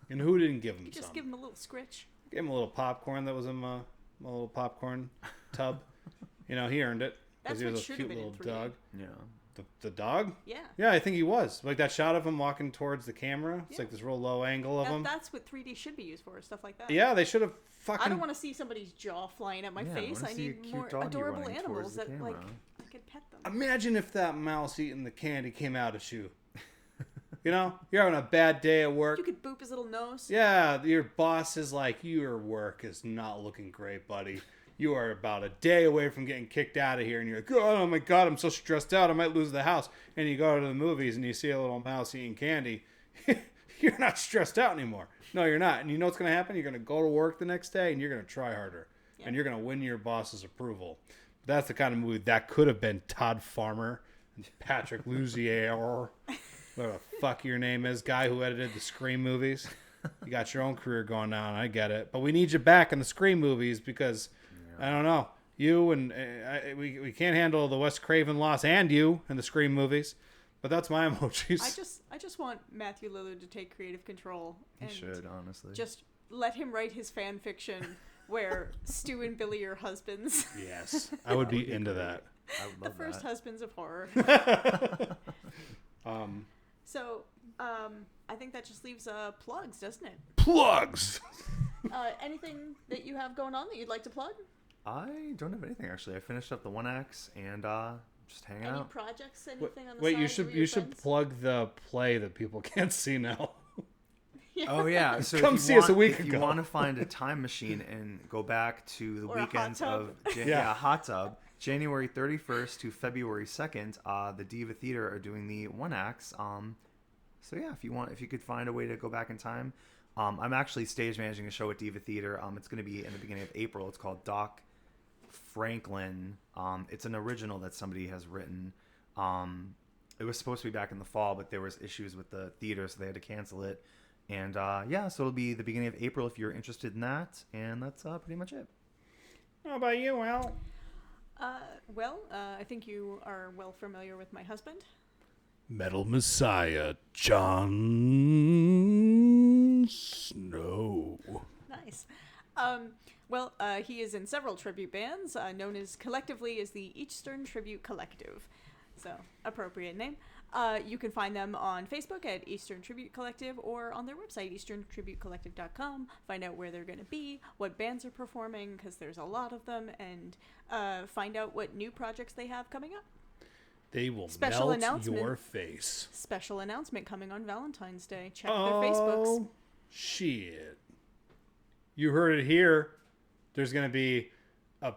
and who didn't give him You just some? give him a little scritch. Give him a little popcorn that was in my little popcorn tub. You know, he earned it because That's he what was a should cute have been in little 3D. dog. Yeah. The dog? Yeah. Yeah, I think he was. Like that shot of him walking towards the camera. It's Yeah. like this real low angle of him. That's what 3D should be used for, stuff like that. Yeah, they should have fucking. I don't want to see somebody's jaw flying at my Yeah, I face. wanna I see a need cute more doggy adorable running animals towards the that like camera. I could pet them. Imagine if that mouse eating the candy came out at you. You know, you're having a bad day at work. You could boop his little nose. Yeah, your boss is like, your work is not looking great, buddy. You are about a day away from getting kicked out of here, and you're like, oh my God, I'm so stressed out, I might lose the house. And you go to the movies and you see a little mouse eating candy. You're not stressed out anymore. No, you're not. And you know what's going to happen? You're going to go to work the next day, and you're going to try harder. Yeah. And you're going to win your boss's approval. That's the kind of movie that could have been Todd Farmer and Patrick Luzier, whatever the fuck your name is, guy who edited the Scream movies. You got your own career going on, I get it. But we need you back in the Scream movies because, I don't know, you and we can't handle the Wes Craven loss and you in the Scream movies. But that's my emojis. I just want Matthew Lillard to take creative control. He And should, honestly. just let him write his fan fiction where Stu and Billy are husbands. Yes, I would be into that. I would The love first that. husbands of horror. So, I think that just leaves plugs, doesn't it? Plugs! Anything that you have going on that you'd like to plug? I don't have anything, actually. I finished up the 1X and just hanging Any out. projects? Anything on the Wait, side? you should plug the play that people can't see now. Oh yeah, so Come if you see us a want- week if ago. you want to find a time machine and go back to the Or a hot weekends tub. of Yeah. hot tub, January 31st to February 2nd, the Diva Theater are doing the 1X. So yeah, if you could find a way to go back in time, I'm actually stage managing a show at Diva Theater. It's going to be in the beginning of April. It's called Doc Franklin. It's an original that somebody has written. It was supposed to be back in the fall, but there was issues with the theater, so they had to cancel it. And yeah, so it'll be the beginning of April if you're interested in that. And that's pretty much it. How about you, Al? I think you are well familiar with my husband. Metal Messiah, John Snow. Nice. He is in several tribute bands, known as collectively as the Eastern Tribute Collective. So, appropriate name. You can find them on Facebook at Eastern Tribute Collective or on their website, easterntributecollective.com. Find out where they're going to be, what bands are performing, because there's a lot of them, and find out what new projects they have coming up. They will Special melt announcement. your face. Special announcement coming on Valentine's Day. Check their Facebooks. Oh, shit. You heard it here. There's going to be a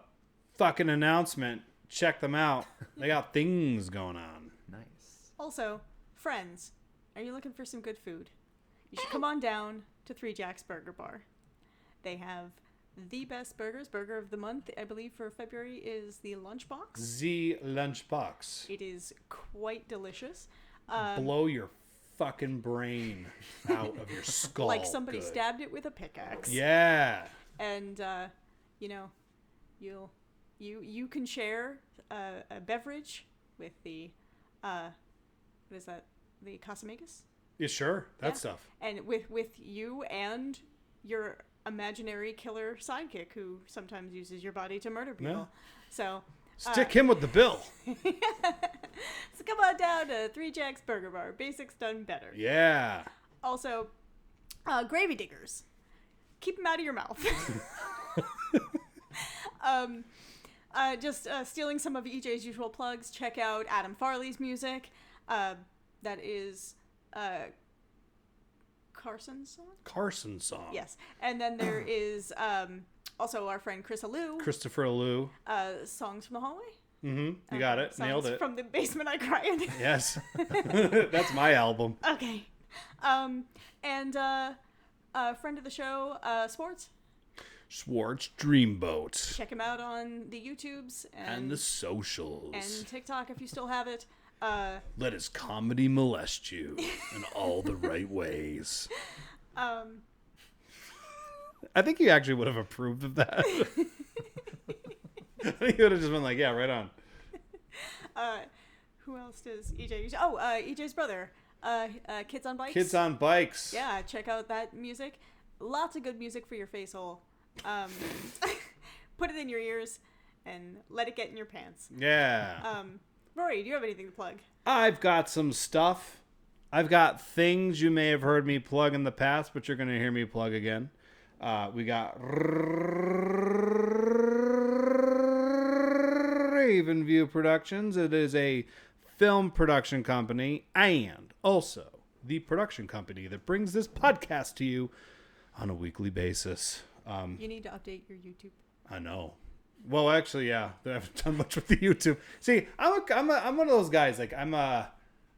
fucking announcement. Check them out. They got things going on. Nice. Also, friends, are you looking for some good food? You should come on down to Three Jacks Burger Bar. They have the best burgers. Burger of the month, I believe, for February is the Lunchbox. The Lunchbox. It is quite delicious. Blow your fucking brain out of your skull. Like somebody Good. stabbed it with a pickaxe. Yeah. And you know, you can share a beverage with the what is that? The Casamigos? Yeah, sure. That Yeah. stuff. And with you and your imaginary killer sidekick who sometimes uses your body to murder people. Yeah. So Stick him with the bill. so come on down to Three Jacks Burger Bar. Basics done better. Yeah. Also, gravy diggers. Keep them out of your mouth. Just stealing some of EJ's usual plugs. Check out Adam Farley's music. That is Carson's song? Carson song. Yes. And then there is also our friend Chris Alou. Christopher Lou. Songs from the Hallway. Mm-hmm. You got it. Songs Nailed it. From the Basement I Cry In. Yes. That's my album. Okay. And a friend of the show, Sports. Schwartz Dreamboat. Check him out on the YouTubes And the socials. and TikTok if you still have it. Let his comedy molest you in all the right ways. I think you actually would have approved of that. I think you would have just been like, yeah, right on. Who else does EJ use? Oh, EJ's brother. Kids on Bikes. Kids on Bikes. Yeah, check out that music. Lots of good music for your face hole. Put it in your ears and let it get in your pants. Yeah. Rory, do you have anything to plug? I've got some stuff. I've got things you may have heard me plug in the past, but you're going to hear me plug again. We got Ravenview Productions. It is a film production company and also the production company that brings this podcast to you on a weekly basis. You need to update your YouTube. I know. Well, actually, yeah, I haven't done much with the YouTube. See, I'm one of those guys. Like, I'm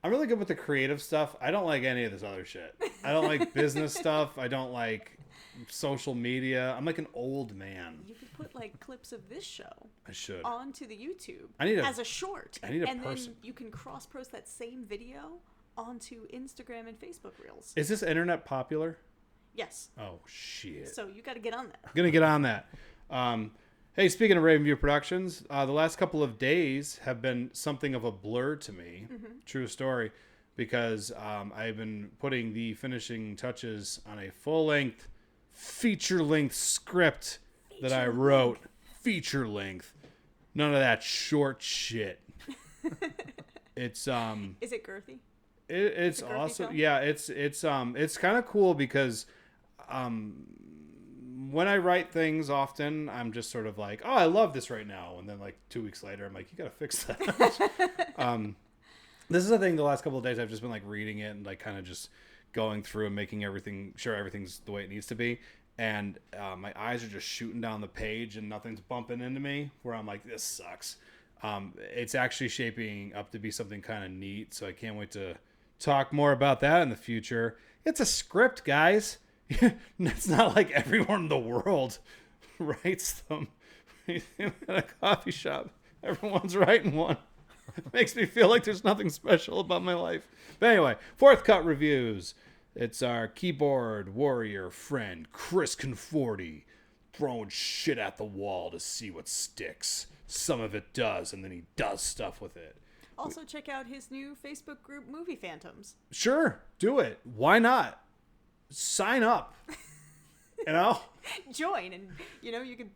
really good with the creative stuff. I don't like any of this other shit. I don't like business stuff. I don't like social media. I'm like an old man. You could put like clips of this show I should. onto the YouTube as a short. I need a and person. then you can cross-post that same video onto Instagram and Facebook Reels. Is this internet popular? Yes. Oh, shit. So you got to get on that. I'm going to get on that. Hey, speaking of Ravenview Productions, the last couple of days have been something of a blur to me. Mm-hmm. True story. Because I've been putting the finishing touches on a full-length, feature-length script that I wrote. Feature-length. None of that short shit. It's Is it girthy? it's girthy awesome. film? Yeah, it's kind of cool because when I write things often, I'm just sort of like, oh, I love this right now. And then like 2 weeks later, I'm like, you got to fix that. This is the thing the last couple of days, I've just been like reading it and like kind of just going through and making sure everything's the way it needs to be. And my eyes are just shooting down the page and nothing's bumping into me where I'm like, this sucks. It's actually shaping up to be something kind of neat. So I can't wait to talk more about that in the future. It's a script, guys. It's not like everyone in the world writes them. At a coffee shop, everyone's writing one. It makes me feel like there's nothing special about my life. But anyway, Fourth Cut Reviews. It's our keyboard warrior friend, Chris Conforti, throwing shit at the wall to see what sticks. Some of it does, and then he does stuff with it. Also, check out his new Facebook group, Movie Phantoms. Sure, do it. Why not? Sign up. You know? Join, and you can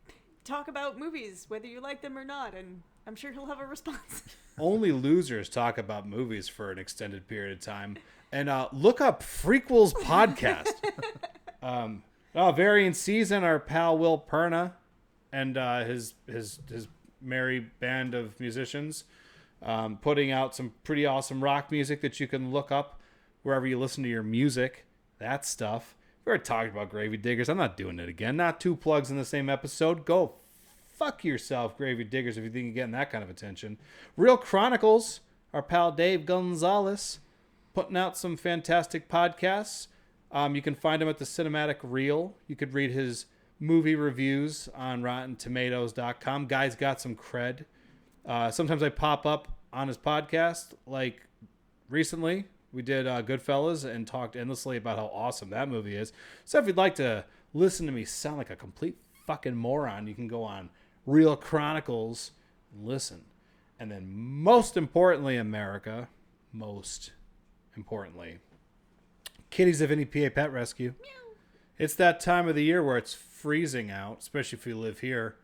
talk about movies, whether you like them or not, and I'm sure he'll have a response. Only losers talk about movies for an extended period of time. And look up Frequels Podcast. Varying season, our pal Will Perna and his merry band of musicians putting out some pretty awesome rock music that you can look up wherever you listen to your music. That stuff. We already talked about Gravy Diggers. I'm not doing it again. Not 2 plugs in the same episode. Go fuck yourself, Gravy Diggers, if you think you're getting that kind of attention. Real Chronicles, our pal Dave Gonzalez, putting out some fantastic podcasts. You can find him at the Cinematic Reel. You could read his movie reviews on RottenTomatoes.com. Guy's got some cred. Sometimes I pop up on his podcast, like recently. We did Goodfellas and talked endlessly about how awesome that movie is. So if you'd like to listen to me sound like a complete fucking moron, you can go on Real Chronicles and listen. And then most importantly, America, Kitties of Any PA Pet Rescue. Meow. It's that time of the year where it's freezing out, especially if you live here.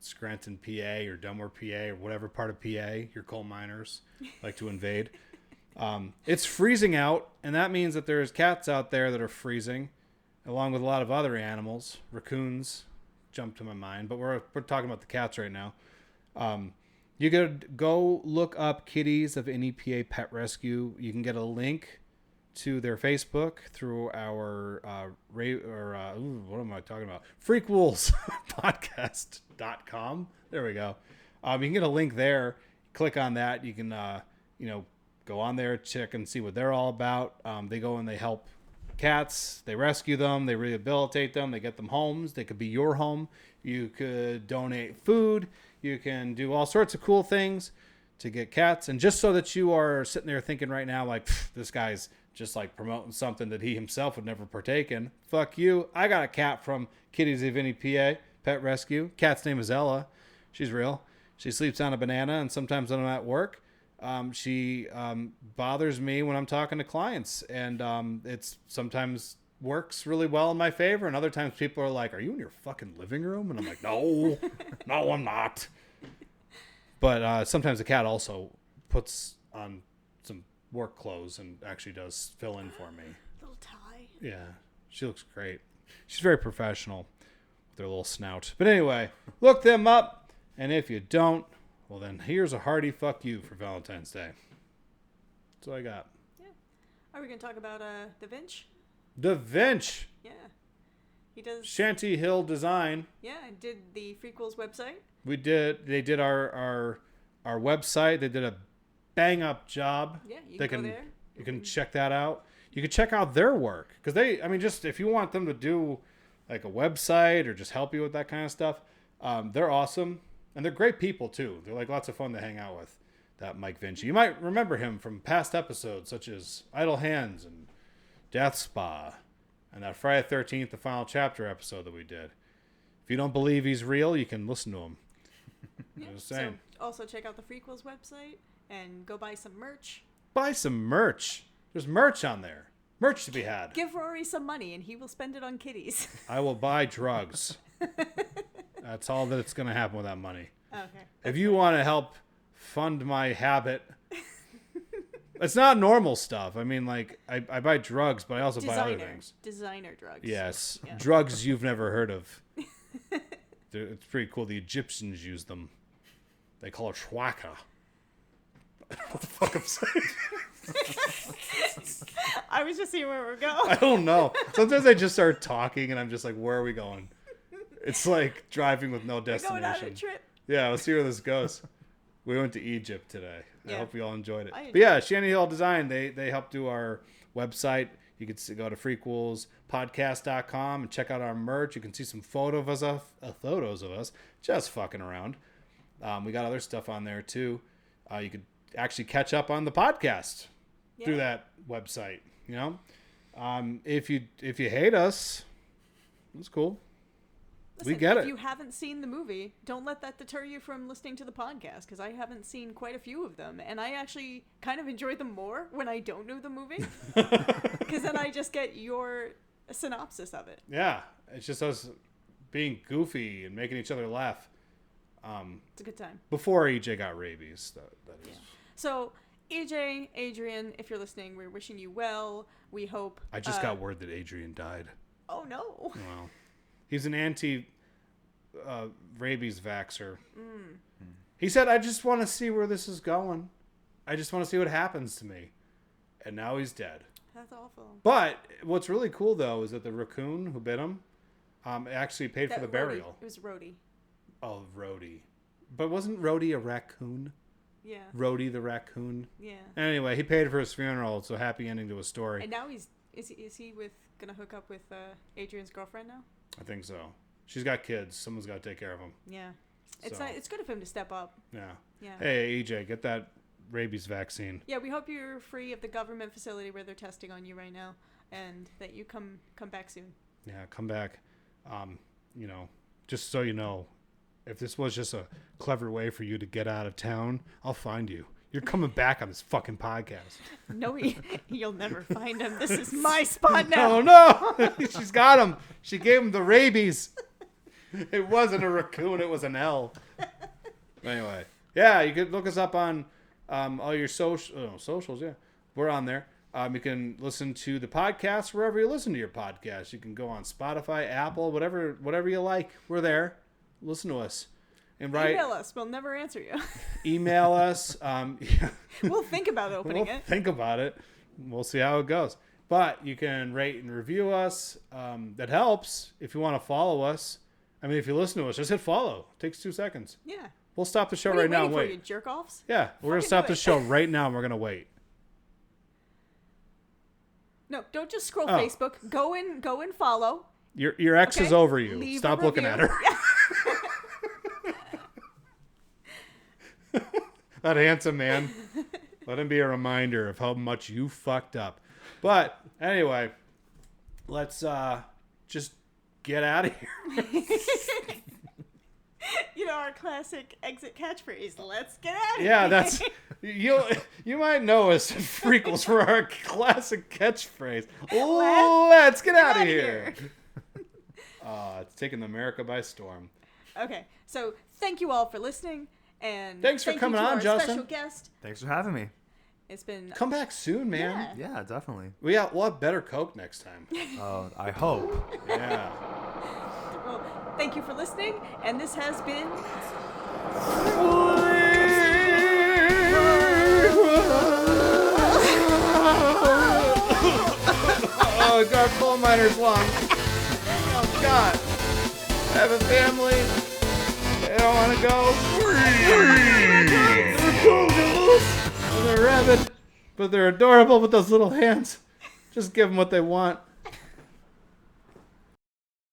Scranton, PA, or Dunmore, PA, or whatever part of PA your coal miners like to invade. It's freezing out, and that means that there's cats out there that are freezing, along with a lot of other animals. Raccoons jump to my mind, but we're talking about the cats right now. You could go look up Kitties of Any PA Pet Rescue. You can get a link to their Facebook through our what am I talking about? Freakwool's podcast.com. There we go. You can get a link there. Click on that. You can go on there, check and see what they're all about. They go and they help cats. They rescue them. They rehabilitate them. They get them homes. They could be your home. You could donate food. You can do all sorts of cool things to get cats. And just so that you are sitting there thinking right now, like, this guy's just like promoting something that he himself would never partake in. Fuck you. I got a cat from Kitties of Any PA Pet Rescue. Cat's name is Ella. She's real. She sleeps on a banana, and sometimes when I'm at work, she bothers me when I'm talking to clients, and it's sometimes works really well in my favor, and other times people are like, "Are you in your fucking living room?" And I'm like, "No, no, I'm not." But sometimes the cat also puts on some work clothes and actually does fill in for me. Little tie. Yeah, she looks great. She's very professional with her little snout. But anyway, look them up, and if you don't, well, then here's a hearty fuck you for Valentine's Day. That's all I got. Yeah. Are we going to talk about Da Vinci? Da Vinci. Yeah. He does... Shanty Hill Design. Yeah, did the Freakwool's website. We did. They did our website. They did a bang-up job. Yeah, you can go there. You can check that out. You can check out their work. Because just if you want them to do like a website or just help you with that kind of stuff, they're awesome. And they're great people, too. They're like lots of fun to hang out with, that Mike Vinci. You might remember him from past episodes, such as Idle Hands and Death Spa, and that Friday the 13th, the final chapter episode that we did. If you don't believe he's real, you can listen to him. Yeah, I'm just saying. So also check out the Freakwool's website and go buy some merch. Buy some merch. There's merch on there. Merch to be had. Give Rory some money, and he will spend it on kitties. I will buy drugs. That's all that's going to happen with that money. Okay. If you want to help fund my habit, it's not normal stuff. I mean, like, I buy drugs, but I also buy other things. Designer drugs. Yes. Yeah. Drugs you've never heard of. It's pretty cool. The Egyptians use them. They call it shwaka. I don't know what the fuck I'm saying. I was just seeing where we're going. I don't know. Sometimes I just start talking, and I'm just like, where are we going? It's like driving with no destination. We're going on a trip. Yeah, let's see where this goes. We went to Egypt today. Yeah. I hope you all enjoyed it. Enjoyed But yeah, Shanty Hill Design, they help do our website. You can go to freakwoolspodcast.com and check out our merch. You can see some photos of us just fucking around. We got other stuff on there too. You could actually catch up on the podcast through that website. You know, if you hate us, it's cool. Listen, we get it. If you haven't seen the movie, don't let that deter you from listening to the podcast, because I haven't seen quite a few of them, and I actually kind of enjoy them more when I don't know the movie, because then I just get your synopsis of it. Yeah, it's just us being goofy and making each other laugh. It's a good time. Before EJ got rabies, that is. Yeah. So, EJ, Adrian, if you're listening, we're wishing you well. We hope... I just got word that Adrian died. Oh, no. Well, he's an anti-rabies vaxxer. Mm. He said, I just want to see where this is going. I just want to see what happens to me. And now he's dead. That's awful. But what's really cool, though, is that the raccoon who bit him actually paid for the burial. It was Rhodey. Oh, Rhodey. But wasn't Rhodey a raccoon? Yeah. Rhodey the raccoon? Yeah. Anyway, he paid for his funeral, so happy ending to his story. And now is he gonna hook up with Adrian's girlfriend now? I think so. She's got kids. Someone's got to take care of them. Yeah. It's So. it's good of him to step up. Yeah. Yeah. Hey, EJ, get that rabies vaccine. Yeah, we hope you're free of the government facility where they're testing on you right now, and that you come back soon. Yeah, come back. You know, just so you know, if this was just a clever way for you to get out of town, I'll find you. You're coming back on this fucking podcast. No, you'll never find him. This is my spot now. Oh, no. She's got him. She gave him the rabies. It wasn't a raccoon. It was an Elle. Anyway. Yeah, you could look us up on all your socials. Yeah, we're on there. You can listen to the podcast wherever you listen to your podcast. You can go on Spotify, Apple, whatever you like. We're there. Listen to us. And Email us. We'll never answer you. Email us. Yeah. We'll think about opening it. Think about it. We'll see how it goes. But you can rate and review us. That helps if you want to follow us. I mean, if you listen to us, just hit follow. It takes 2 seconds. Yeah. We'll stop the show What are right you now waiting and for, wait. you jerk offs? Yeah, we're going to Fucking stop do the it. show right now and we're going to wait. No, don't just scroll Oh. Facebook. Go and follow. Your ex is Okay. over you. Leave a Stop looking at review. her. That handsome man. Let him be a reminder of how much you fucked up. But anyway, let's just get out of here. You know our classic exit catchphrase. Let's get out of here. Yeah, that's you might know us at Freakles for our classic catchphrase. Let's get out of here. It's taking America by storm. Okay, so thank you all for listening, and Thanks for thank coming you to on, our Justin. Special guest. Thanks for having me. It's been Come back soon, man. Yeah. Yeah, definitely. We'll have better Coke next time. Oh, I hope. Yeah. well. Thank you for listening, and this has been. Oh, God, coal miner's lung. Oh, God. I have a family. They don't want to go. And they're rabid, but they're adorable with those little hands. Just give them what they want.